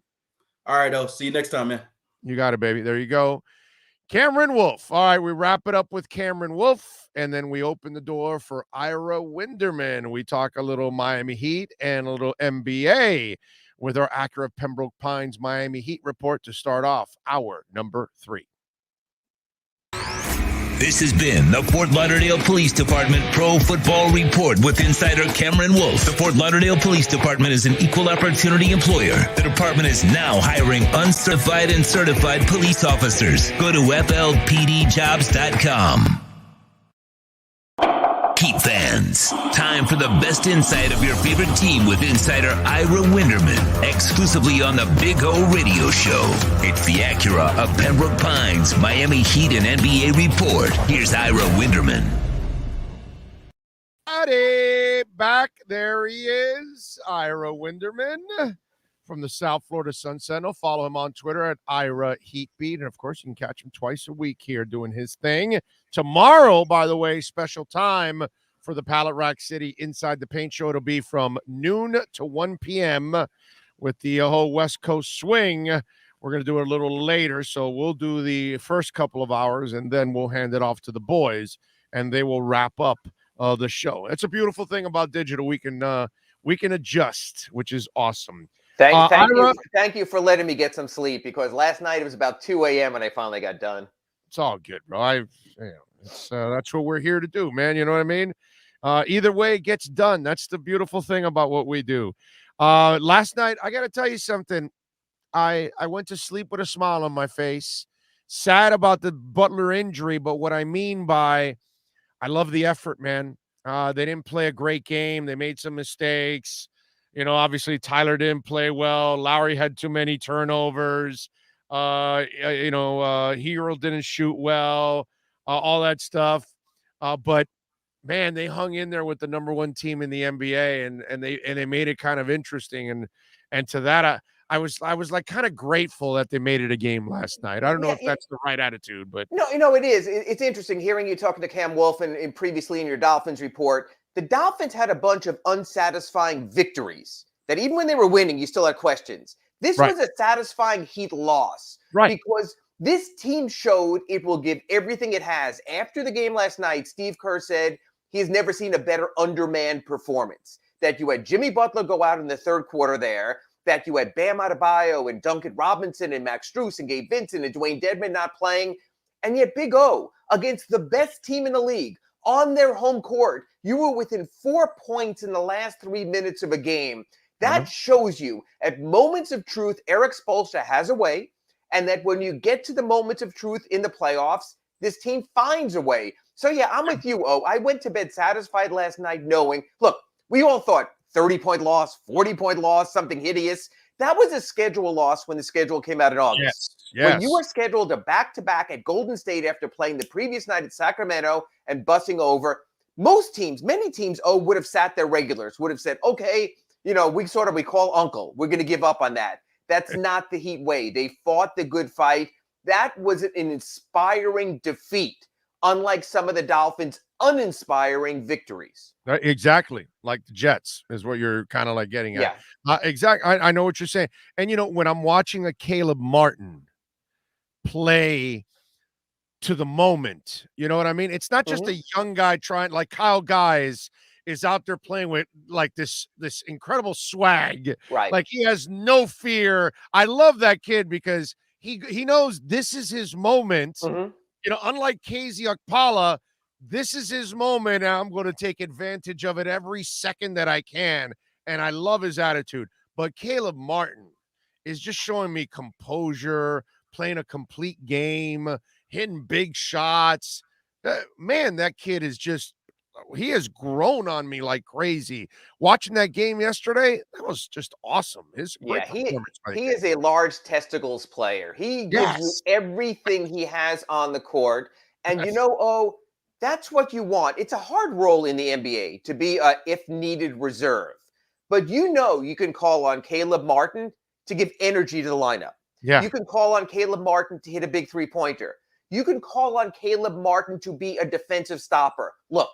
All right, I'll see you next time, man.
You got it, baby. There you go. Cameron Wolf. All right, we wrap it up with Cameron Wolf, and then we open the door for Ira Winderman. We talk a little Miami Heat and a little NBA with our accurate Pembroke Pines Miami Heat report to start off hour number 3.
This has been the Fort Lauderdale Police Department Pro Football Report with insider Cameron Wolf. The Fort Lauderdale Police Department is an equal opportunity employer. The department is now hiring uncertified and certified police officers. Go to flpdjobs.com. Heat fans, time for the best insight of your favorite team with insider Ira Winderman, exclusively on the Big O Radio Show. It's the Acura of Pembroke Pines, Miami Heat and NBA Report. Here's Ira Winderman.
Howdy, back. There he is, Ira Winderman from the South Florida Sun Sentinel. Follow him on Twitter at Ira Heatbeat. And, of course, you can catch him twice a week here doing his thing. Tomorrow, by the way, special time for the Pallet Rack City Inside the Paint Show. It'll be from noon to 1 p.m. with the whole West Coast swing. We're going to do it a little later, so we'll do the first couple of hours, and then we'll hand it off to the boys, and they will wrap up the show. It's a beautiful thing about digital. We can adjust, which is awesome.
Thank you for letting me get some sleep, because last night it was about 2 a.m. when I finally got done.
It's all good, bro. That's what we're here to do, man. You know what I mean? Either way, it gets done. That's the beautiful thing about what we do. Last night, I got to tell you something. I went to sleep with a smile on my face. Sad about the Butler injury, but what I mean by I love the effort, man. They didn't play a great game. They made some mistakes. Obviously Tyler didn't play well. Lowry had too many turnovers. Hero didn't shoot well. All that stuff. But man, they hung in there with the number 1 team in the NBA, and they made it kind of interesting. And to that, I was like kind of grateful that they made it a game last night. I don't know if that's the right attitude, but
no, it is. It's interesting hearing you talking to Cam Wolf and previously in your Dolphins report. The Dolphins had a bunch of unsatisfying victories that even when they were winning, you still had questions. This was a satisfying Heat loss,
right?
Because This team showed it will give everything it has. After the game last night, Steve Kerr said he has never seen a better undermanned performance. That you had Jimmy Butler go out in the third quarter there, that you had Bam Adebayo and Duncan Robinson and Max Strus and Gabe Vincent and Dwayne Dedmon not playing, and yet Big O, against the best team in the league, on their home court, you were within 4 points in the last 3 minutes of a game. That shows you, at moments of truth, Eric Spoelstra has a way, and that when you get to the moments of truth in the playoffs, this team finds a way. So, yeah, I'm with you, O. I went to bed satisfied last night knowing, look, we all thought 30-point loss, 40-point loss, something hideous. That was a schedule loss when the schedule came out in August.
Yes.
When you were scheduled to back-to-back at Golden State after playing the previous night at Sacramento and bussing over, most teams, many teams, would have sat their regulars, would have said, okay, we call uncle. We're going to give up on that. That's not the Heat way. They fought the good fight. That was an inspiring defeat, unlike some of the Dolphins' uninspiring victories.
Exactly. Like the Jets is what you're kind of like getting at.
Yeah.
Exactly. I know what you're saying. And, when I'm watching a Caleb Martin play to the moment, you know what I mean? It's not just a young guy trying, like Kyle Guy is out there playing with like this incredible swag.
Right.
Like he has no fear. I love that kid because he knows this is his moment. Unlike Casey Okpala, this is his moment. And I'm going to take advantage of it every second that I can. And I love his attitude. But Caleb Martin is just showing me composure, playing a complete game, hitting big shots. Man, that kid is he has grown on me like crazy. Watching that game yesterday, that was just awesome.
He is a large testicles player. He gives you everything he has on the court. And that's what you want. It's a hard role in the NBA to be a if-needed reserve. But you can call on Caleb Martin to give energy to the lineup.
Yeah.
You can call on Caleb Martin to hit a big three-pointer. You can call on Caleb Martin to be a defensive stopper. Look,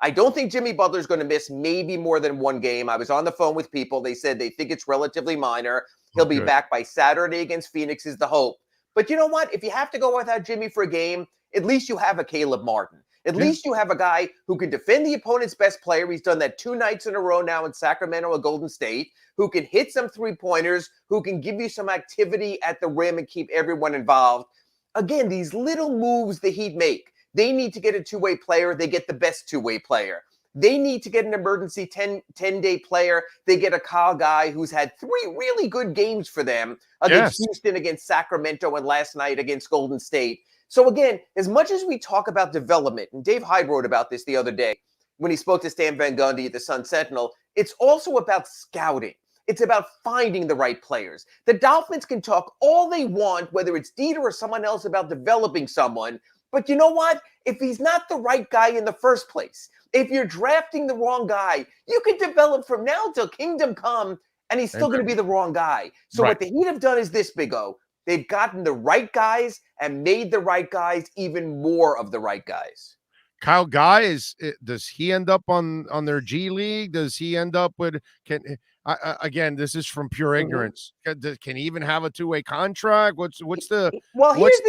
I don't think Jimmy Butler is going to miss maybe more than one game. I was on the phone with people. They said they think it's relatively minor. He'll be back by Saturday against Phoenix is the hope. But you know what? If you have to go without Jimmy for a game, at least you have a Caleb Martin. At least you have a guy who can defend the opponent's best player. He's done that 2 nights in a row now in Sacramento and Golden State, who can hit some three-pointers, who can give you some activity at the rim and keep everyone involved. Again, these little moves the Heat make. They need to get a two-way player. They get the best two-way player. They need to get an emergency 10-day player. They get a Kyle Guy who's had 3 really good games for them against Houston, against Sacramento, and last night against Golden State. So again, as much as we talk about development, and Dave Hyde wrote about this the other day when he spoke to Stan Van Gundy at the Sun Sentinel, it's also about scouting. It's about finding the right players. The Dolphins can talk all they want, whether it's Dieter or someone else, about developing someone. But you know what? If he's not the right guy in the first place, if you're drafting the wrong guy, you can develop from now till kingdom come, and he's still going to be the wrong guy. So what the Heat have done is this, Big O. They've gotten the right guys and made the right guys even more of the right guys.
Kyle Guy does he end up on their G League? Does he end up with again, this is from pure ignorance. Can he even have a 2-way contract? What's the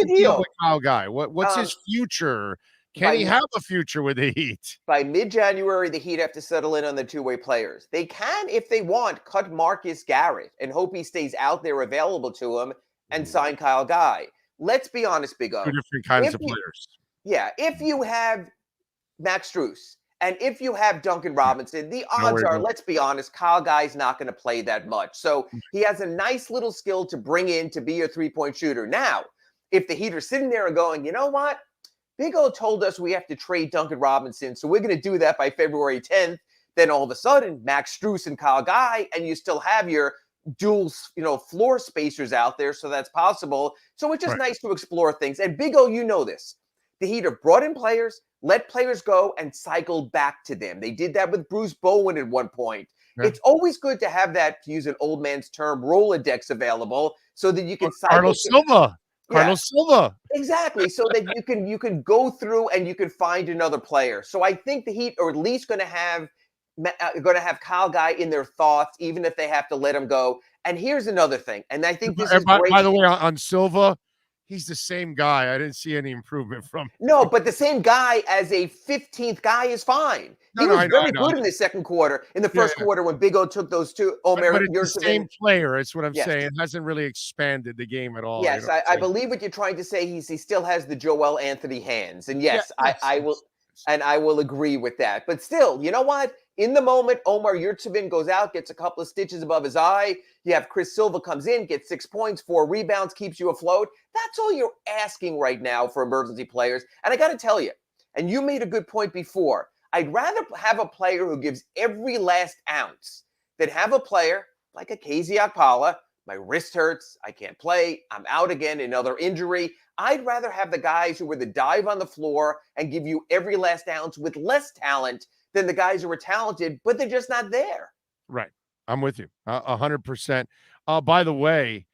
deal with Kyle Guy? What's his future? Can he have a future with the Heat?
By mid-January, the Heat have to settle in on the 2-way players. They can, if they want, cut Marcus Garrett and hope he stays out there available to him and sign Kyle Guy. Let's be honest, Big O.
2 different kinds of players.
Yeah, if you have Max Strus and if you have Duncan Robinson, the odds are, let's be honest, Kyle Guy's not going to play that much. So he has a nice little skill to bring in to be a three-point shooter. Now, if the Heat are sitting there and going, you know what? Big O told us we have to trade Duncan Robinson, so we're going to do that by February 10th. Then all of a sudden, Max Strus and Kyle Guy, and you still have your dual, floor spacers out there, so that's possible. So it's just nice to explore things. And Big O, you know this. The Heat have brought in players, let players go, and cycled back to them. They did that with Bruce Bowen at one point. Yeah. It's always good to have that, to use an old man's term, Rolodex available so that you can cycle.
Carlos Silva.
Exactly. So that you can go through and you can find another player. So I think the Heat are at least going to have Kyle Guy in their thoughts, even if they have to let him go. And here's another thing. And I think this is great.
By the way, on Silva, he's the same guy. I didn't see any improvement from him.
No, but the same guy as a 15th guy is fine. He was very good in the second quarter. In the first quarter, when Big O took those two,
But it's the same player. It's what I'm saying. It hasn't really expanded the game at all.
Yes, I believe what you're trying to say. He still has the Joel Anthony hands, and yes, I will. And I will agree with that. But still, you know what? In the moment, Omar Yurtseven goes out, gets a couple of stitches above his eye. You have Chris Silva comes in, gets 6 points, 4 rebounds, keeps you afloat. That's all you're asking right now for emergency players. And I got to tell you, and you made a good point before, I'd rather have a player who gives every last ounce than have a player like a KZ Okpala. My wrist hurts. I can't play. I'm out again. Another injury. I'd rather have the guys who were the dive on the floor and give you every last ounce with less talent than the guys who were talented, but they're just not there.
Right. I'm with you 100%. By the way,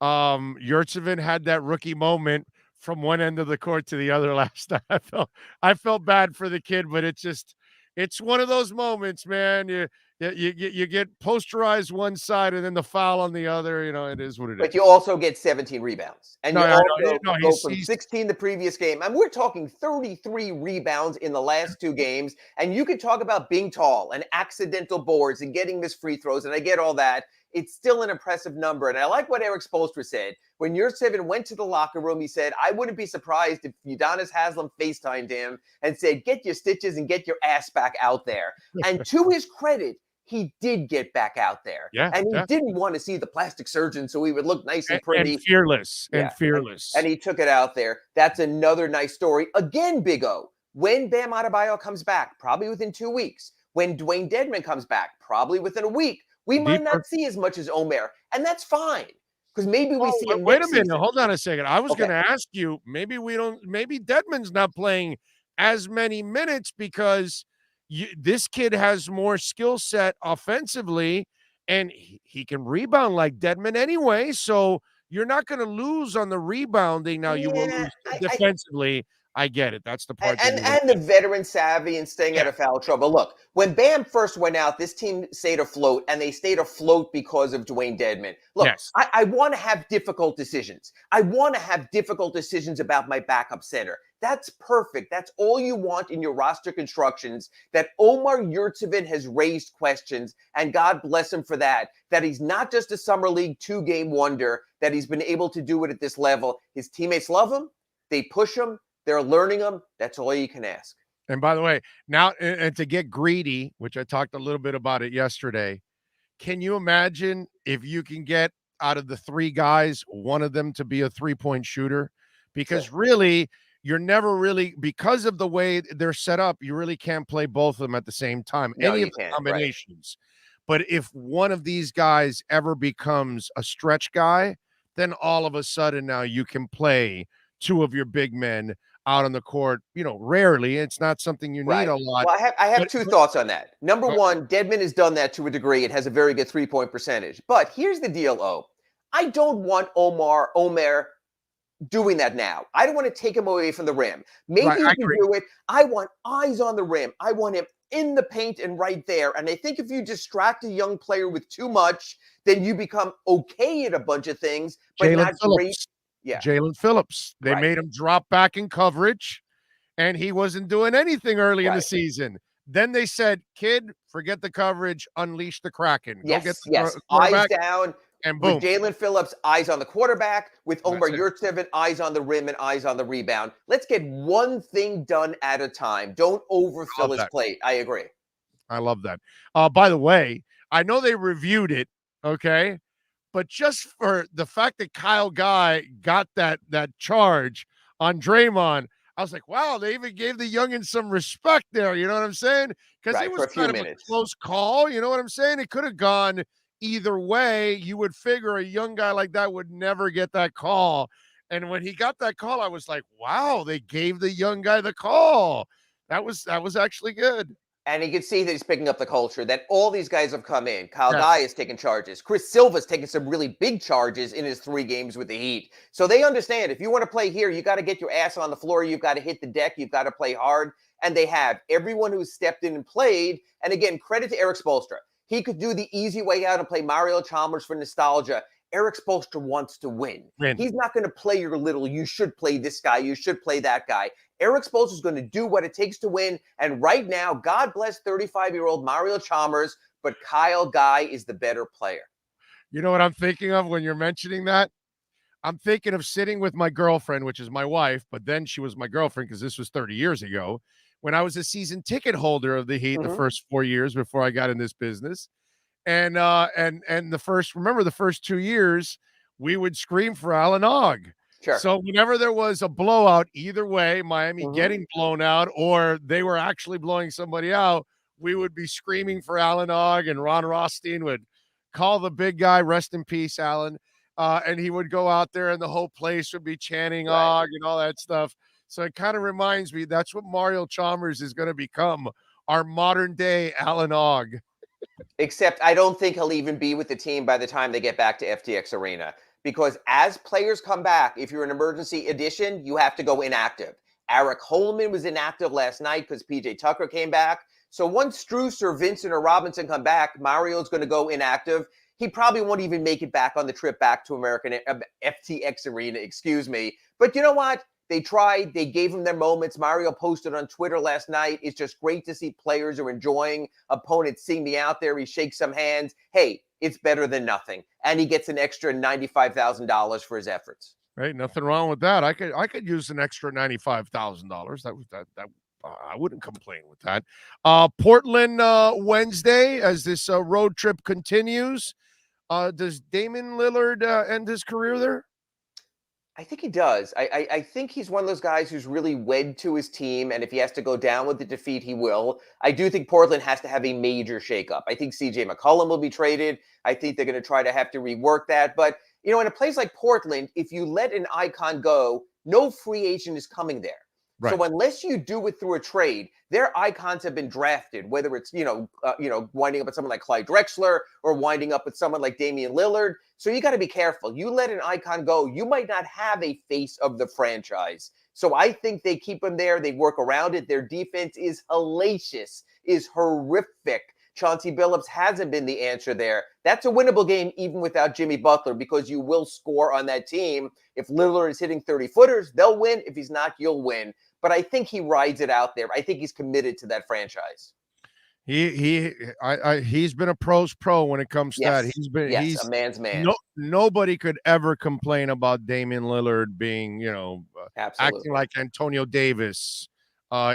Yurtseven had that rookie moment from one end of the court to the other last night. I felt bad for the kid, but it's one of those moments, man. You get posterized one side and then the foul on the other. It is what it is.
But you also get 17 rebounds. And you also go from 16 the previous game. And we're talking 33 rebounds in the last 2 games. And you could talk about being tall and accidental boards and getting missed free throws. And I get all that. It's still an impressive number. And I like what Eric Spoelstra said. When Yurtseven went to the locker room, he said, I wouldn't be surprised if Udonis Haslem FaceTimed him and said, get your stitches and get your ass back out there. And to his credit, he did get back out there.
Yeah,
and he didn't want to see the plastic surgeon, so he would look nice and pretty.
And fearless. And fearless.
And he took it out there. That's another nice story. Again, Big O, when Bam Adebayo comes back, probably within 2 weeks. When Dwayne Dedmon comes back, probably within a week. We might not see as much as Omer, and that's fine. Because maybe we see him.
Wait a minute. Hold on a second. I was going to ask you, maybe Dedmon's not playing as many minutes because this kid has more skill set offensively, and he can rebound like Dedmon anyway. So you're not going to lose on the rebounding. Now you will lose defensively. I get it. That's the part.
And the veteran savvy and staying out of foul trouble. Look, when Bam first went out, this team stayed afloat, and they stayed afloat because of Dwayne Dedmon. Look, I want to have difficult decisions. I want to have difficult decisions about my backup center. That's perfect. That's all you want in your roster constructions. That Omar Yurtseven has raised questions, and God bless him for that. That he's not just a summer league 2-game wonder, that he's been able to do it at this level. His teammates love him. They push him. They're learning them. That's all you can ask.
And by the way, now, and to get greedy, which I talked a little bit about it yesterday, can you imagine if you can get out of the 3 guys, one of them to be a 3-point shooter? Because really, you're never really, because of the way they're set up, you really can't play both of them at the same time.
No,
Any of the combinations. Right. But if one of these guys ever becomes a stretch guy, then all of a sudden now you can play 2 of your big men out on the court, rarely. It's not something you need a lot.
Well, I have 2 thoughts on that. Number one, Dedmon has done that to a degree. It has a very good 3-point percentage. But here's the deal, O. I don't want Omer doing that now. I don't want to take him away from the rim. Maybe he can do it. I want eyes on the rim. I want him in the paint and right there. And I think if you distract a young player with too much, then you become okay at a bunch of things, but not great. Yeah.
Jalen Phillips. They made him drop back in coverage, and he wasn't doing anything early in the season. Then they said, kid, forget the coverage, unleash the Kraken.
Yes,
Go get the
eyes down.
And boom.
With Jalen Phillips, eyes on the quarterback. With Omar Yurtseven, eyes on the rim and eyes on the rebound. Let's get one thing done at a time. Don't overfill his plate. I agree.
I love that. By the way, I know they reviewed it, okay? But just for the fact that Kyle Guy got that charge on Draymond, I was like, wow, they even gave the youngin some respect there. You know what I'm saying? Because it was kind of a close call. You know what I'm saying? It could have gone either way. You would figure a young guy like that would never get that call. And when he got that call, I was like, wow, they gave the young guy the call. That was actually good.
And you can see that he's picking up the culture, that all these guys have come in. Kyle Guy is taking charges. Chris Silva's taking some really big charges in his 3 games with the Heat. So they understand if you want to play here, you got to get your ass on the floor. You've got to hit the deck. You've got to play hard. And they have. Everyone who's stepped in and played. And again, credit to Eric Spoelstra. He could do the easy way out and play Mario Chalmers for nostalgia Eric Spoelstra wants to win.
Win.
He's not going to play your little, you should play this guy, you should play that guy. Eric Spoelstra is going to do what it takes to win. And right now, God bless 35-year-old Mario Chalmers, but Kyle Guy is the better player.
You know what I'm thinking of when you're mentioning that? I'm thinking of sitting with my girlfriend, which is my wife, but then she was my girlfriend because this was 30 years ago, when I was a season ticket holder of the Heat the first 4 years before I got in this business. And the first 2 years, we would scream for Alan Ogg.
Sure.
So whenever there was a blowout, either way, Miami getting blown out or they were actually blowing somebody out, we would be screaming for Alan Ogg, and Ron Rothstein would call the big guy, rest in peace, Alan. And he would go out there and the whole place would be chanting Ogg and all that stuff. So it kind of reminds me that's what Mario Chalmers is going to become, our modern day Alan Ogg.
Except I don't think he'll even be with the team by the time they get back to FTX Arena. Because as players come back, if you're an emergency addition, you have to go inactive. Eric Holman was inactive last night because PJ Tucker came back. So once Strus or Vincent or Robinson come back, Mario's going to go inactive. He probably won't even make it back on the trip back to FTX Arena, But you know what? They tried. They gave him their moments. Mario posted on Twitter last night. It's just great to see players are enjoying opponents seeing me out there. He shakes some hands. Hey, it's better than nothing. And he gets an extra $95,000 for his efforts.
Right, nothing wrong with that. I could use an extra $95,000. That I wouldn't complain with that. Portland Wednesday as this road trip continues. Does Damian Lillard end his career there?
I think he does. I think he's one of those guys who's really wed to his team, and if he has to go down with the defeat, he will. I do think Portland has to have a major shakeup. I think C.J. McCollum will be traded. I think they're going to try to have to rework that. But, you know, in a place like Portland, if you let an icon go, no free agent is coming there. Right. So unless you do it through a trade, their icons have been drafted, whether it's, winding up with someone like Clyde Drexler or winding up with someone like Damian Lillard. So you got to be careful. You let an icon go, you might not have a face of the franchise. So I think they keep him there. They work around it. Their defense is hellacious, is horrific. Chauncey Billups hasn't been the answer there. That's a winnable game even without Jimmy Butler because you will score on that team. If Lillard is hitting 30-footers, they'll win. If he's not, you'll win. But I think he rides it out there. I think he's committed to that franchise.
He's been a pro's pro when it comes to that. He's
a man's man.
Nobody could ever complain about Damian Lillard being, acting like Antonio Davis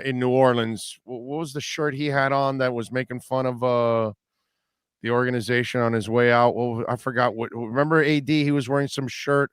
in New Orleans. What was the shirt he had on that was making fun of the organization on his way out? I forgot what. Remember AD? He was wearing some shirt.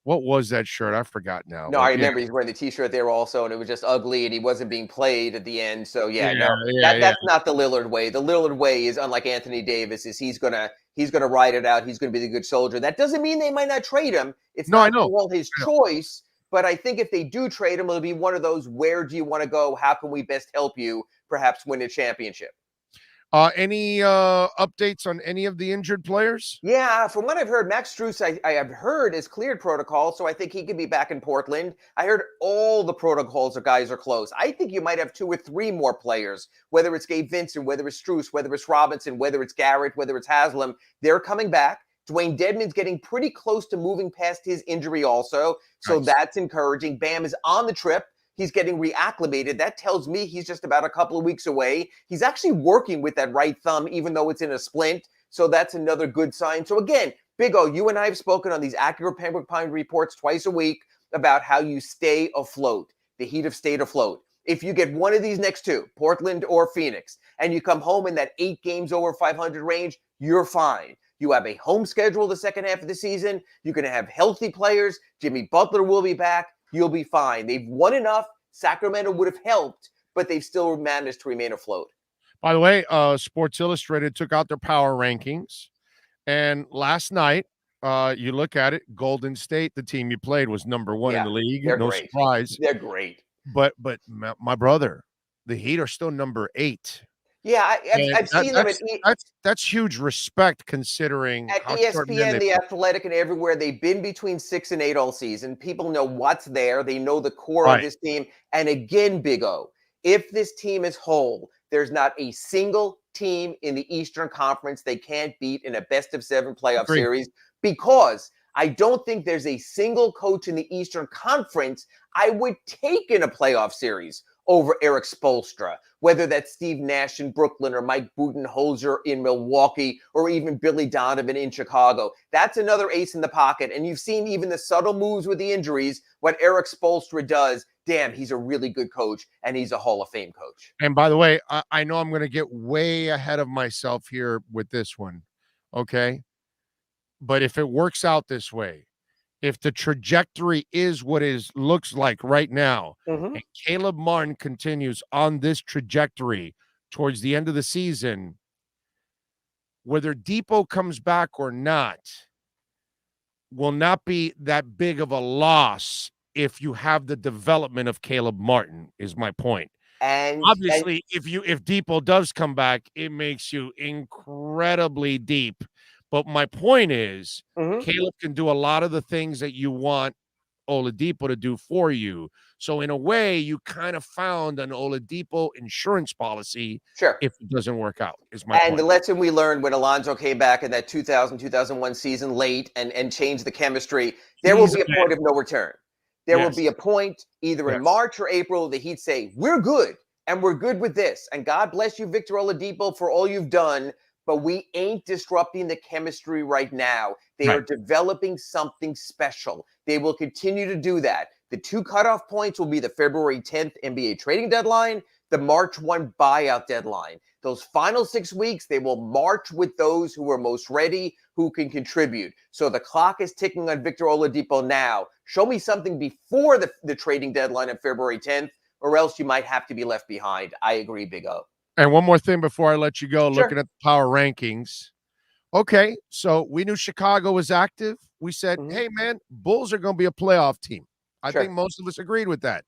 What was that shirt? I forgot now.
No, I remember he's wearing the T-shirt there also, and it was just ugly, and he wasn't being played at the end. So that's not the Lillard way. The Lillard way is unlike Anthony Davis. Is he's gonna ride it out. He's gonna be the good soldier. That doesn't mean they might not trade him. It's not all his choice. But I think if they do trade him, it'll be one of those, where do you want to go? How can we best help you perhaps win a championship?
Any updates on any of the injured players?
Yeah, from what I've heard, Max Strus, I have heard, is cleared protocol, so I think he could be back in Portland. I heard all the protocols of guys are closed. I think you might have 2 or 3 more players, whether it's Gabe Vincent, whether it's Strus, whether it's Robinson, whether it's Garrett, whether it's Haslam. They're coming back. Dwayne Dedman's getting pretty close to moving past his injury also, so that's encouraging. Bam is on the trip. He's getting reacclimated. That tells me he's just about a couple of weeks away. He's actually working with that right thumb, even though it's in a splint. So that's another good sign. So again, Big O, you and I have spoken on these accurate Pembroke Pine reports twice a week about how you stay afloat. The Heat have stayed afloat. If you get one of these next 2, Portland or Phoenix, and you come home in that 8 games over 500 range, you're fine. You have a home schedule the second half of the season. You're going to have healthy players. Jimmy Butler will be back. You'll be fine. They've won enough. Sacramento would have helped, but they've still managed to remain afloat.
By the way, Sports Illustrated took out their power rankings. And last night, you look at it, Golden State, the team you played, was number 1 in the league. No
great.
Surprise.
They're great.
But my brother, the Heat are still number 8.
Yeah, I've seen them.
That's huge respect considering
at ESPN, The Athletic, and everywhere. They've been between 6 and 8 all season. People know what's there. They know the core of this team. And again, Big O, if this team is whole, there's not a single team in the Eastern Conference they can't beat in a best-of-7 playoff series. because I don't think there's a single coach in the Eastern Conference I would take in a playoff series over Eric Spoelstra, whether that's Steve Nash in Brooklyn or Mike Budenholzer in Milwaukee or even Billy Donovan in Chicago. That's another ace in the pocket. And you've seen even the subtle moves with the injuries, what Eric Spoelstra does. Damn, he's a really good coach, and he's a Hall of Fame coach.
And by the way, I know I'm going to get way ahead of myself here with this one, okay? But if it works out this way, if the trajectory is what is looks like right now, and Caleb Martin continues on this trajectory towards the end of the season, whether Depot comes back or not, will not be that big of a loss if you have the development of Caleb Martin, is my point.
And
obviously, if Depot does come back, it makes you incredibly deep. But my point is, Caleb can do a lot of the things that you want Oladipo to do for you. So in a way, you kind of found an Oladipo insurance policy.
Sure.
If it doesn't work out, is my point.
And the lesson we learned when Alonzo came back in that 2000-2001 season late and changed the chemistry, there will be a point of no return. There will be a point either in March or April that he'd say, we're good, and we're good with this. And God bless you, Victor Oladipo, for all you've done. But we ain't disrupting the chemistry right now. They are developing something special. They will continue to do that. The 2 cutoff points will be the February 10th NBA trading deadline, the March 1 buyout deadline. Those final 6 weeks, they will march with those who are most ready, who can contribute. So the clock is ticking on Victor Oladipo now. Show me something before the trading deadline of February 10th, or else you might have to be left behind. I agree, Big O.
And one more thing before I let you go, looking at the power rankings. Okay, so we knew Chicago was active. We said, hey, man, Bulls are going to be a playoff team. I think most of us agreed with that.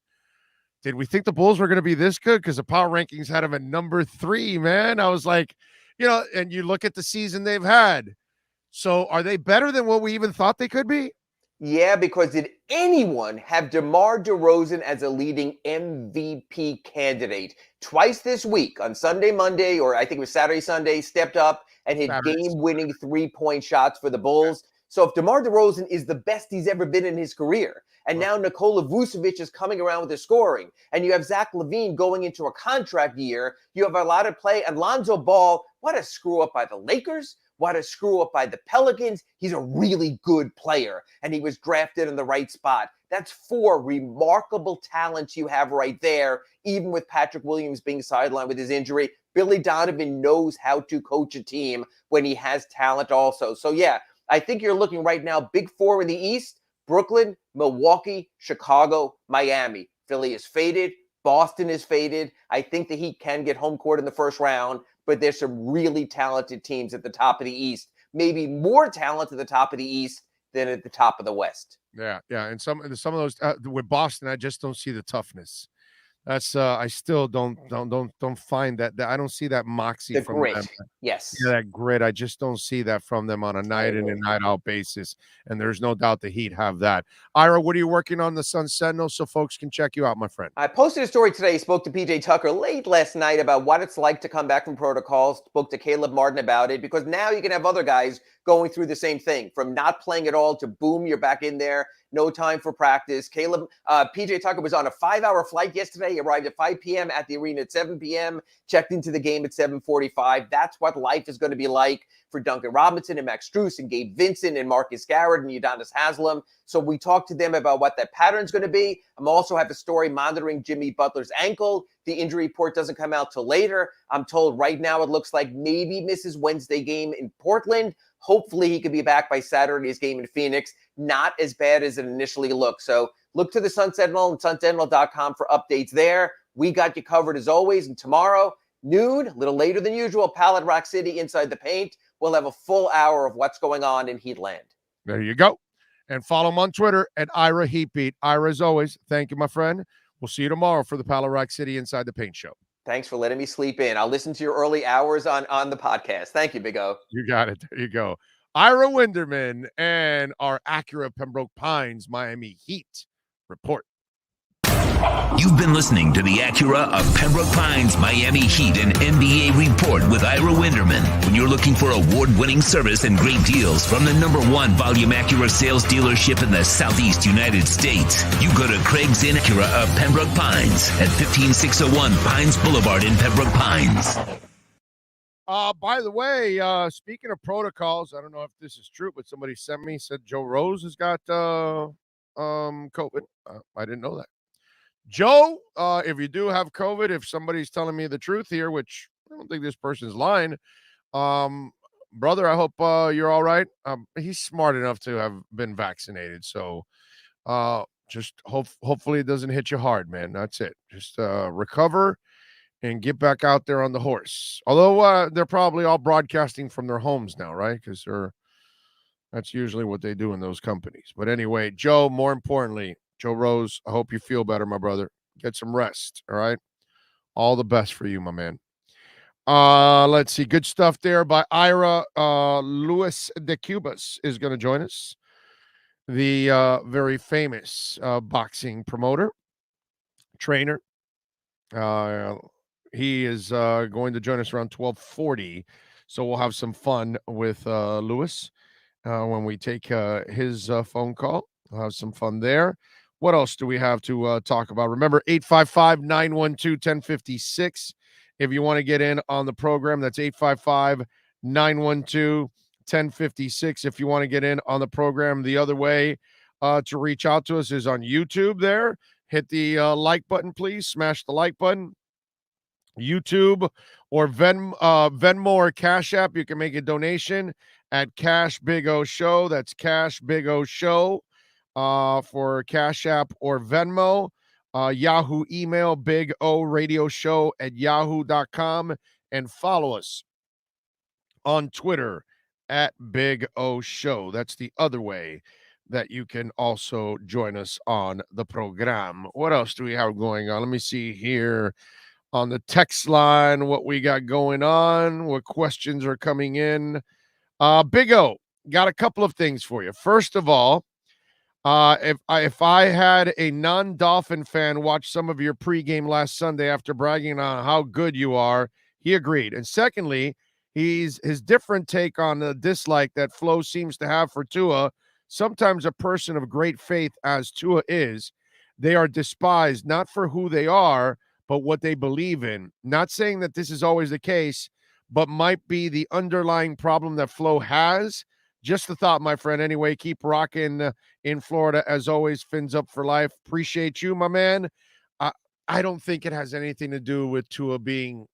Did we think the Bulls were going to be this good? Because the power rankings had them at number 3, man. I was like, and you look at the season they've had. So are they better than what we even thought they could be?
Yeah, because did anyone have DeMar DeRozan as a leading MVP candidate? Twice this week, on Sunday, Monday, or I think it was Saturday, Sunday, stepped up and hit game-winning 3-point shots for the Bulls. So if DeMar DeRozan is the best he's ever been in his career, and now Nikola Vucevic is coming around with his scoring, and you have Zach LaVine going into a contract year, you have a lot of play. And Lonzo Ball, what a screw-up by the Lakers. What a screw-up by the Pelicans. He's a really good player, and he was drafted in the right spot. That's 4 remarkable talents you have right there, even with Patrick Williams being sidelined with his injury. Billy Donovan knows how to coach a team when he has talent also. So, yeah, I think you're looking right now, big 4 in the East, Brooklyn, Milwaukee, Chicago, Miami. Philly is faded. Boston is faded. I think the Heat can get home court in the first round, but there's some really talented teams at the top of the East, maybe more talent at the top of the East than at the top of the West.
Yeah. And some of those with Boston, I just don't see the toughness. That's I still don't find that I don't see that moxie from
grit.
them.
Yes.
Yeah, that grit. I just don't see that from them on a night in and night out basis. And there's no doubt the Heat have that. Ira, what are you working on the Sun Sentinel so folks can check you out, my friend?
I posted a story today. Spoke to PJ Tucker late last night about what it's like to come back from protocols. Spoke to Caleb Martin about it, because now you can have other guys going through the same thing, from not playing at all to boom, you're back in there. No time for practice. PJ Tucker was on a 5-hour flight yesterday. He arrived at 5 p.m. at the arena at 7 p.m., checked into the game at 7:45. That's what life is going to be like for Duncan Robinson and Max Strus and Gabe Vincent and Marcus Garrett and Udonis Haslem. So we talked to them about what that pattern is going to be. I'm also have a story monitoring Jimmy Butler's ankle. The injury report doesn't come out till later. I'm told right now it looks like maybe misses Wednesday game in Portland. Hopefully he could be back by Saturday's game in Phoenix. Not as bad as it initially looked. So look to the Sun Sentinel and sunsentinel.com for updates there. We got you covered as always. And tomorrow, noon, a little later than usual, Pallet Rock City Inside the Paint. We'll have a full hour of what's going on in Heatland.
There you go. And follow him on Twitter at Ira Heatbeat. Ira, as always, thank you, my friend. We'll see you tomorrow for the Pallet Rock City Inside the Paint show.
Thanks for letting me sleep in. I'll listen to your early hours on the podcast. Thank you, Big O.
You got it. There you go. Ira Winderman and our Acura Pembroke Pines Miami Heat report.
You've been listening to the Acura of Pembroke Pines Miami Heat and NBA Report with Ira Winderman. When you're looking for award-winning service and great deals from the #1 volume Acura sales dealership in the Southeast United States, you go to Craig's Inn Acura of Pembroke Pines at 15601 Pines Boulevard in Pembroke Pines.
By the way, speaking of protocols, I don't know if this is true, but somebody sent me, said Joe Rose has got COVID. I didn't know that. Joe, if you do have COVID, if somebody's telling me the truth here, which I don't think this person's lying, brother, I hope you're all right. He's smart enough to have been vaccinated, so just hopefully it doesn't hit you hard, man. That's it. Just recover and get back out there on the horse. Although they're probably all broadcasting from their homes now, right? Because that's usually what they do in those companies. But anyway, Joe, more importantly, Joe Rose, I hope you feel better, my brother. Get some rest, all right? All the best for you, my man. Let's see. Good stuff there by Ira. Luis de Cubas is going to join us. The very famous boxing promoter, trainer. He is going to join us around 12:40. So we'll have some fun with Luis when we take his phone call. We'll have some fun there. What else do we have to talk about? Remember, 855-912-1056. If you want to get in on the program, that's 855-912-1056. If you want to get in on the program, the other way to reach out to us is on YouTube there. Hit the like button, please. Smash the like button. YouTube or Venmo or Cash App. You can make a donation at Cash Big O Show. That's Cash Big O Show. For Cash App or Venmo, Yahoo email, Big O Radio Show at yahoo.com, and follow us on Twitter at Big O Show. That's the other way that you can also join us on the program. What else do we have going on? Let me see here on the text line what we got going on, what questions are coming in. Big O, got a couple of things for you. First of all, if I had a non-Dolphin fan watch some of your pregame last Sunday after bragging on how good you are, he agreed. And secondly, his different take on the dislike that Flo seems to have for Tua. Sometimes a person of great faith, as Tua is, they are despised not for who they are, but what they believe in. Not saying that this is always the case, but might be the underlying problem that Flo has. Just a thought, my friend. Anyway, keep rocking in Florida. As always, fins up for life. Appreciate you, my man. I don't think it has anything to do with Tua being,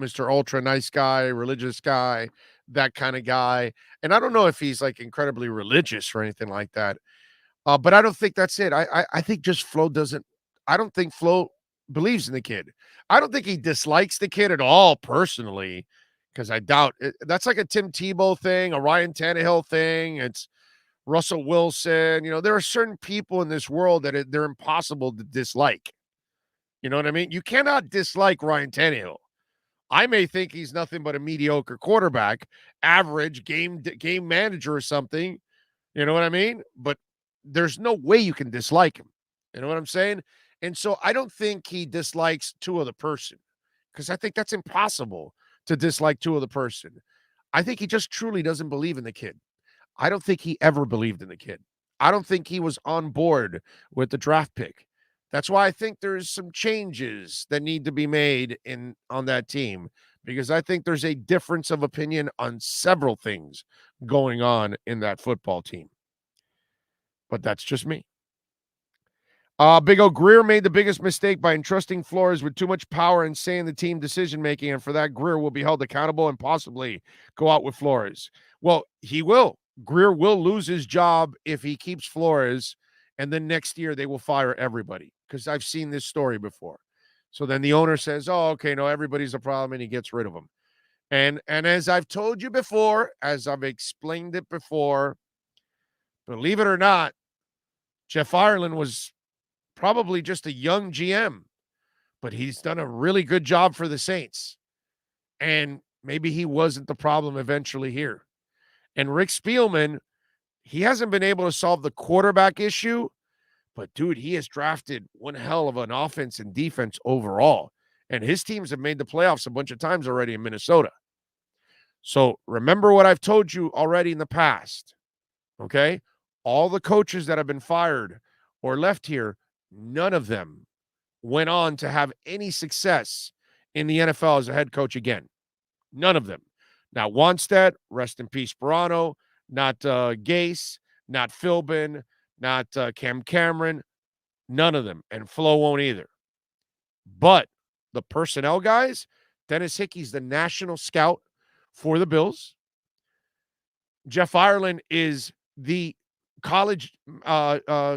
Mr. Ultra nice guy, religious guy, that kind of guy. And I don't know if he's like incredibly religious or anything like that. But I don't think that's it. I think just Flo doesn't. I don't think Flo believes in the kid. I don't think he dislikes the kid at all personally. Because I doubt it. That's like a Tim Tebow thing, a Ryan Tannehill thing. It's Russell Wilson. There are certain people in this world that they're impossible to dislike. You know what I mean? You cannot dislike Ryan Tannehill. I may think he's nothing but a mediocre quarterback, average game manager or something. You know what I mean? But there's no way you can dislike him. You know what I'm saying? And so I don't think he dislikes Tua the person, because I think that's impossible to dislike Tua the person. I think he just truly doesn't believe in the kid. I don't think he ever believed in the kid. I don't think he was on board with the draft pick. That's why I think there's some changes that need to be made on that team, because I think there's a difference of opinion on several things going on in that football team. But that's just me. Big O, Greer made the biggest mistake by entrusting Flores with too much power and saying the team decision-making, and for that, Greer will be held accountable and possibly go out with Flores. Well, he will. Greer will lose his job if he keeps Flores, and then next year they will fire everybody, because I've seen this story before. So then the owner says, oh, okay, no, everybody's a problem, and he gets rid of them. And as I've told you before, as I've explained it before, believe it or not, Jeff Ireland was probably just a young GM, but he's done a really good job for the Saints. And maybe he wasn't the problem eventually here. And Rick Spielman, he hasn't been able to solve the quarterback issue, But, dude, he has drafted one hell of an offense and defense overall. And his teams have made the playoffs a bunch of times already in Minnesota. So remember what I've told you already in the past, okay? All the coaches that have been fired or left here, none of them went on to have any success in the NFL as a head coach again. None of them. Not Wanstead, rest in peace, Sperano, not Gase, not Philbin, not Cam Cameron, none of them. And Flo won't either. But the personnel guys, Dennis Hickey's the national scout for the Bills. Jeff Ireland is the college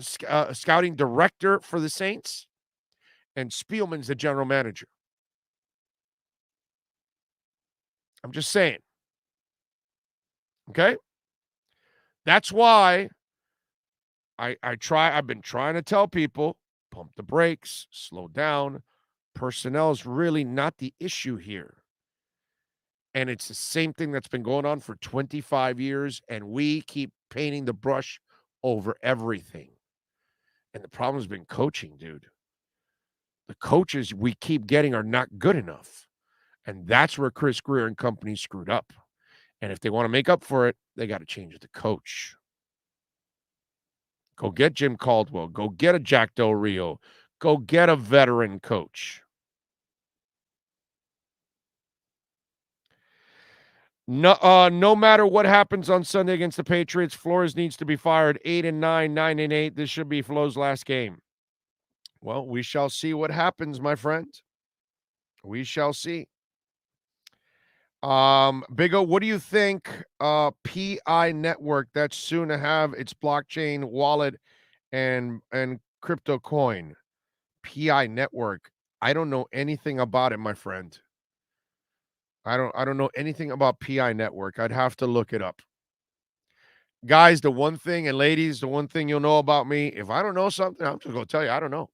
scouting director for the Saints. And Spielman's the general manager. I'm just saying. Okay? That's why I've been trying to tell people, pump the brakes, slow down. Personnel is really not the issue here. And it's the same thing that's been going on for 25 years, and we keep painting the brush over everything. And the problem has been coaching, dude. The coaches we keep getting are not good enough. And that's where Chris Greer and company screwed up. And if they want to make up for it, they got to change the coach. Go get Jim Caldwell. Go get a Jack Del Rio. Go get a veteran coach. No matter what happens on Sunday against the Patriots, Flores needs to be fired. 8-9, 9-8. This should be Flo's last game. Well, we shall see what happens, my friend. We shall see. Big O, what do you think? PI Network that's soon to have its blockchain wallet and crypto coin. PI Network. I don't know anything about it, my friend. I don't know anything about PI Network. I'd have to look it up. Guys, the one thing, and ladies, the one thing you'll know about me, if I don't know something, I'm just going to tell you, I don't know.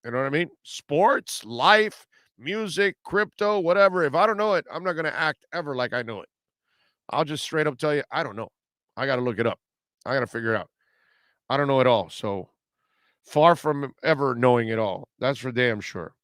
You know what I mean? Sports, life, music, crypto, whatever. If I don't know it, I'm not going to act ever like I know it. I'll just straight up tell you, I don't know. I got to look it up. I got to figure it out. I don't know it all. So far from ever knowing it all. That's for damn sure.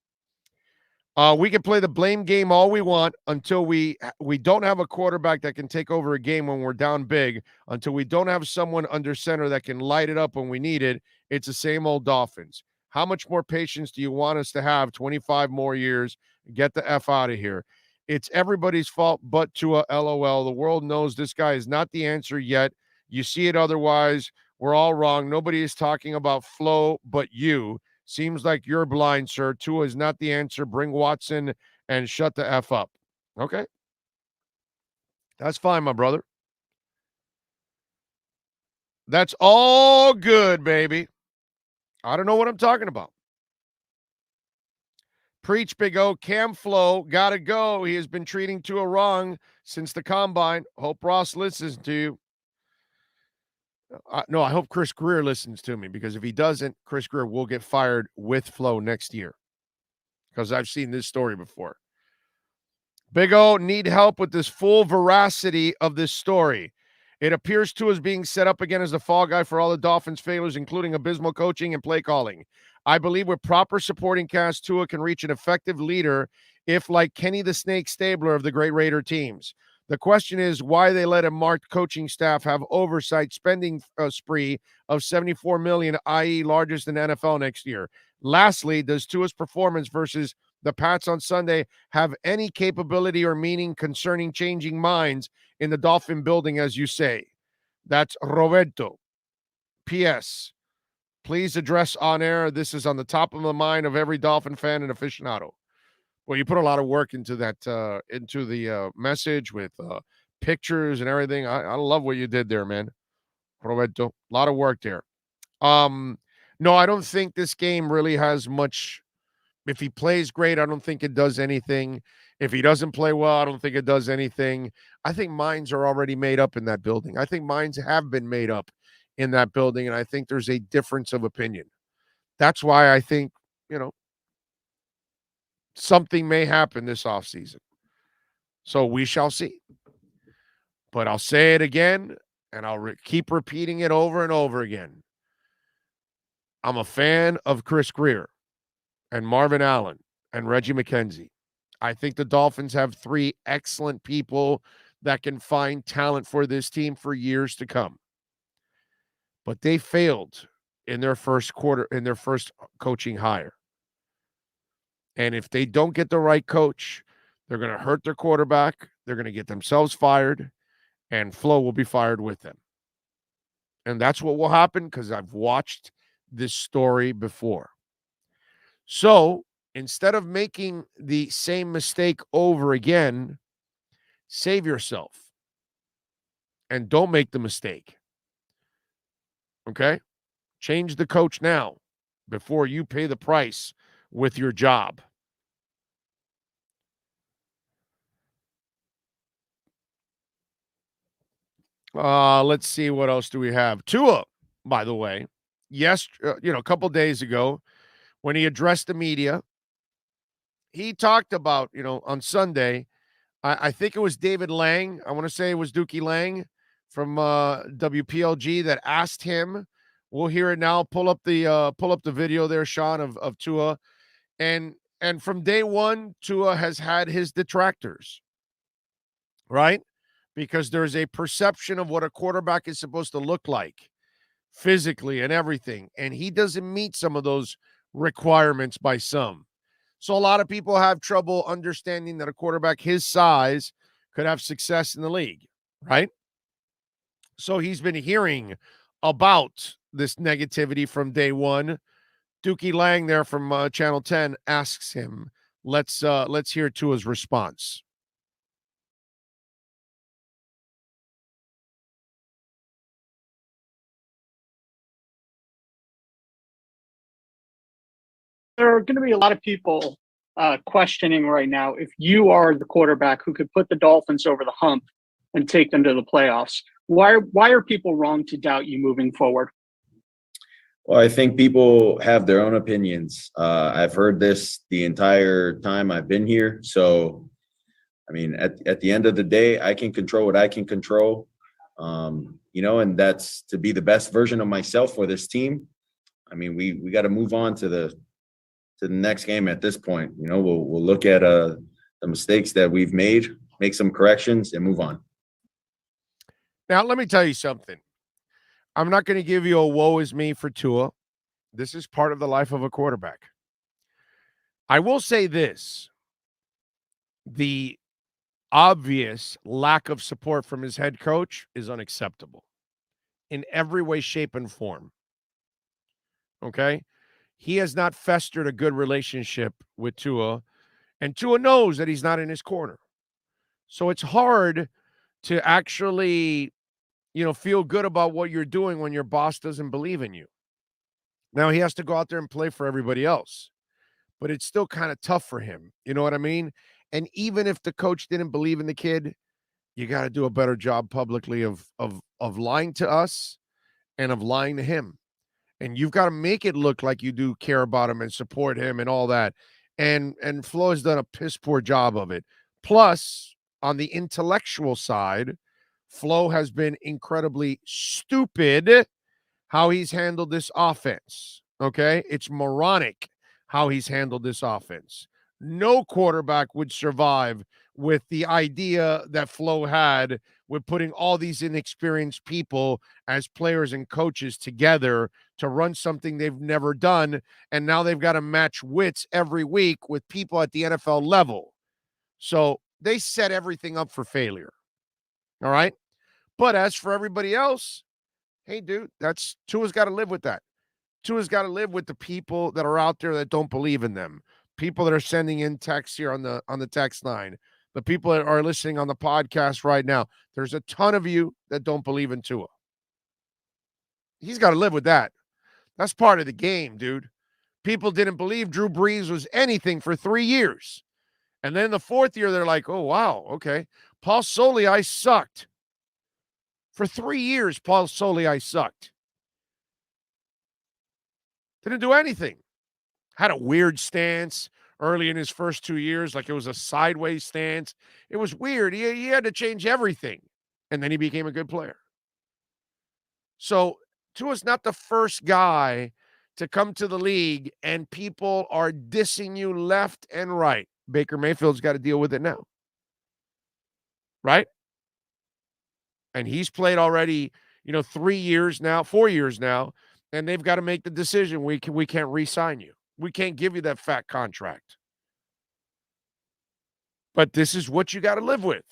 We can play the blame game all we want until we don't have a quarterback that can take over a game when we're down big, until we don't have someone under center that can light it up when we need it. It's the same old Dolphins. How much more patience do you want us to have? 25 more years. Get the F out of here. It's everybody's fault but Tua, LOL. The world knows this guy is not the answer yet. You see it otherwise. We're all wrong. Nobody is talking about Flo but you. Seems like you're blind, sir. Tua is not the answer. Bring Watson and shut the F up. Okay. That's fine, my brother. That's all good, baby. I don't know what I'm talking about. Preach, Big O. Cam Flo, gotta go. He has been treating Tua wrong since the combine. Hope Ross listens to you. No, I hope Chris Greer listens to me, because if he doesn't, Chris Greer will get fired with Flo next year, because I've seen this story before. Big O, need help with this full veracity of this story. It appears Tua is being set up again as the fall guy for all the Dolphins' failures, including abysmal coaching and play calling. I believe with proper supporting cast, Tua can reach an effective leader if, like Kenny the Snake Stabler of the great Raider teams. The question is why they let a marked coaching staff have oversight spending spree of $74 million, i.e. largest in the NFL next year. Lastly, does Tua's performance versus the Pats on Sunday have any capability or meaning concerning changing minds in the Dolphin building, as you say? That's Roberto. P.S. Please address on air. This is on the top of the mind of every Dolphin fan and aficionado. Well, you put a lot of work into that, into the message with pictures and everything. I love what you did there, man. Roberto, a lot of work there. No, I don't think this game really has much. If he plays great, I don't think it does anything. If he doesn't play well, I don't think it does anything. I think minds are already made up in that building. I think minds have been made up in that building, and I think there's a difference of opinion. That's why I think, something may happen this offseason. So we shall see. But I'll say it again, and I'll keep repeating it over and over again. I'm a fan of Chris Greer and Marvin Allen and Reggie McKenzie. I think the Dolphins have 3 excellent people that can find talent for this team for years to come. But they failed in their first coaching hire. And if they don't get the right coach, they're going to hurt their quarterback. They're going to get themselves fired, and Flo will be fired with them. And that's what will happen because I've watched this story before. So instead of making the same mistake over again, save yourself and don't make the mistake. Okay? Change the coach now before you pay the price with your job. Let's see, what else do we have? Tua, by the way, a couple days ago when he addressed the media, he talked about, on Sunday, I think it was David Lang. I want to say it was Dookie Lang from WPLG that asked him. We'll hear it now. Pull up the video there, Sean, of Tua. And from day one, Tua has had his detractors, right? Because there's a perception of what a quarterback is supposed to look like physically and everything. And he doesn't meet some of those requirements by some. So a lot of people have trouble understanding that a quarterback his size could have success in the league, right? So he's been hearing about this negativity from day one. Dookie Lang there from Channel 10 asks him, let's hear Tua's response.
There are going to be a lot of people questioning right now if you are the quarterback who could put the Dolphins over the hump and take them to the playoffs. Why are people wrong to doubt you moving forward?
Well, I think people have their own opinions. I've heard this the entire time I've been here. So, I mean, at the end of the day, I can control what I can control, and that's to be the best version of myself for this team. I mean, we got to move on to the next game at this point. We'll look at the mistakes that we've made, make some corrections, and move on.
Now, let me tell you something. I'm not going to give you a woe is me for Tua. This is part of the life of a quarterback. I will say this. The obvious lack of support from his head coach is unacceptable in every way, shape, and form. Okay? He has not festered a good relationship with Tua, and Tua knows that he's not in his corner. So it's hard to actually, feel good about what you're doing when your boss doesn't believe in you. Now, he has to go out there and play for everybody else, but it's still kind of tough for him. You know what I mean? And even if the coach didn't believe in the kid, you got to do a better job publicly of lying to us and of lying to him. And you've got to make it look like you do care about him and support him and all that. And Flo has done a piss poor job of it. Plus, on the intellectual side, Flo has been incredibly stupid how he's handled this offense. Okay? It's moronic how he's handled this offense. No quarterback would survive with the idea that Flo had with putting all these inexperienced people as players and coaches together to run something they've never done. And now they've got to match wits every week with people at the NFL level. So they set everything up for failure. All right. But as for everybody else, hey, dude, Tua's got to live with that. Tua's got to live with the people that are out there that don't believe in them. People that are sending in texts here on the text line. The people that are listening on the podcast right now. There's a ton of you that don't believe in Tua. He's got to live with that. That's part of the game, dude. People didn't believe Drew Brees was anything for 3 years. And then the 4th year, they're like, oh, wow, okay. Paul Soliai sucked. For 3 years, Paul Soliai sucked. Didn't do anything. Had a weird stance early in his first 2 years, like it was a sideways stance. It was weird. He had to change everything. And then he became a good player. So Tua's not the first guy to come to the league and people are dissing you left and right. Baker Mayfield's got to deal with it now. Right? And he's played already, 4 years now, and they've got to make the decision. We can't re-sign you. We can't give you that fat contract. But this is what you got to live with.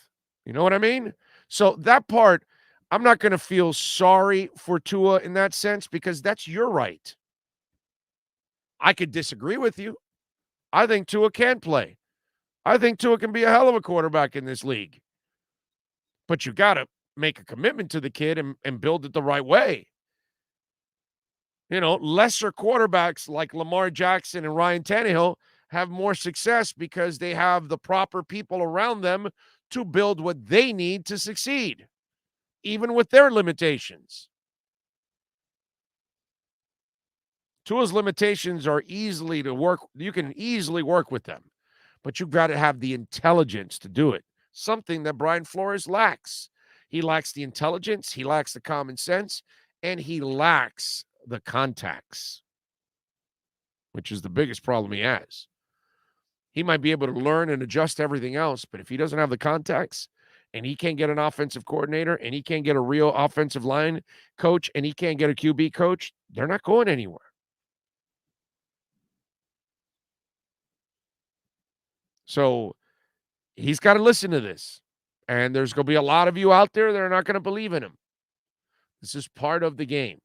You know what I mean? So that part, I'm not going to feel sorry for Tua in that sense because that's your right. I could disagree with you. I think Tua can play. I think Tua can be a hell of a quarterback in this league. But you got to make a commitment to the kid and build it the right way. Lesser quarterbacks like Lamar Jackson and Ryan Tannehill have more success because they have the proper people around them to build what they need to succeed, even with their limitations. Tua's limitations are easily to work. You can easily work with them, but you've got to have the intelligence to do it, something that Brian Flores lacks. He lacks the intelligence, he lacks the common sense, and he lacks the contacts, which is the biggest problem he has. He might be able to learn and adjust everything else, but if he doesn't have the contacts and he can't get an offensive coordinator and he can't get a real offensive line coach and he can't get a QB coach, they're not going anywhere. So he's got to listen to this. And there's going to be a lot of you out there that are not going to believe in him. This is part of the game.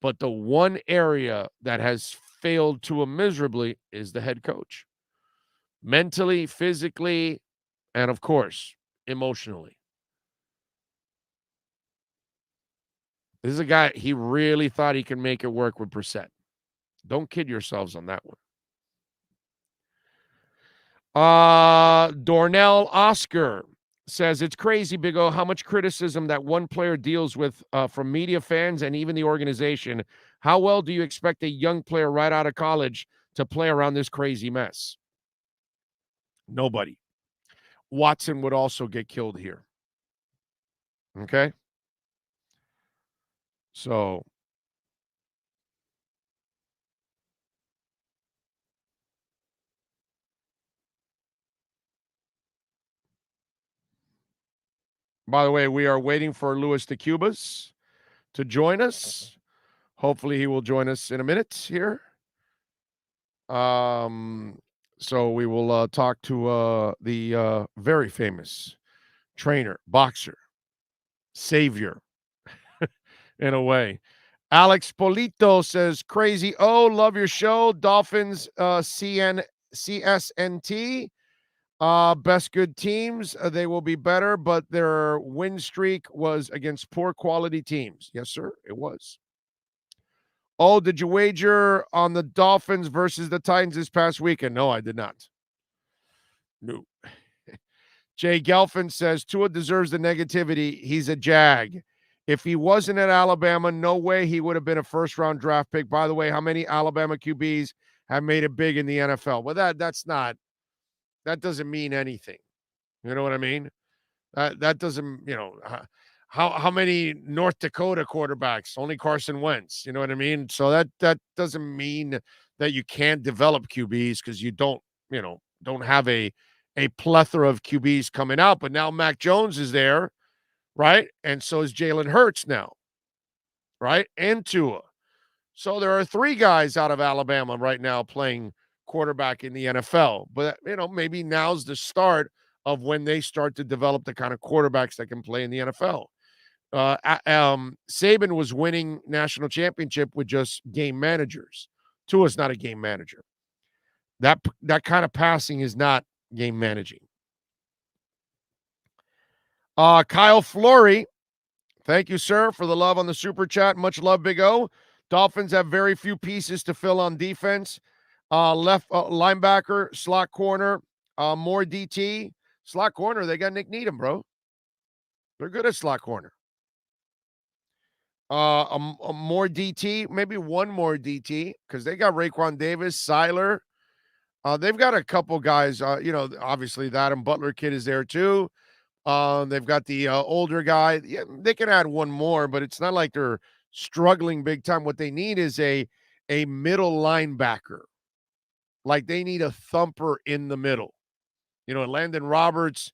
But the one area that has failed to him miserably is the head coach. Mentally, physically, and of course, emotionally. This is a guy, he really thought he could make it work with Brissett. Don't kid yourselves on that one. Dornell Oscar says, it's crazy, Big O, how much criticism that one player deals with from media, fans, and even the organization. How well do you expect a young player right out of college to play around this crazy mess? Nobody. Watson would also get killed here. Okay? So, by the way, we are waiting for Luis de Cubas to join us. Hopefully he will join us in a minute here. So we will talk to the very famous trainer, boxer, savior, in a way. Alex Polito says, crazy. Oh, love your show. Dolphins, CSNT. Best good teams. They will be better, but their win streak was against poor quality teams. Yes, sir, it was. Oh, did you wager on the Dolphins versus the Titans this past weekend? No, I did not. No. Jay Gelfin says, Tua deserves the negativity. He's a Jag. If he wasn't at Alabama, no way he would have been a first-round draft pick. By the way, how many Alabama QBs have made it big in the NFL? Well, that doesn't mean anything. You know what I mean? That doesn't, how many North Dakota quarterbacks? Only Carson Wentz. You know what I mean? So that doesn't mean that you can't develop QBs because you don't have a plethora of QBs coming out. But now Mac Jones is there, right? And so is Jalen Hurts now, right? And Tua. So there are 3 guys out of Alabama right now playing quarterback in the NFL. But, maybe now's the start of when they start to develop the kind of quarterbacks that can play in the NFL. Saban was winning national championship with just game managers. Tua's not a game manager. That kind of passing is not game managing. Kyle Flory, thank you, sir, for the love on the super chat. Much love, Big O. Dolphins have very few pieces to fill on defense. Left linebacker, slot corner, more DT. Slot corner, they got Nick Needham, bro. They're good at slot corner. A more DT, maybe one more DT, because they got Raekwon Davis, Seiler. They've got a couple guys, obviously that and Butler kid is there too. They've got the older guy. Yeah, they can add one more, but it's not like they're struggling big time. What they need is a middle linebacker. Like they need a thumper in the middle. Landon Roberts,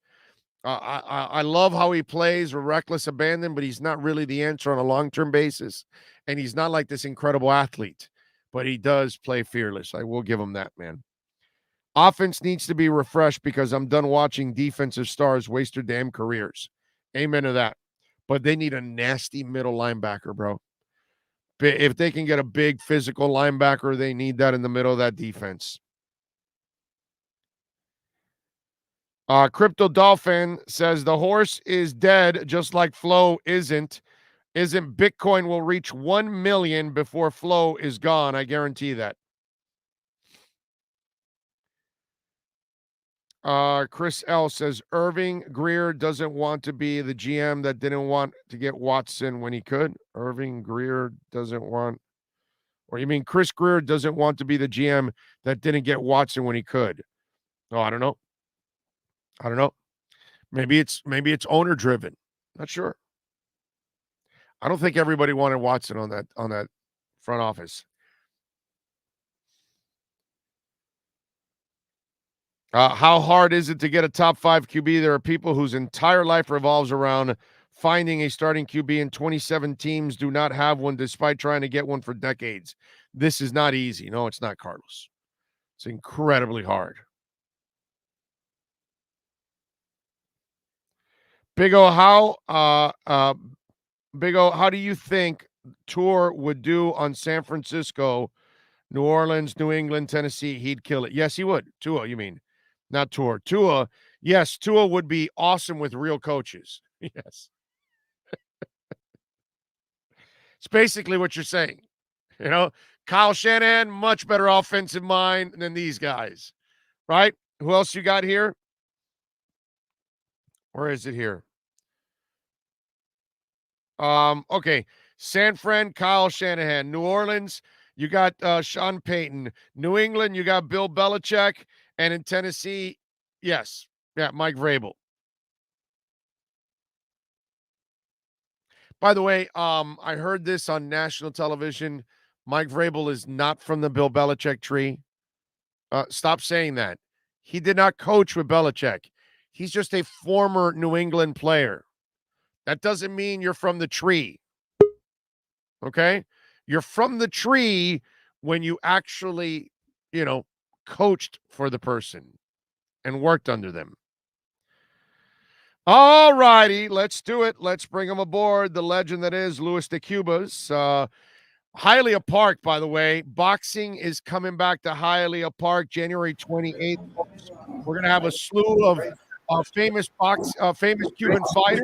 I love how he plays with reckless abandon, but he's not really the answer on a long-term basis. And he's not like this incredible athlete, but he does play fearless. I will give him that, man. Offense needs to be refreshed because I'm done watching defensive stars waste their damn careers. Amen to that. But they need a nasty middle linebacker, bro. If they can get a big physical linebacker, they need that in the middle of that defense. Crypto Dolphin says the horse is dead, just like Flow isn't. Isn't Bitcoin will reach 1 million before Flow is gone? I guarantee that. Chris L says Irving Greer doesn't want to be the GM that didn't want to get Watson when he could. Irving Greer doesn't want, or you mean Chris Greer doesn't want to be the GM that didn't get Watson when he could? Oh, I don't know. Maybe it's owner driven. Not sure. I don't think everybody wanted Watson on that front office. How hard is it to get a top 5 QB? There are people whose entire life revolves around finding a starting QB, and 27 teams do not have one despite trying to get one for decades. This is not easy. No, it's not, Carlos. It's incredibly hard. Big O, how do you think Tour would do on San Francisco, New Orleans, New England, Tennessee? He'd kill it. Yes, he would. Tua, you mean? Not Tour. Tua, yes, Tua would be awesome with real coaches. Yes. It's basically what you're saying. Kyle Shanahan, much better offensive mind than these guys, right? Who else you got here? Where is it here? Okay. San Fran, Kyle Shanahan. New Orleans, you got Sean Payton. New England, you got Bill Belichick. And in Tennessee, yes. Yeah, Mike Vrabel. By the way, I heard this on national television. Mike Vrabel is not from the Bill Belichick tree. Stop saying that. He did not coach with Belichick. He's just a former New England player. That doesn't mean you're from the tree. Okay? You're from the tree when you actually, coached for the person and worked under them. All righty, let's do it. Let's bring him aboard. The legend that is Luis de Cubas. Hialeah Park, by the way. Boxing is coming back to Hialeah Park January 28th. We're going to have a slew of famous Cuban fighters.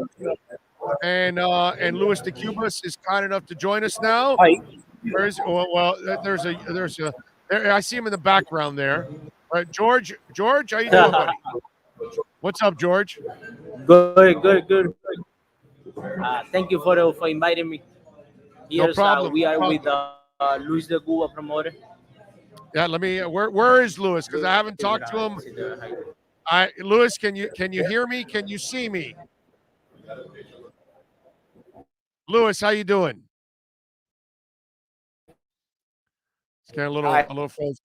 And Luis de Cubas is kind enough to join us now. Where is? Well, there's a. I see him in the background there. George, how you doing, buddy? What's up, George?
Good. Thank you for inviting me. Here,
no problem.
We are with Luis de Cuba promoter.
Yeah, let me. Where is Luis? Because I haven't talked to him. Luis, can you hear me? Can you see me? Luis, how you doing? It's getting a little frozen.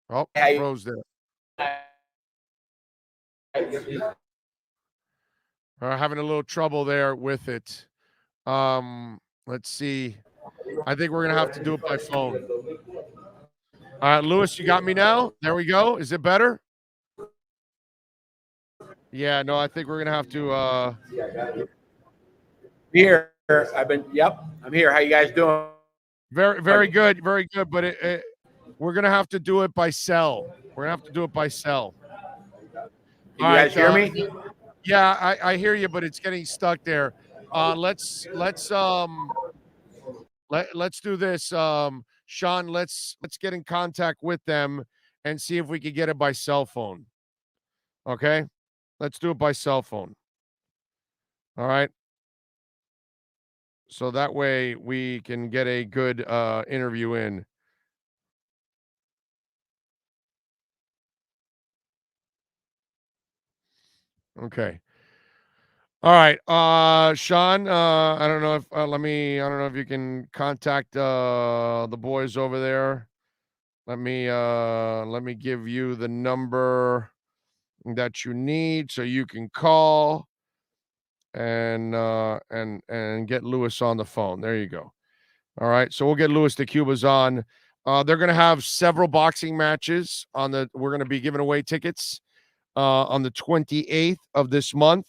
Oh, froze there. Having a little trouble there with it. Let's see. I think we're gonna have to do it by phone. All right, Luis, you got me now? There we go. Is it better? Yeah, no, I think we're gonna have to
Here. I'm here. How you guys doing?
Very good, very good. But we're gonna have to do it by cell. We're gonna have to do it by cell.
Can you guys hear me?
Yeah, I hear you, but it's getting stuck there. Let's do this. Sean, let's get in contact with them and see if we can get it by cell phone. Okay? Let's do it by cell phone. All right. So that way we can get a good interview in. Okay. All right, Sean. I don't know if I don't know if you can contact the boys over there. Let me give you the number that you need so you can call and get Lewis on the phone. There you go. All right, so we'll get Lewis de Cubas on. They're going to have several boxing matches we're going to be giving away tickets on the 28th of this month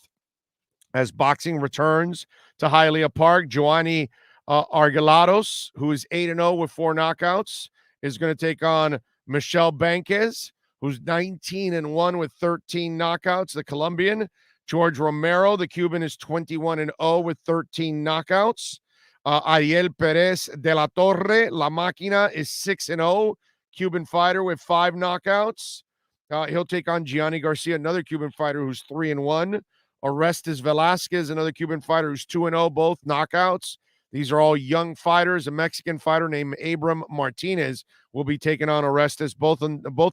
as boxing returns to Hialeah Park. Joanny Argelados, who is 8-0 with 4 knockouts, is going to take on Michelle Banquez, who's 19-1 with 13 knockouts, the Colombian. George Romero, the Cuban, is 21-0 with 13 knockouts. Ariel Perez de la Torre, La Máquina, is 6-0, Cuban fighter with 5 knockouts. He'll take on Gianni Garcia, another Cuban fighter who's 3-1. Orestes Velasquez, another Cuban fighter who's 2-0, both knockouts. These are all young fighters. A Mexican fighter named Abram Martinez will be taking on Orestes, both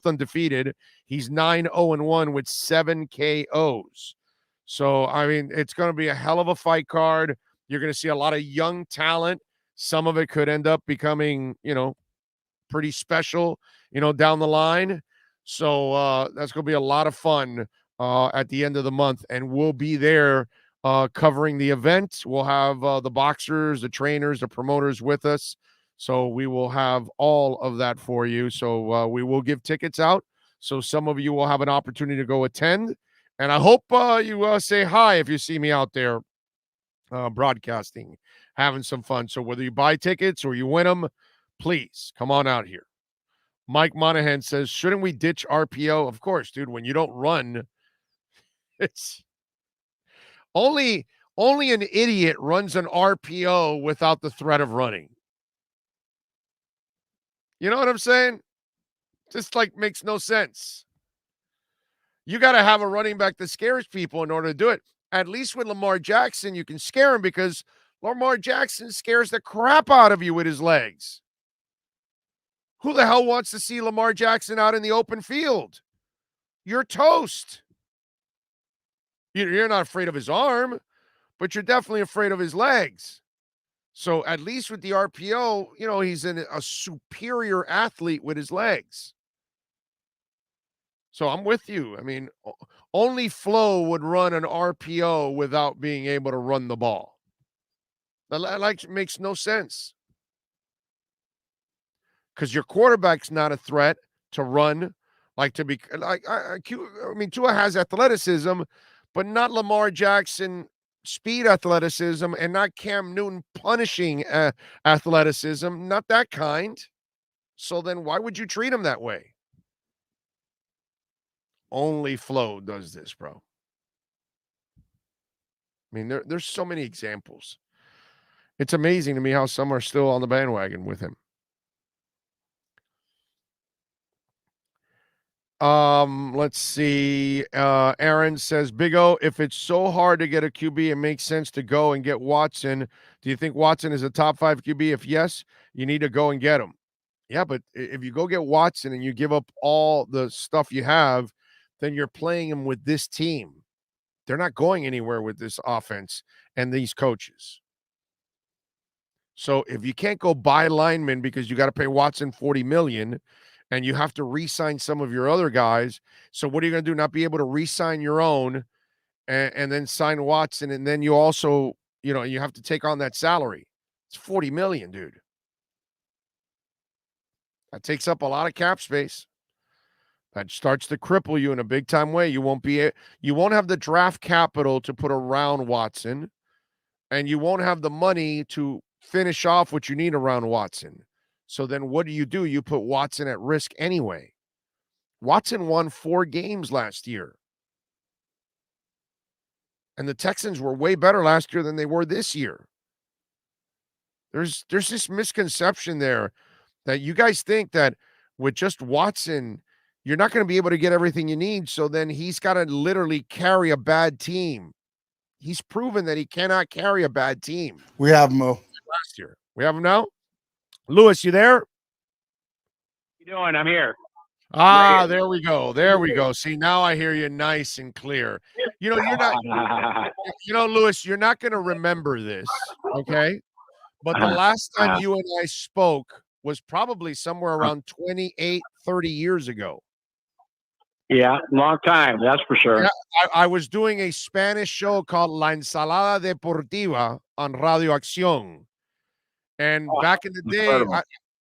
undefeated. He's 9-0-1 with 7 KOs. So, I mean, it's going to be a hell of a fight card. You're going to see a lot of young talent. Some of it could end up becoming, pretty special, down the line. So that's going to be a lot of fun at the end of the month, and we'll be there covering the event. We'll have the boxers, the trainers, the promoters with us. So we will have all of that for you. So we will give tickets out. So some of you will have an opportunity to go attend. And I hope you say hi if you see me out there broadcasting, having some fun. So whether you buy tickets or you win them, please come on out here. Mike Monahan says, shouldn't we ditch RPO? Of course, dude. When you don't run, it's only an idiot runs an RPO without the threat of running. You know what I'm saying? Just makes no sense. You got to have a running back that scares people in order to do it. At least with Lamar Jackson, you can scare him because Lamar Jackson scares the crap out of you with his legs. Who the hell wants to see Lamar Jackson out in the open field? You're toast. You're not afraid of his arm, but you're definitely afraid of his legs. So at least with the RPO, he's a superior athlete with his legs. So I'm with you. I mean, only Flo would run an RPO without being able to run the ball. That makes no sense. Because your quarterback's not a threat to run, Tua has athleticism, but not Lamar Jackson speed athleticism and not Cam Newton punishing athleticism, not that kind. So then why would you treat him that way? Only Flo does this, bro. I mean, there's so many examples. It's amazing to me how some are still on the bandwagon with him. Let's see. Aaron says, Big O, if it's so hard to get a QB, it makes sense to go and get Watson. Do you think Watson is a top 5 QB? If yes, you need to go and get him. Yeah, but if you go get Watson and you give up all the stuff you have, then you're playing him with this team. They're not going anywhere with this offense and these coaches. So if you can't go buy linemen because you got to pay Watson $40 million and you have to re-sign some of your other guys, so what are you going to do? Not be able to re-sign your own and then sign Watson, and then you also, you have to take on that salary. It's $40 million, dude. That takes up a lot of cap space. That starts to cripple you in a big time way. You won't have the draft capital to put around Watson, and you won't have the money to finish off what you need around Watson. So then what do? You put Watson at risk anyway. Watson won 4 games last year. And the Texans were way better last year than they were this year. There's this misconception there that you guys think that with just Watson, you're not going to be able to get everything you need. So then he's got to literally carry a bad team. He's proven that he cannot carry a bad team.
We have him, Mo.
Last year. We have him now? Lewis, you there?
You doing? I'm here.
There we go. There we go. See, now I hear you nice and clear. You know, you're not. You know, Lewis, you're not going to remember this, okay? But the last time you and I spoke was probably somewhere around 28, 30 years ago.
Yeah, long time, that's for sure.
Yeah, I was doing a Spanish show called La Ensalada Deportiva on Radio Acción. And back in the day,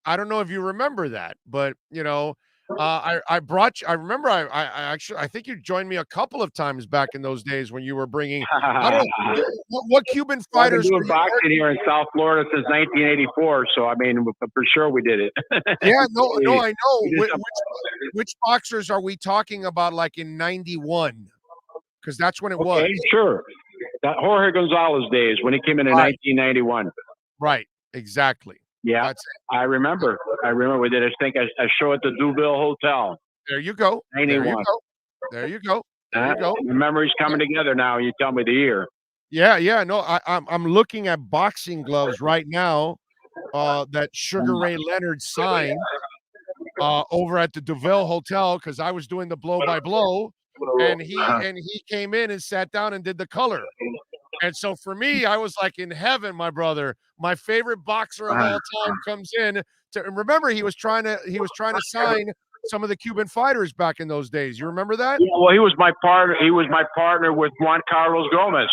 I don't know if you remember that, but you know, I brought you. I remember I actually I think you joined me a couple of times back in those days when you were bringing. I don't what Cuban
I've been
fighters
doing boxing here in South Florida since 1984, so I mean, for sure we did it.
Yeah, no, I know. Which boxers are we talking about? Like in '91, because that's when it was.
Okay, sure. That Jorge Gonzalez days when he came in 1991.
Right, exactly.
Yeah,
That's it.
I remember. We did a show at the Duville Hotel.
There you go.
91.
There you go. There you go.
The memories coming together now. You tell me the year.
Yeah. No, I'm looking at boxing gloves right now that Sugar Ray Leonard signed over at the Duville Hotel because I was doing the blow by blow, and he came in and sat down and did the color. And so for me, I was like in heaven, my brother. My favorite boxer of all time comes in to remember he was trying to sign some of the Cuban fighters back in those days. You remember that?
Yeah, well, he was my partner. He was my partner with Juan Carlos Gomez.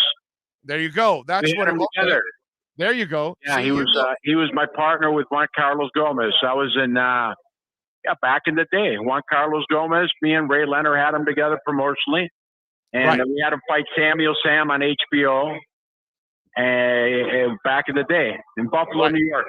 There you go. That's what it was. There you go.
Yeah, he was my partner with Juan Carlos Gomez. I was in back in the day. Juan Carlos Gomez, me and Ray Leonard had them together promotionally. And we had him fight Samuel Sam on HBO back in the day in Buffalo, New York.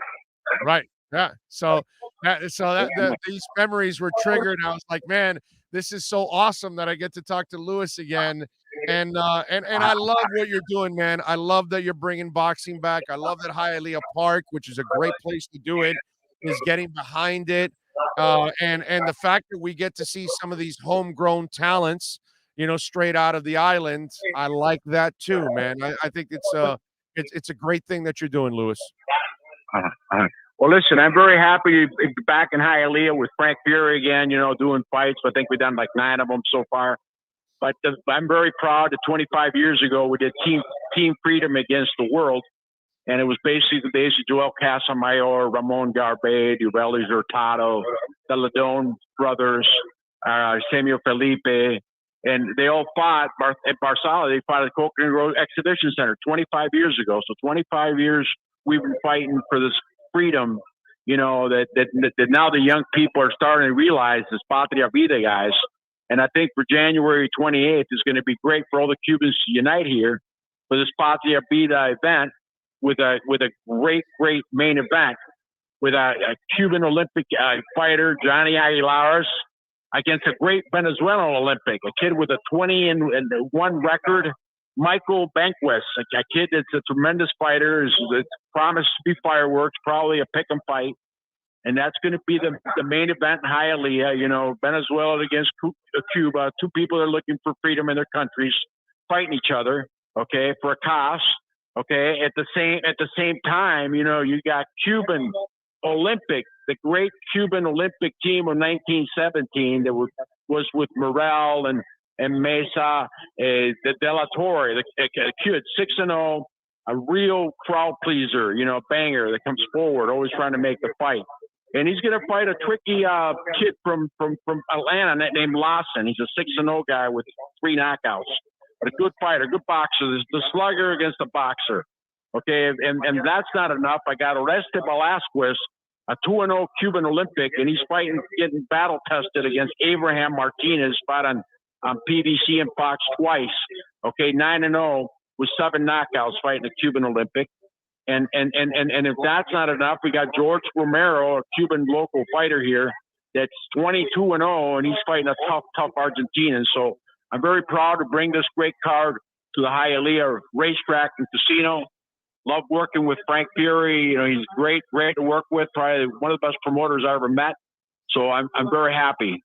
Right. Yeah. So these memories were triggered. I was like, man, this is so awesome that I get to talk to Lewis again. And I love what you're doing, man. I love that you're bringing boxing back. I love that Hialeah Park, which is a great place to do it, is getting behind it. And the fact that we get to see some of these homegrown talents, you know, straight out of the island. I like that too, man. I think it's a great thing that you're doing, Lewis.
Well, listen, I'm very happy to be back in Hialeah with Frank Fury again, you know, doing fights. I think we've done like 9 of them so far. But I'm very proud that 25 years ago we did Team Freedom Against the World. And it was basically the days of Joel Casamayor, Ramon Garbe, Ureli Hurtado, the Ladone brothers, Samuel Felipe. And they all fought at Barsala. They fought at the Coconut Grove Exhibition Center 25 years ago. So 25 years we've been fighting for this freedom, you know, that now the young people are starting to realize this Patria Vida, guys. And I think for January 28th is going to be great for all the Cubans to unite here for this Patria Vida event with a great main event with a Cuban Olympic fighter, Johnny Aguilares, against a great Venezuelan Olympic, a kid with a 20-1 record, Michael Banquez, a kid that's a tremendous fighter, is promised to be fireworks, probably a pick 'em fight. And that's going to be the main event in Hialeah, you know, Venezuela against Cuba, 2 people that are looking for freedom in their countries, fighting each other, okay, for a cause, okay. At the same time, you know, you got Cuban Olympic, the great Cuban Olympic team of 1917 that was with Morel and Mesa, the De La Torre, the kid 6-0, a real crowd pleaser, you know, banger that comes forward, always trying to make the fight. And he's going to fight a tricky kid from Atlanta named Lawson. He's a 6-0 guy with 3 knockouts, but a good fighter, good boxer. There's the slugger against the boxer. Okay, and that's not enough. I got Orestes Velasquez, a 2-0 Cuban Olympic, and he's getting battle tested against Abraham Martinez, fought on PBC and Fox twice. Okay, 9-0 with 7 knockouts, fighting a Cuban Olympic. And if that's not enough, we got George Romero, a Cuban local fighter here, that's 22-0, and he's fighting a tough Argentinian. So I'm very proud to bring this great card to the Hialeah racetrack and casino. Love working with Frank Fury. You know, he's great to work with. Probably one of the best promoters I ever met. So I'm very happy.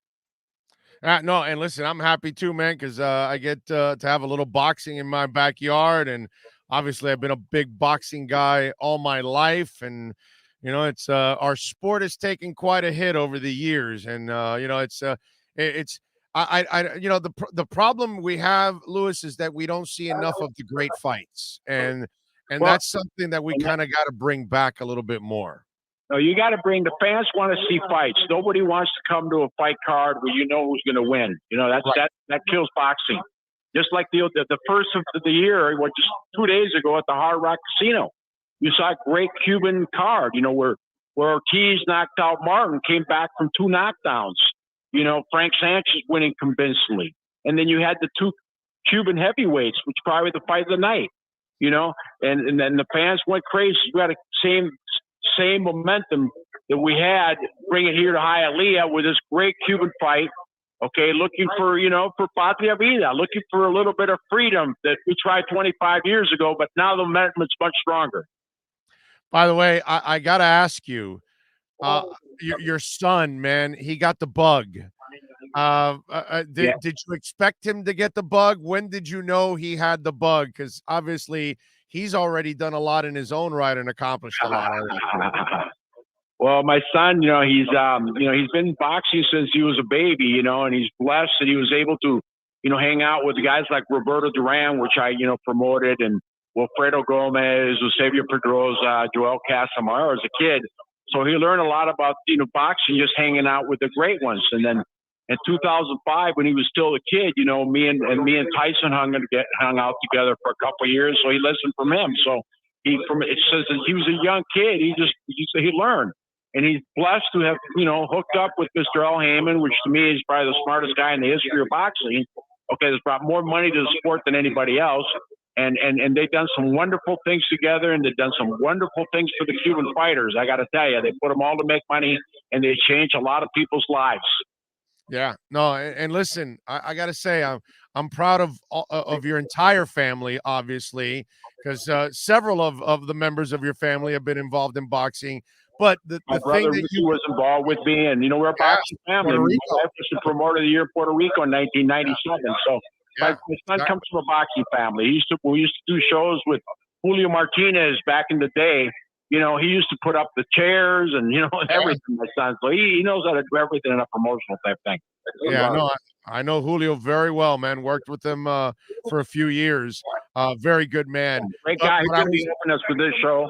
No, and listen, I'm happy too, man, because I get to have a little boxing in my backyard, and obviously I've been a big boxing guy all my life, and you know, it's our sport has taken quite a hit over the years, and you know, it's the problem we have, Lewis, is that we don't see enough of the great fights, and
Well,
that's something that we kind of got to bring back a little bit more.
No, you got to bring the fans want to see fights. Nobody wants to come to a fight card where you know who's going to win. You know that kills boxing. Just like the first of the year, just 2 days ago at the Hard Rock Casino, you saw a great Cuban card. You know where Ortiz knocked out Martin, came back from 2 knockdowns. You know, Frank Sanchez winning convincingly, and then you had the 2 Cuban heavyweights, which probably the fight of the night. You know, and then the fans went crazy. You got the same momentum that we had, bring it here to Hialeah with this great Cuban fight. Okay, looking for Patria Vida, looking for a little bit of freedom that we tried 25 years ago, but now the momentum's much stronger.
By the way, I got to ask you, your son, man, he got the bug. Did you expect him to get the bug? When did you know he had the bug? Because obviously he's already done a lot in his own right and accomplished a lot already.
Well, my son, he's been boxing since he was a baby, and he's blessed that he was able to, hang out with guys like Roberto Duran, which I, promoted, and Wilfredo Gomez, Eusebio Pedrosa, Joel Casamaro as a kid. So he learned a lot about, boxing, just hanging out with the great ones. And then in 2005, when he was still a kid, me and Tyson hung out together for a couple of years. So he listened from him. So it says that he was a young kid. He learned. And he's blessed to have, hooked up with Mr. Al Heyman, which to me is probably the smartest guy in the history of boxing. Okay, that's brought more money to the sport than anybody else. And they've done some wonderful things together, and they've done some wonderful things for the Cuban fighters. I got to tell you, they put them all to make money, and they changed a lot of people's lives.
Yeah, no, and listen, I got to say, I'm proud of your entire family, obviously, because several of the members of your family have been involved in boxing. But
my brother Ricky was involved with me, and we're a boxing family. My wife was the promoter of the year in Puerto Rico in 1997. So my son comes from a boxing family. We used to do shows with Julio Martinez back in the day. He used to put up the chairs and everything. My son, so he knows how to do everything in a promotional type thing.
Yeah, no, I know Julio very well, man. Worked with him for a few years. Very good man.
Great guy. He's going to be helping us for this show.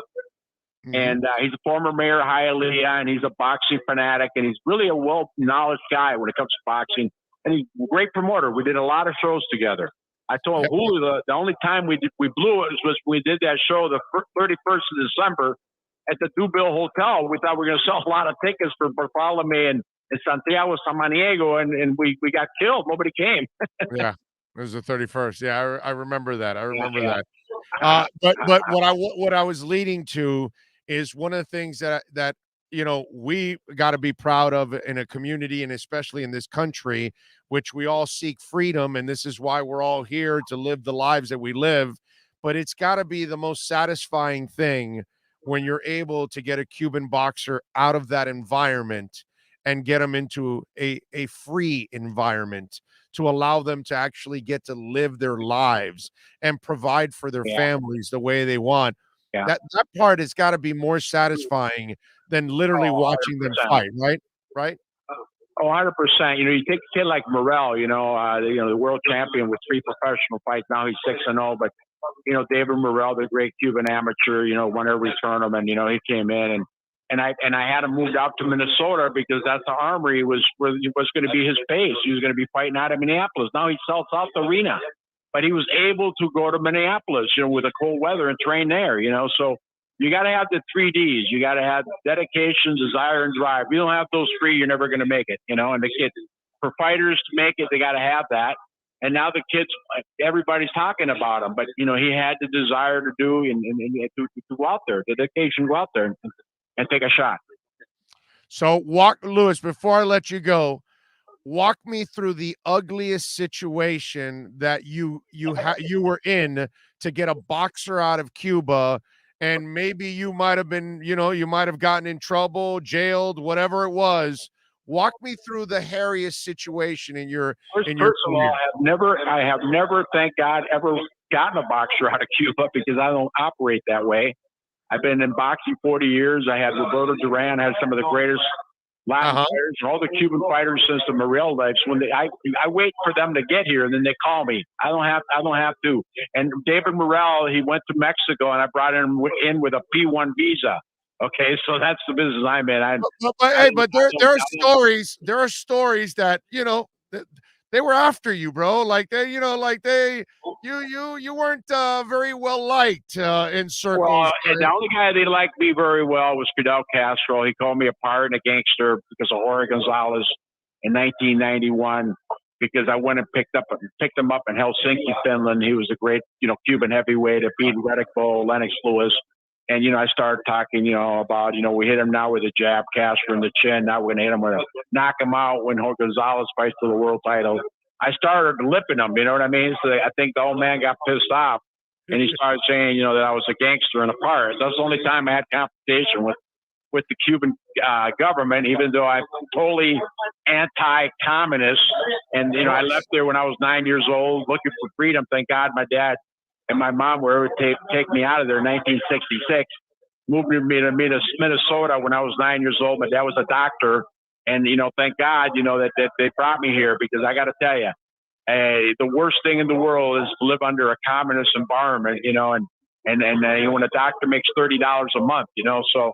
Mm-hmm. And he's a former mayor of Hialeah, and he's a boxing fanatic, and he's really a well-knowledge guy when it comes to boxing. And he's a great promoter. We did a lot of shows together. I told Julio the only time we blew it was when we did that show the 31st of December at the Dubil Hotel. We thought we were going to sell a lot of tickets for Bartholomew and Santiago Samaniego, and we got killed. Nobody came.
Yeah, it was the 31st. Yeah, I remember that. That. But what I was leading to is one of the things that we got to be proud of in a community, and especially in this country, which we all seek freedom, and this is why we're all here to live the lives that we live. But it's got to be the most satisfying thing when you're able to get a Cuban boxer out of that environment and get them into a free environment to allow them to actually get to live their lives and provide for their families the way they want. Yeah. That part has got to be more satisfying than literally watching 100%. Them fight, right?
Oh, 100%. You take a kid like Morrell, the world champion with 3 professional fights. Now he's 6-0, but David Morrell, the great Cuban amateur, won every tournament. He came in and I had him moved out to Minnesota because that's the Armory was going to be his base. He was going to be fighting out of Minneapolis. Now he sells out the arena, but he was able to go to Minneapolis, with the cold weather and train there. So you got to have the 3 Ds. You got to have dedication, desire, and drive. If you don't have those 3, you're never going to make it. And the kids, for fighters to make it, they got to have that. And now the kids, everybody's talking about him, but he had the desire to do and to go out there, the dedication, go out there and take a shot.
So Lewis, before I let you go, walk me through the ugliest situation that you were in to get a boxer out of Cuba, and maybe you might have been, you might have gotten in trouble, jailed, whatever it was. Walk me through the hairiest situation in your
First of all, I have never, thank God, ever gotten a boxer out of Cuba because I don't operate that way. I've been in boxing 40 years. I had Roberto Duran, had some of the greatest Latin fighters, and all the Cuban fighters since the Morel lives. I wait for them to get here, and then they call me. I don't have to. And David Morel, he went to Mexico, and I brought him in with a P1 visa. Okay, so that's the business I'm in.
But there are stories. There are stories that they were after you, bro. Like you weren't very well liked in circles.
Well, and the only guy they liked me very well was Fidel Castro. He called me a pirate and a gangster because of Jorge Gonzalez in 1991. Because I went and picked him up in Helsinki, Finland. He was a great, Cuban heavyweight that beat Riddick Bowe, Lennox Lewis. And, I started talking, about, we hit him now with a jab, Castro in the chin. Now we're going to hit him with a knock him out when Jorge Gonzalez fights for the world title. I started lipping him, you know what I mean? So I think the old man got pissed off. And he started saying, that I was a gangster and a pirate. That's the only time I had confrontation with the Cuban government, even though I'm totally anti-communist. And, I left there when I was 9 years old looking for freedom. Thank God my dad and my mom were able to take me out of there in 1966. Moved me to Minnesota when I was 9 years old. My dad was a doctor. And, thank God, that they brought me here, because I got to tell you, the worst thing in the world is to live under a communist environment, and when a doctor makes $30 a month, so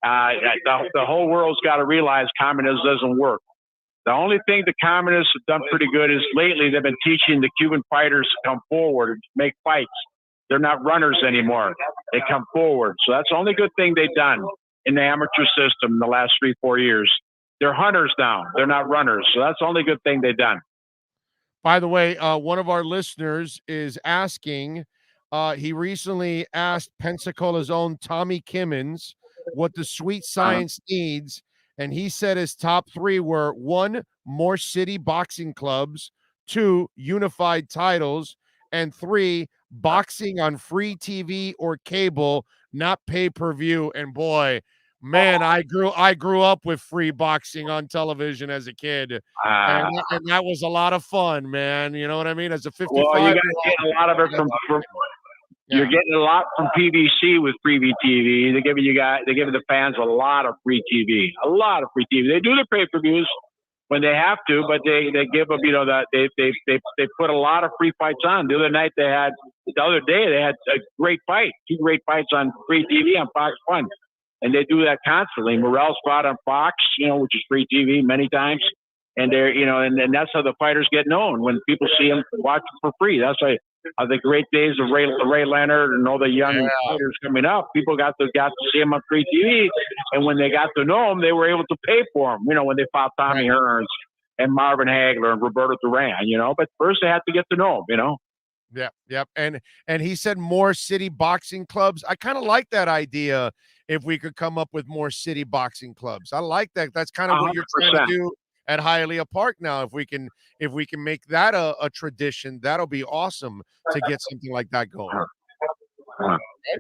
the whole world's got to realize communism doesn't work. The only thing the communists have done pretty good is lately they've been teaching the Cuban fighters to come forward and make fights. They're not runners anymore. They come forward. So that's the only good thing they've done in the amateur system in the last 3-4 years. They're hunters now. They're not runners. So that's the only good thing they've done.
By the way, one of our listeners is asking, he recently asked Pensacola's own Tommy Kimmons what the Sweet Science needs. And he said his top 3 were 1, more city boxing clubs, 2, unified titles, and 3, boxing on free TV or cable, not pay-per-view. And boy, man, I grew up with free boxing on television as a kid. And that was a lot of fun, man. You know what I mean? As a 55.
Well, you got to get a lot of it from You're getting a lot from PBC with Freebie TV. They're giving the fans a lot of free TV. They do their pay-per-views when they have to, but they give them, they put a lot of free fights on. The other day they had a great fight, 2 great fights on free TV on Fox 1. And they do that constantly. Morel's fought on Fox, which is free TV many times. And they're, and that's how the fighters get known, when people see them watch for free. That's why the great days of Ray Leonard and all the young fighters coming up, people got to see them on free TV. And when they got to know them, they were able to pay for them, when they fought Tommy Hearns and Marvin Hagler and Roberto Duran, but first they had to get to know them,
Yep. And he said more city boxing clubs. I kind of like that idea. If we could come up with more city boxing clubs, I like that. That's kind of what you're trying to do at Hialeah Park now. If we can make that a tradition, that'll be awesome to get something like that going.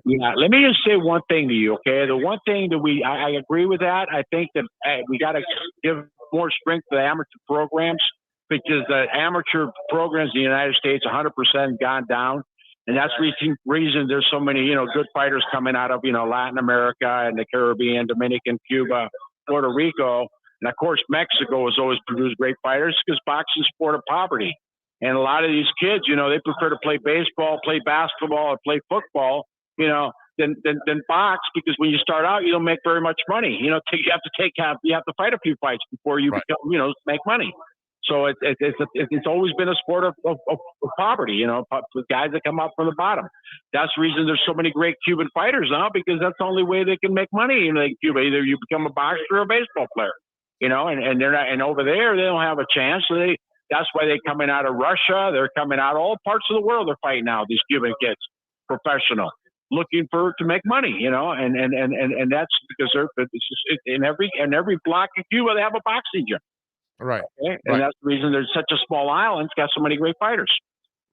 Yeah, let me just say one thing to you, okay? The one thing that I agree with that. I think that we got to give more strength to the amateur programs, because the amateur programs in the United States 100% gone down. And that's the reason there's so many, good fighters coming out of, Latin America and the Caribbean, Dominican, Cuba, Puerto Rico. And of course, Mexico has always produced great fighters, because boxing is a sport of poverty. And a lot of these kids, they prefer to play baseball, play basketball, or play football, than box, because when you start out, you don't make very much money. You have to fight a few fights before you become, make money. So it's always been a sport of poverty, with guys that come up from the bottom. That's the reason there's so many great Cuban fighters now, because that's the only way they can make money in Cuba. Either you become a boxer or a baseball player, and they're not, and over there they don't have a chance. So that's why they're coming out of Russia. They're coming out all parts of the world. They're fighting now. These Cuban kids, professional, looking to make money, and that's because in every block of Cuba they have a boxing gym.
Right.
Okay? And that's the reason there's such a small island. It's got so many great fighters.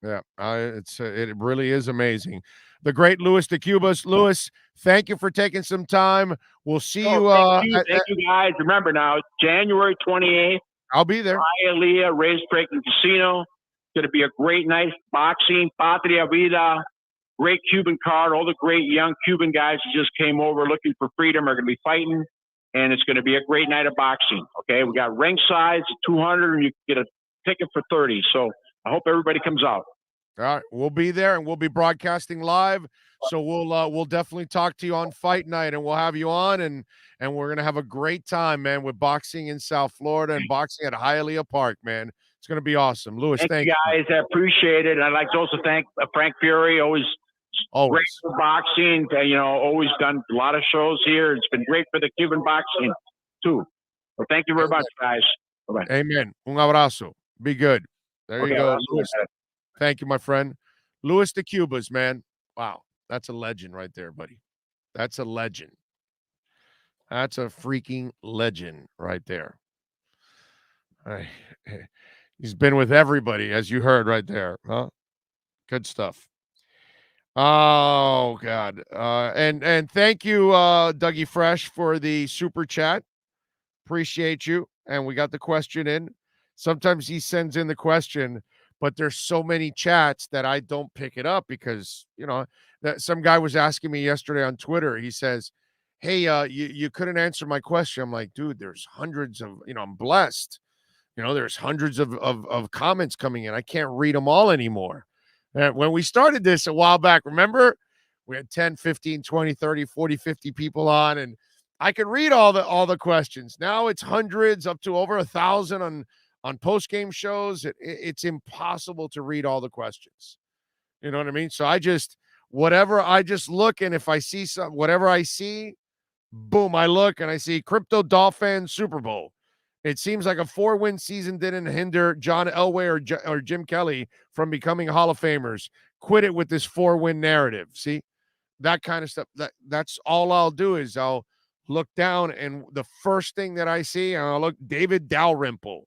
Yeah, it really is amazing. The great Luis de Cubas. Luis, thank you for taking some time. We'll see you.
Thank you, guys. Remember now, January 28th.
I'll be there.
Hialeah Racetrack and Casino. It's going to be a great night. Boxing, Patria Vida, great Cuban card. All the great young Cuban guys who just came over looking for freedom are going to be fighting. and it's going to be a great night of boxing. Okay, we got ring size 200, and you can get a ticket for 30. So I hope everybody comes out.
All right, we'll be there, and we'll be broadcasting live. So we'll definitely talk to you on fight night, and we'll have you on, and we're gonna have a great time, man, with boxing in South Florida and boxing at Hialeah Park, man. It's gonna be awesome. Louis, thank
you guys. I appreciate it. I'd like to also thank Frank Fury. Always great for boxing. Always done a lot of shows here. It's been great for the Cuban boxing too. Well, thank you very much, guys. Bye-bye.
Amen. Un abrazo. Be good. There you go, Louis. Thank you, my friend. Louis de Cubas, man. Wow. That's a legend right there, buddy. That's a legend. That's a freaking legend right there. He's been with everybody, as you heard right there. Huh? Good stuff. Oh, God. And thank you, Dougie Fresh, for the super chat. Appreciate you. And we got the question in. Sometimes he sends in the question, but there's so many chats that I don't pick it up because, that some guy was asking me yesterday on Twitter. He says, hey, you couldn't answer my question. I'm like, dude, there's hundreds of, I'm blessed. There's hundreds of comments coming in. I can't read them all anymore. And when we started this a while back, remember, we had 10, 15, 20, 30, 40, 50 people on, and I could read all the questions. Now it's hundreds, up to over 1,000 on post-game shows. It's impossible to read all the questions. You know what I mean? So I just look, and if I see whatever I see, boom, I look and I see Crypto Dolphins Super Bowl. It seems like a 4-win season didn't hinder John Elway or Jim Kelly from becoming Hall of Famers. Quit it with this 4-win narrative. See, that kind of stuff. That's all I'll do is I'll look down, and the first thing that I see, and I'll look, David Dalrymple.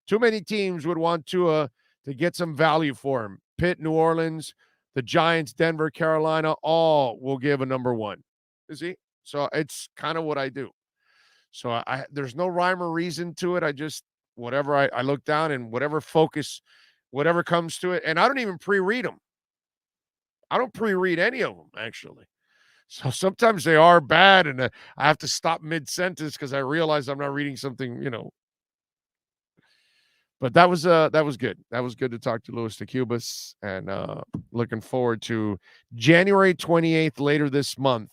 Too many teams would want to get some value for him. Pitt, New Orleans, the Giants, Denver, Carolina, all will give a number 1. You see? So it's kind of what I do. So there's no rhyme or reason to it. I just, whatever I look down, and whatever focus, whatever comes to it. And I don't even pre-read them. I don't pre-read any of them, actually. So sometimes they are bad, and I have to stop mid-sentence because I realize I'm not reading something, But that was good. That was good to talk to Louis de Cubas, and looking forward to January 28th later this month,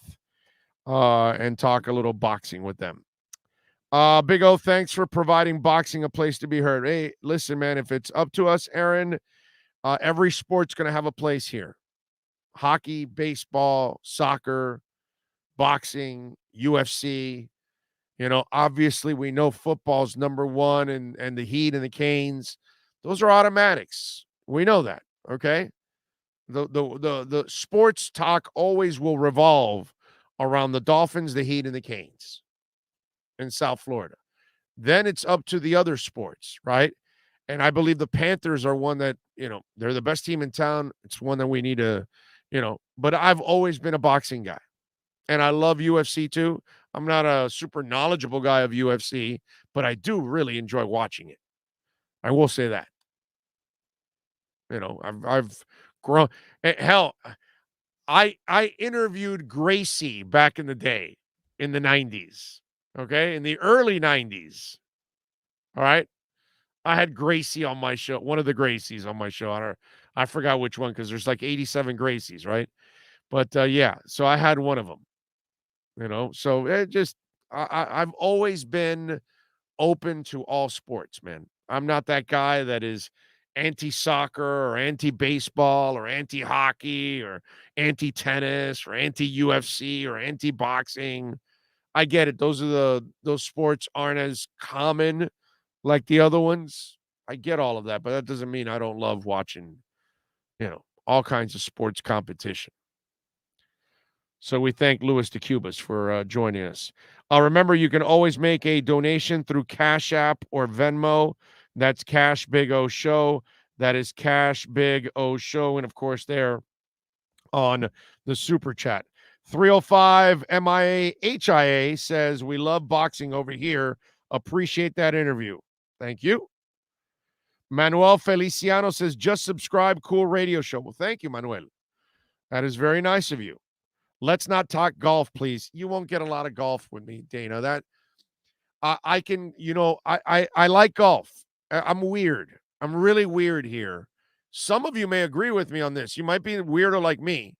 and talk a little boxing with them. Big O, thanks for providing boxing a place to be heard. Hey, listen, man, if it's up to us, Aaron, every sport's going to have a place here. Hockey, baseball, soccer, boxing, UFC. Obviously we know football's number 1, and the Heat and the Canes, those are automatics. We know that, okay? The sports talk always will revolve around the Dolphins, the Heat, and the Canes in South Florida. Then it's up to the other sports, right? And I believe the Panthers are one that, they're the best team in town. It's one that we need to, but I've always been a boxing guy, and I love UFC too. I'm not a super knowledgeable guy of UFC, but I do really enjoy watching it. I will say that. I've grown. Hell, I interviewed Gracie back in the day, in the 90s. Okay, in the early 90s. All right, I had Gracie on my show, one of the Gracies on my show. I forgot which one, because there's like 87 Gracies, right? But yeah, so I had one of them. So it just, I've always been open to all sports, man. I'm not that guy that is anti-soccer or anti-baseball or anti-hockey or anti-tennis or anti-UFC or anti-boxing. I get it. Those sports aren't as common like the other ones. I get all of that, but that doesn't mean I don't love watching, all kinds of sports competition. So we thank Louis de Cubas for joining us. Remember, you can always make a donation through Cash App or Venmo. That's Cash Big O Show. That is Cash Big O Show. And, of course, there on the Super Chat. 305 MIA says, we love boxing over here. Appreciate that interview. Thank you. Manuel Feliciano says, just subscribe, cool radio show. Well, thank you, Manuel. That is very nice of you. Let's not talk golf, please. You won't get a lot of golf with me, Dana. I can, I like golf. I'm weird. I'm really weird here. Some of you may agree with me on this. You might be weirder like me.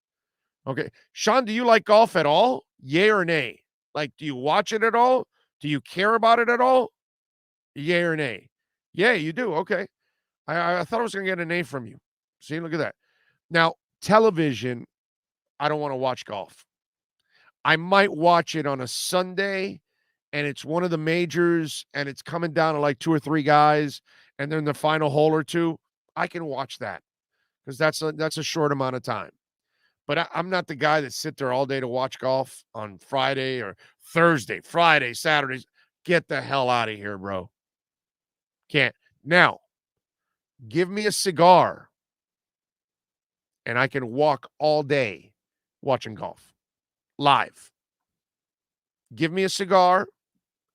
Okay. Sean, do you like golf at all? Yay or nay? Like, do you watch it at all? Do you care about it at all? Yay or nay? Yeah, you do. Okay. I thought I was going to get a nay from you. See, look at that. Now, television, I don't want to watch golf. I might watch it on a Sunday, and it's one of the majors, and it's coming down to like 2 or 3 guys, and then the final hole or two. I can watch that because that's a short amount of time. But I'm not the guy that sit there all day to watch golf on Friday or Thursday, Friday, Saturdays. Get the hell out of here, bro. Can't. Now, give me a cigar, and I can walk all day watching golf live. Give me a cigar,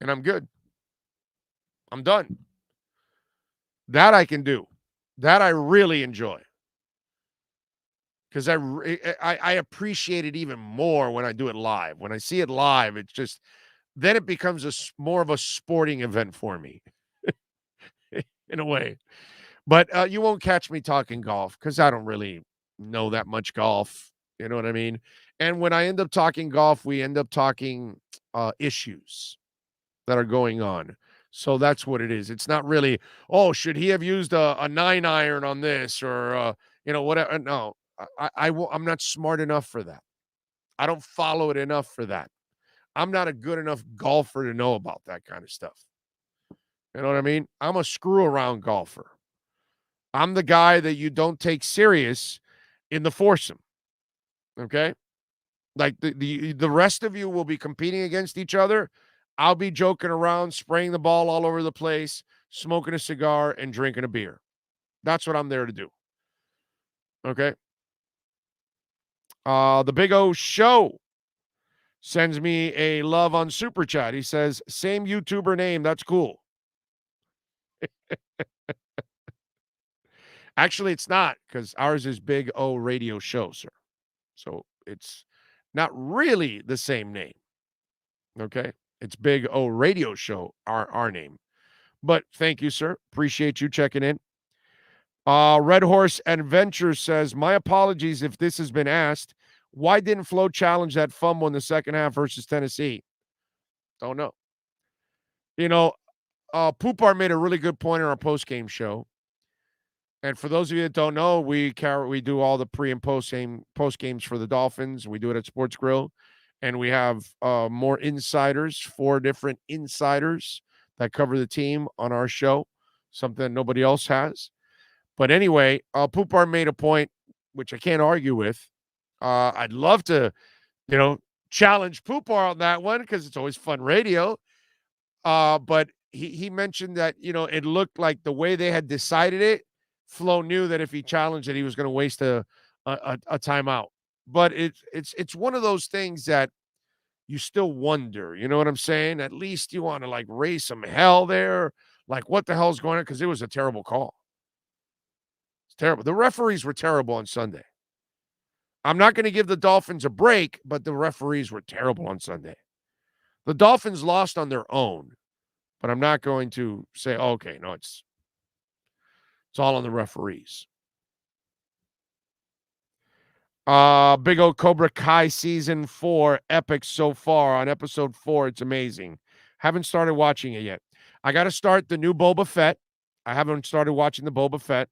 and I'm good. I'm done. That I can do. That I really enjoy. Because I appreciate it even more when I do it live. When I see it live, it's just, then it becomes more of a sporting event for me in a way. But you won't catch me talking golf because I don't really know that much golf. You know what I mean? And when I end up talking golf, we end up talking issues that are going on. So that's what it is. It's not really, oh, should he have used a 9-iron on this or, whatever. No, I'm not smart enough for that. I don't follow it enough for that. I'm not a good enough golfer to know about that kind of stuff. You know what I mean? I'm a screw around golfer. I'm the guy that you don't take serious in the foursome. Okay? Like the rest of you will be competing against each other. I'll be joking around, spraying the ball all over the place, smoking a cigar, and drinking a beer. That's what I'm there to do. Okay? The Big O Show sends me a love on Super Chat. He says, same YouTuber name. That's cool. Actually, it's not, because ours is Big O Radio Show, sir. So it's not really the same name. Okay? It's Big O Radio Show, our name. But thank you, sir. Appreciate you checking in. Red Horse Adventure says, my apologies if this has been asked. Why didn't Flo challenge that fumble in the second half versus Tennessee? Don't know. Poopar made a really good point in our post-game show. And for those of you that don't know, we do all the pre and post games for the Dolphins. We do it at Sports Grill, and we have more insiders, 4 different insiders that cover the team on our show, something that nobody else has. But anyway, Poopar made a point, which I can't argue with. I'd love to, challenge Poopar on that one because it's always fun radio. But he mentioned that, it looked like the way they had decided it, Flo knew that if he challenged it, he was going to waste a timeout. But it's one of those things that you still wonder, you know what I'm saying? At least you want to raise some hell there. Like, what the hell's going on? Because it was a terrible call. It's terrible. The referees were terrible on Sunday. I'm not going to give the Dolphins a break, but the referees were terrible on Sunday. The Dolphins lost on their own, but I'm not going to say, okay, no, it's all on the referees. Big O Cobra Kai season 4, epic so far. On episode 4, it's amazing. Haven't started watching it yet. I got to start the new Boba Fett. I haven't started watching the Boba Fett.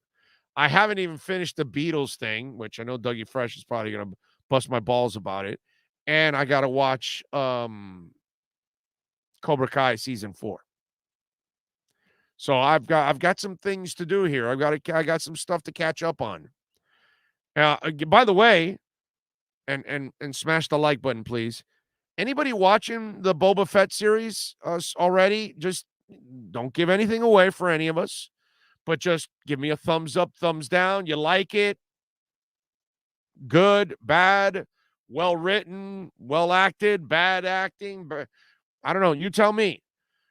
I haven't even finished the Beatles thing, which I know Dougie Fresh is probably going to bust my balls about it. And I got to watch Cobra Kai season 4. So I've got some things to do here. I got some stuff to catch up on. By the way, and smash the like button, please. Anybody watching the Boba Fett series already? Just don't give anything away for any of us, but just give me a thumbs up, thumbs down. You like it? Good, bad, well written, well acted, bad acting. But I don't know. You tell me.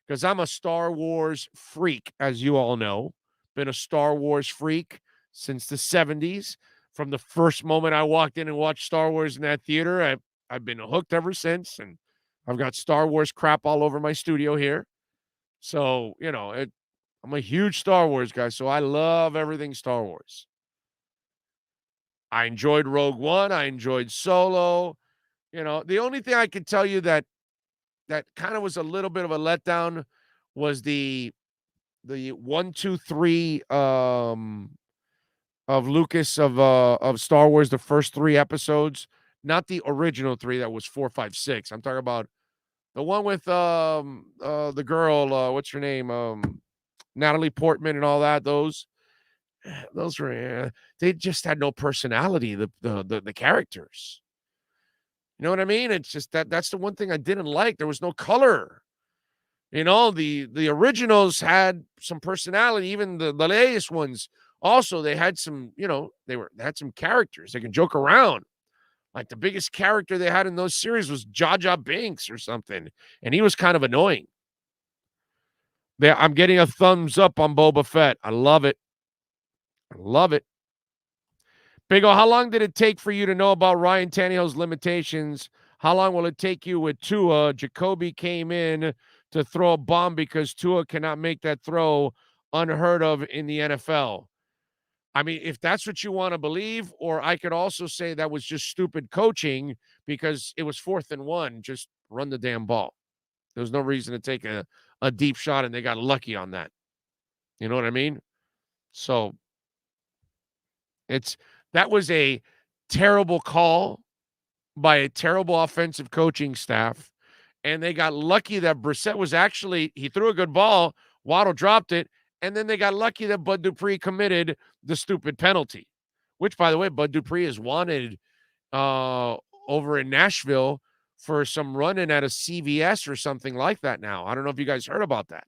Because I'm a Star Wars freak, as you all know. Been a Star Wars freak since the 70s. From the first moment I walked in and watched Star Wars in that theater, I've been hooked ever since. And I've got Star Wars crap all over my studio here. So, I'm a huge Star Wars guy, so I love everything Star Wars. I enjoyed Rogue One. I enjoyed Solo. The only thing I could tell you that kind of was a little bit of a letdown was the 1, 2, 3 of Lucas of Star Wars, the first 3 episodes, not the original 3 that was 4, 5, 6. I'm talking about the one with the girl, what's her name? Natalie Portman and all that. Those were they just had no personality, the characters. You know what I mean? It's just that's the one thing I didn't like. There was no color. The originals had some personality, even the latest ones. Also, they had some, they had some characters. They can joke around. Like the biggest character they had in those series was Jar Jar Binks or something, and he was kind of annoying. I'm getting a thumbs up on Boba Fett. I love it. I love it. Big O, how long did it take for you to know about Ryan Tannehill's limitations? How long will it take you with Tua? Jacoby came in to throw a bomb because Tua cannot make that throw, unheard of in the NFL. I mean, if that's what you want to believe, or I could also say that was just stupid coaching because it was 4th and 1. Just run the damn ball. There was no reason to take a deep shot, and they got lucky on that. You know what I mean? So that was a terrible call by a terrible offensive coaching staff, and they got lucky that Brissett was he threw a good ball, Waddle dropped it, and then they got lucky that Bud Dupree committed the stupid penalty, which, by the way, Bud Dupree is wanted over in Nashville for some run-in at a CVS or something like that now. I don't know if you guys heard about that.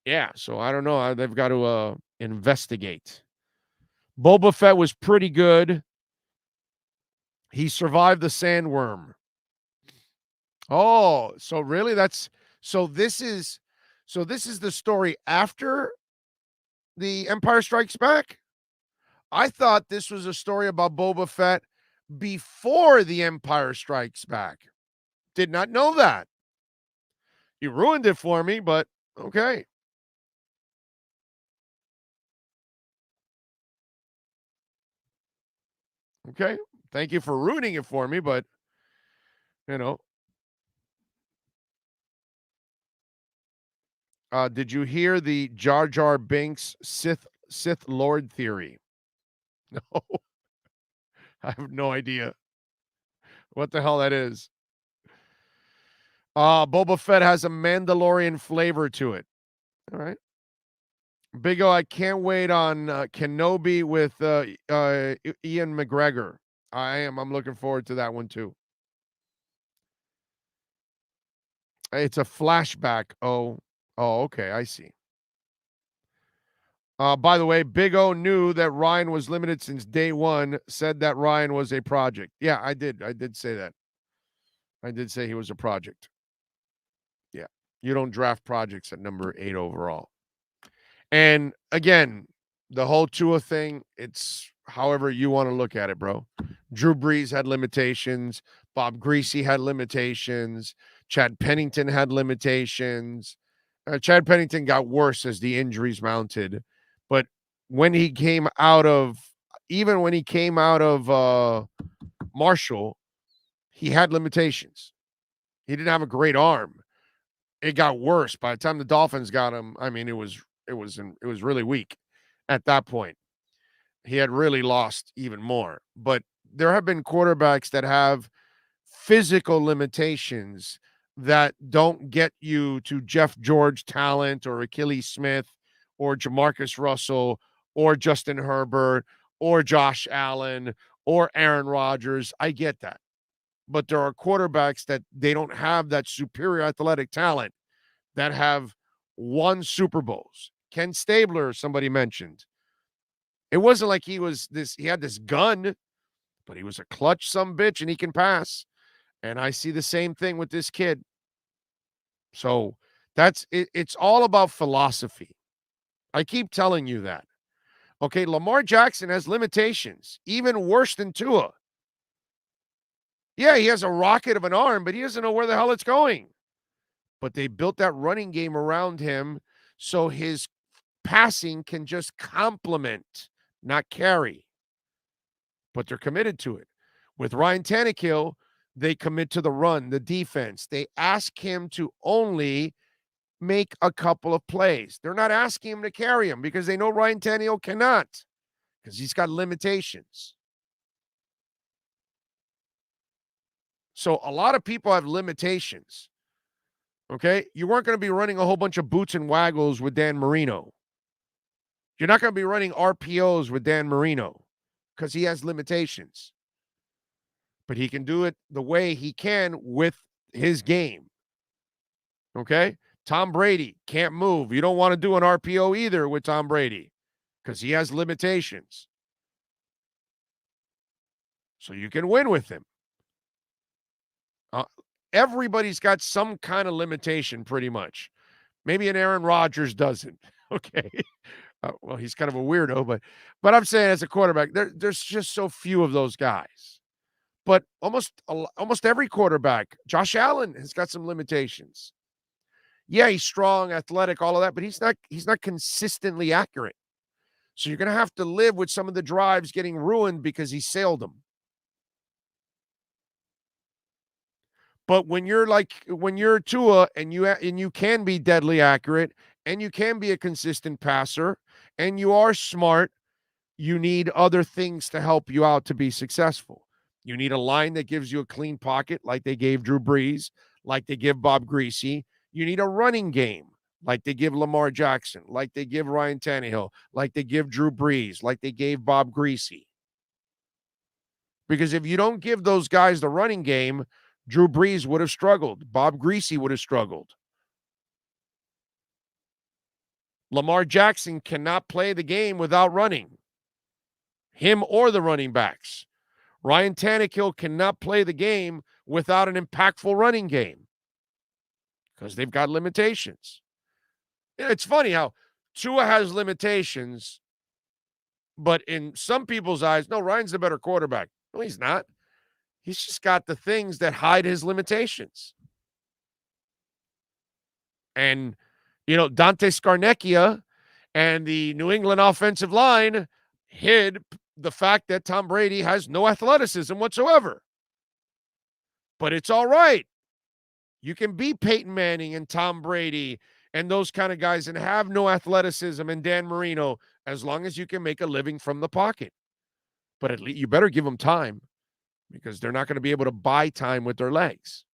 Yeah, so I don't know. They've got to investigate. Boba Fett was pretty good. He survived the sandworm. Oh, so really this is the story after the Empire Strikes Back? I thought this was a story about Boba Fett before the Empire Strikes Back. Did not know that. You ruined it for me, but okay. Okay. Thank you for ruining it for me, but did you hear the Jar Jar Binks Sith Lord theory? No. I have no idea what the hell that is. Boba Fett has a Mandalorian flavor to it. All right. Big O, I can't wait on Kenobi with Ian McGregor. I'm looking forward to that one too. It's a flashback. Oh, okay. I see. By the way, Big O knew that Ryan was limited since day one, said that Ryan was a project. Yeah, I did. I did say that. I did say he was a project. Yeah. You don't draft projects at number 8 overall. And again, the whole Tua thing, it's however you want to look at it, bro. Drew Brees had limitations. Bob Greasy had limitations. Chad Pennington had limitations. Chad Pennington got worse as the injuries mounted. But when he came out of Marshall, he had limitations. He didn't have a great arm. It got worse. By the time the Dolphins got him, I mean, it was really weak at that point. He had really lost even more. But there have been quarterbacks that have physical limitations that don't get you to Jeff George talent or Achilles Smith or Jamarcus Russell or Justin Herbert or Josh Allen or Aaron Rodgers. I get that. But there are quarterbacks that they don't have that superior athletic talent that have won Super Bowls. Ken Stabler, somebody mentioned. It wasn't like he had this gun, but he was a clutch sumbitch and he can pass. And I see the same thing with this kid. So that's it. It's all about philosophy. I keep telling you that. Okay, Lamar Jackson has limitations, even worse than Tua. Yeah, he has a rocket of an arm, but he doesn't know where the hell it's going. but they built that running game around him so his passing can just complement, not carry. But they're committed to it. With Ryan Tannehill, they commit to the run, the defense. They ask him to only make a couple of plays. They're not asking him to carry him because they know Ryan Tannehill cannot, because he's got limitations. So a lot of people have limitations. Okay? You weren't going to be running a whole bunch of boots and waggles with Dan Marino. You're not going to be running RPOs with Dan Marino because he has limitations. But he can do it the way he can with his game. Okay? Tom Brady can't move. You don't want to do an RPO either with Tom Brady because he has limitations. So you can win with him. Everybody's got some kind of limitation pretty much. Maybe an Aaron Rodgers doesn't. Okay? Well, he's kind of a weirdo, but I'm saying as a quarterback, there's just so few of those guys. But almost every quarterback, Josh Allen has got some limitations. Yeah, he's strong, athletic, all of that, but he's not consistently accurate. So you're going to have to live with some of the drives getting ruined because he sailed them. But when you're Tua and you can be deadly accurate and you can be a consistent passer and you are smart, you need other things to help you out to be successful. You need a line that gives you a clean pocket like they gave Drew Brees, like they give Bob Greasy. You need a running game like they give Lamar Jackson, like they give Ryan Tannehill, like they give Drew Brees, like they gave Bob Greasy. Because if you don't give those guys the running game, Drew Brees would have struggled. Bob Greasy would have struggled. Lamar Jackson cannot play the game without running. Him or the running backs. Ryan Tannehill cannot play the game without an impactful running game because they've got limitations. It's funny how Tua has limitations, but in some people's eyes, no, Ryan's the better quarterback. No, he's not. He's just got the things that hide his limitations. And, Dante Scarnecchia and the New England offensive line hid the fact that Tom Brady has no athleticism whatsoever. But it's all right. You can be Peyton Manning and Tom Brady and those kind of guys and have no athleticism and Dan Marino as long as you can make a living from the pocket. But at least you better give them time because they're not going to be able to buy time with their legs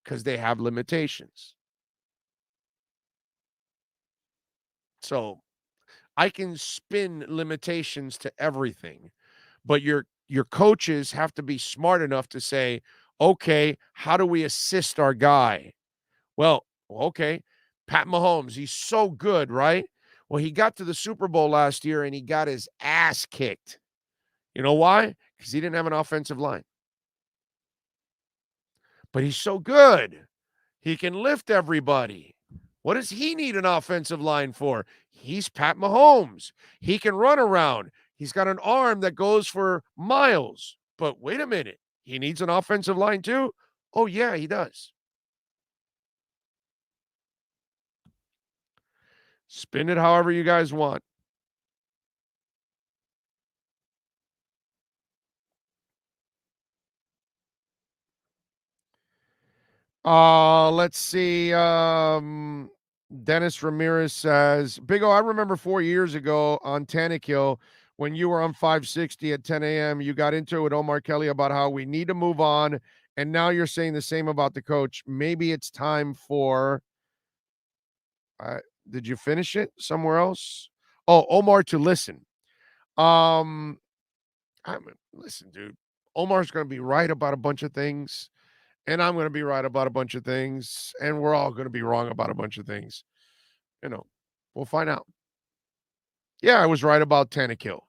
because they have limitations. So I can spin limitations to everything, but your coaches have to be smart enough to say, okay, how do we assist our guy? Well, okay, Pat Mahomes, he's so good, right? Well, he got to the Super Bowl last year and he got his ass kicked. You know why? Because he didn't have an offensive line. But he's so good. He can lift everybody. What does he need an offensive line for? He's Pat Mahomes. He can run around. He's got an arm that goes for miles. But wait a minute. He needs an offensive line too? Oh, yeah, he does. Spin it however you guys want. Let's see. Dennis Ramirez says, Big O, I remember 4 years ago on Tannehill when you were on 560 at 10 a.m., you got into it with Omar Kelly about how we need to move on. And now you're saying the same about the coach. Maybe it's time for, did you finish it somewhere else? Oh, Omar to listen. Listen, dude, Omar's going to be right about a bunch of things. And I'm going to be right about a bunch of things. And we're all going to be wrong about a bunch of things. We'll find out. Yeah, I was right about Tannehill.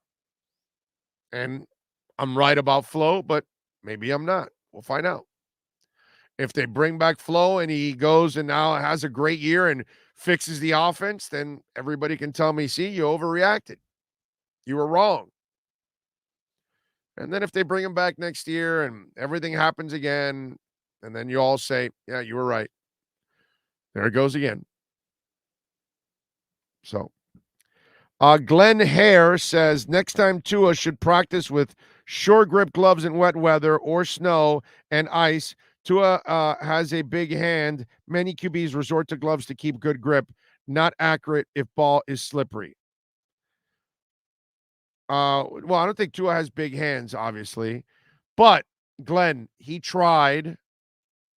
And I'm right about Flo, but maybe I'm not. We'll find out. If they bring back Flo and he goes and now has a great year and fixes the offense, then everybody can tell me, see, you overreacted. You were wrong. And then if they bring him back next year and everything happens again, and then you all say, yeah, you were right. There it goes again. So, Glenn Hare says next time Tua should practice with short grip gloves in wet weather or snow and ice. Tua has a big hand. Many QBs resort to gloves to keep good grip. Not accurate if ball is slippery. Well, I don't think Tua has big hands, obviously. But, Glenn, he tried.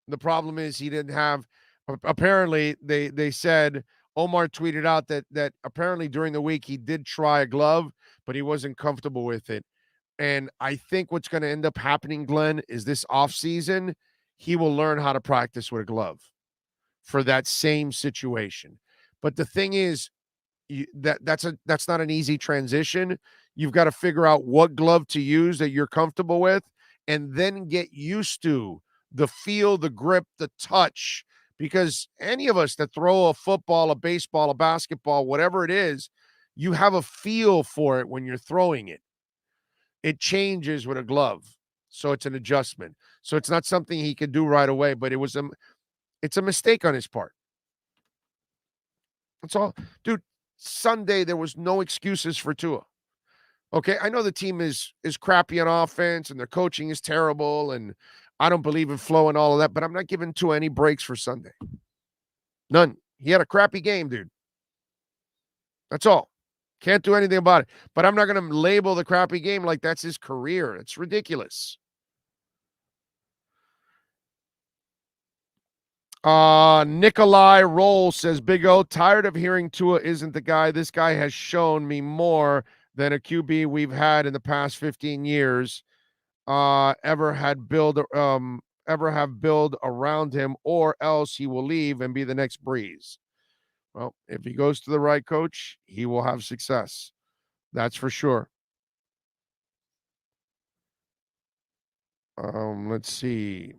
The problem is he didn't have – apparently, they said – Omar tweeted out that apparently during the week he did try a glove, but he wasn't comfortable with it. And I think what's going to end up happening, Glenn, is this offseason, he will learn how to practice with a glove for that same situation. But the thing is, that's not an easy transition. You've got to figure out what glove to use that you're comfortable with and then get used to the feel, the grip, the touch. Because any of us that throw a football, a baseball, a basketball, whatever it is, you have a feel for it when you're throwing it. It changes with a glove. So it's an adjustment. So it's not something he could do right away, but it's a mistake on his part. That's all. Dude, Sunday there was no excuses for Tua. Okay, I know the team is crappy on offense and their coaching is terrible and I don't believe in flow and all of that, but I'm not giving Tua any breaks for Sunday. None. He had a crappy game, dude. That's all. Can't do anything about it. But I'm not going to label the crappy game like that's his career. It's ridiculous. Nikolai Roll says, Big O, tired of hearing Tua isn't the guy. This guy has shown me more than a QB we've had in the past 15 years. Ever have build around him, or else he will leave and be the next Breeze. Well, if he goes to the right coach, he will have success. That's for sure. Let's see.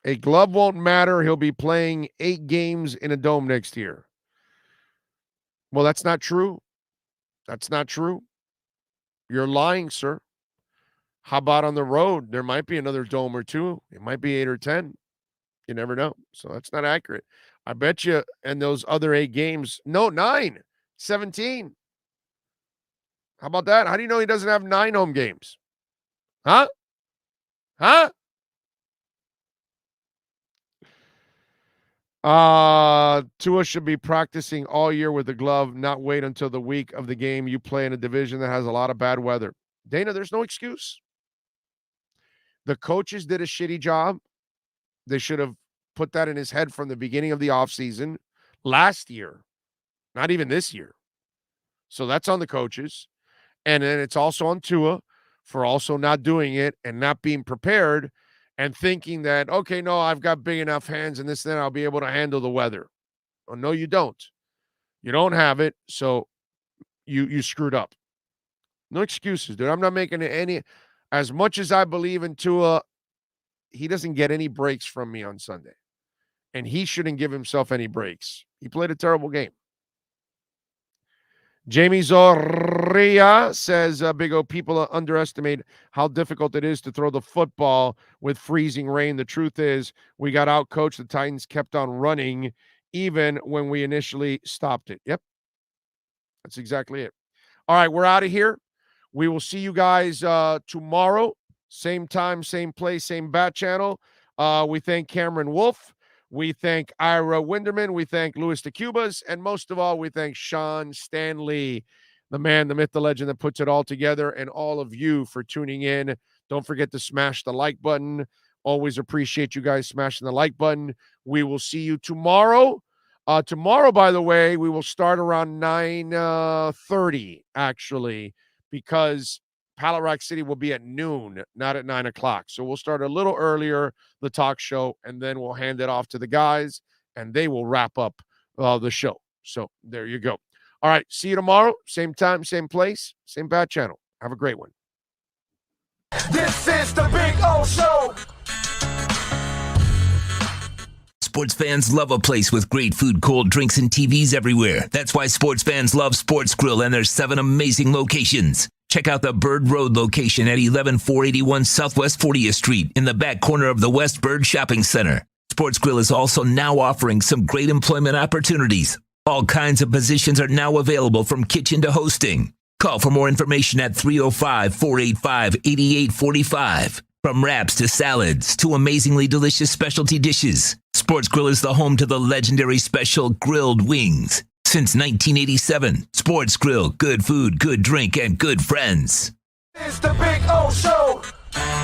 A glove won't matter. He'll be playing 8 games in a dome next year. Well, that's not true. That's not true. You're lying, sir. How about on the road? There might be another dome or 2. It might be 8 or 10. You never know. So that's not accurate. I bet you in those other 8 games, no, 9, 17. How about that? How do you know he doesn't have 9 home games? Huh? Tua should be practicing all year with the glove, not wait until the week of the game. You play in a division that has a lot of bad weather. Dana, there's no excuse. The coaches did a shitty job. They should have put that in his head from the beginning of the offseason last year, not even this year. So that's on the coaches. And then it's also on Tua for also not doing it and not being prepared and thinking that, okay, no, I've got big enough hands and this, then I'll be able to handle the weather. Oh, no, you don't. You don't have it, so you screwed up. No excuses, dude. I'm not making any. As much as I believe in Tua, he doesn't get any breaks from me on Sunday. And he shouldn't give himself any breaks. He played a terrible game. Jamie Zorria says, Big O, people underestimate how difficult it is to throw the football with freezing rain. The truth is, we got out-coached. The Titans kept on running even when we initially stopped it. Yep. That's exactly it. All right, we're out of here. We will see you guys tomorrow. Same time, same place, same bat channel. We thank Cameron Wolf. We thank Ira Winderman. We thank Louis DeCubas. And most of all, we thank Sean Stanley, the man, the myth, the legend that puts it all together, and all of you for tuning in. Don't forget to smash the like button. Always appreciate you guys smashing the like button. We will see you tomorrow. Tomorrow, by the way, we will start around 9:30, actually, because Pallet Rock City will be at noon, not at 9 o'clock. So we'll start a little earlier, the talk show, and then we'll hand it off to the guys, and they will wrap up the show. So there you go. All right, see you tomorrow. Same time, same place, same bat channel. Have a great one.
This is the Big O Show.
Sports fans love a place with great food, cold drinks, and TVs everywhere. That's why sports fans love Sports Grill and their 7 amazing locations. Check out the Bird Road location at 11481 Southwest 40th Street in the back corner of the West Bird Shopping Center. Sports Grill is also now offering some great employment opportunities. All kinds of positions are now available from kitchen to hosting. Call for more information at 305-485-8845. From wraps to salads to amazingly delicious specialty dishes, Sports Grill is the home to the legendary special grilled wings. Since 1987, Sports Grill, good food, good drink, and good friends.
It's the Big O Show.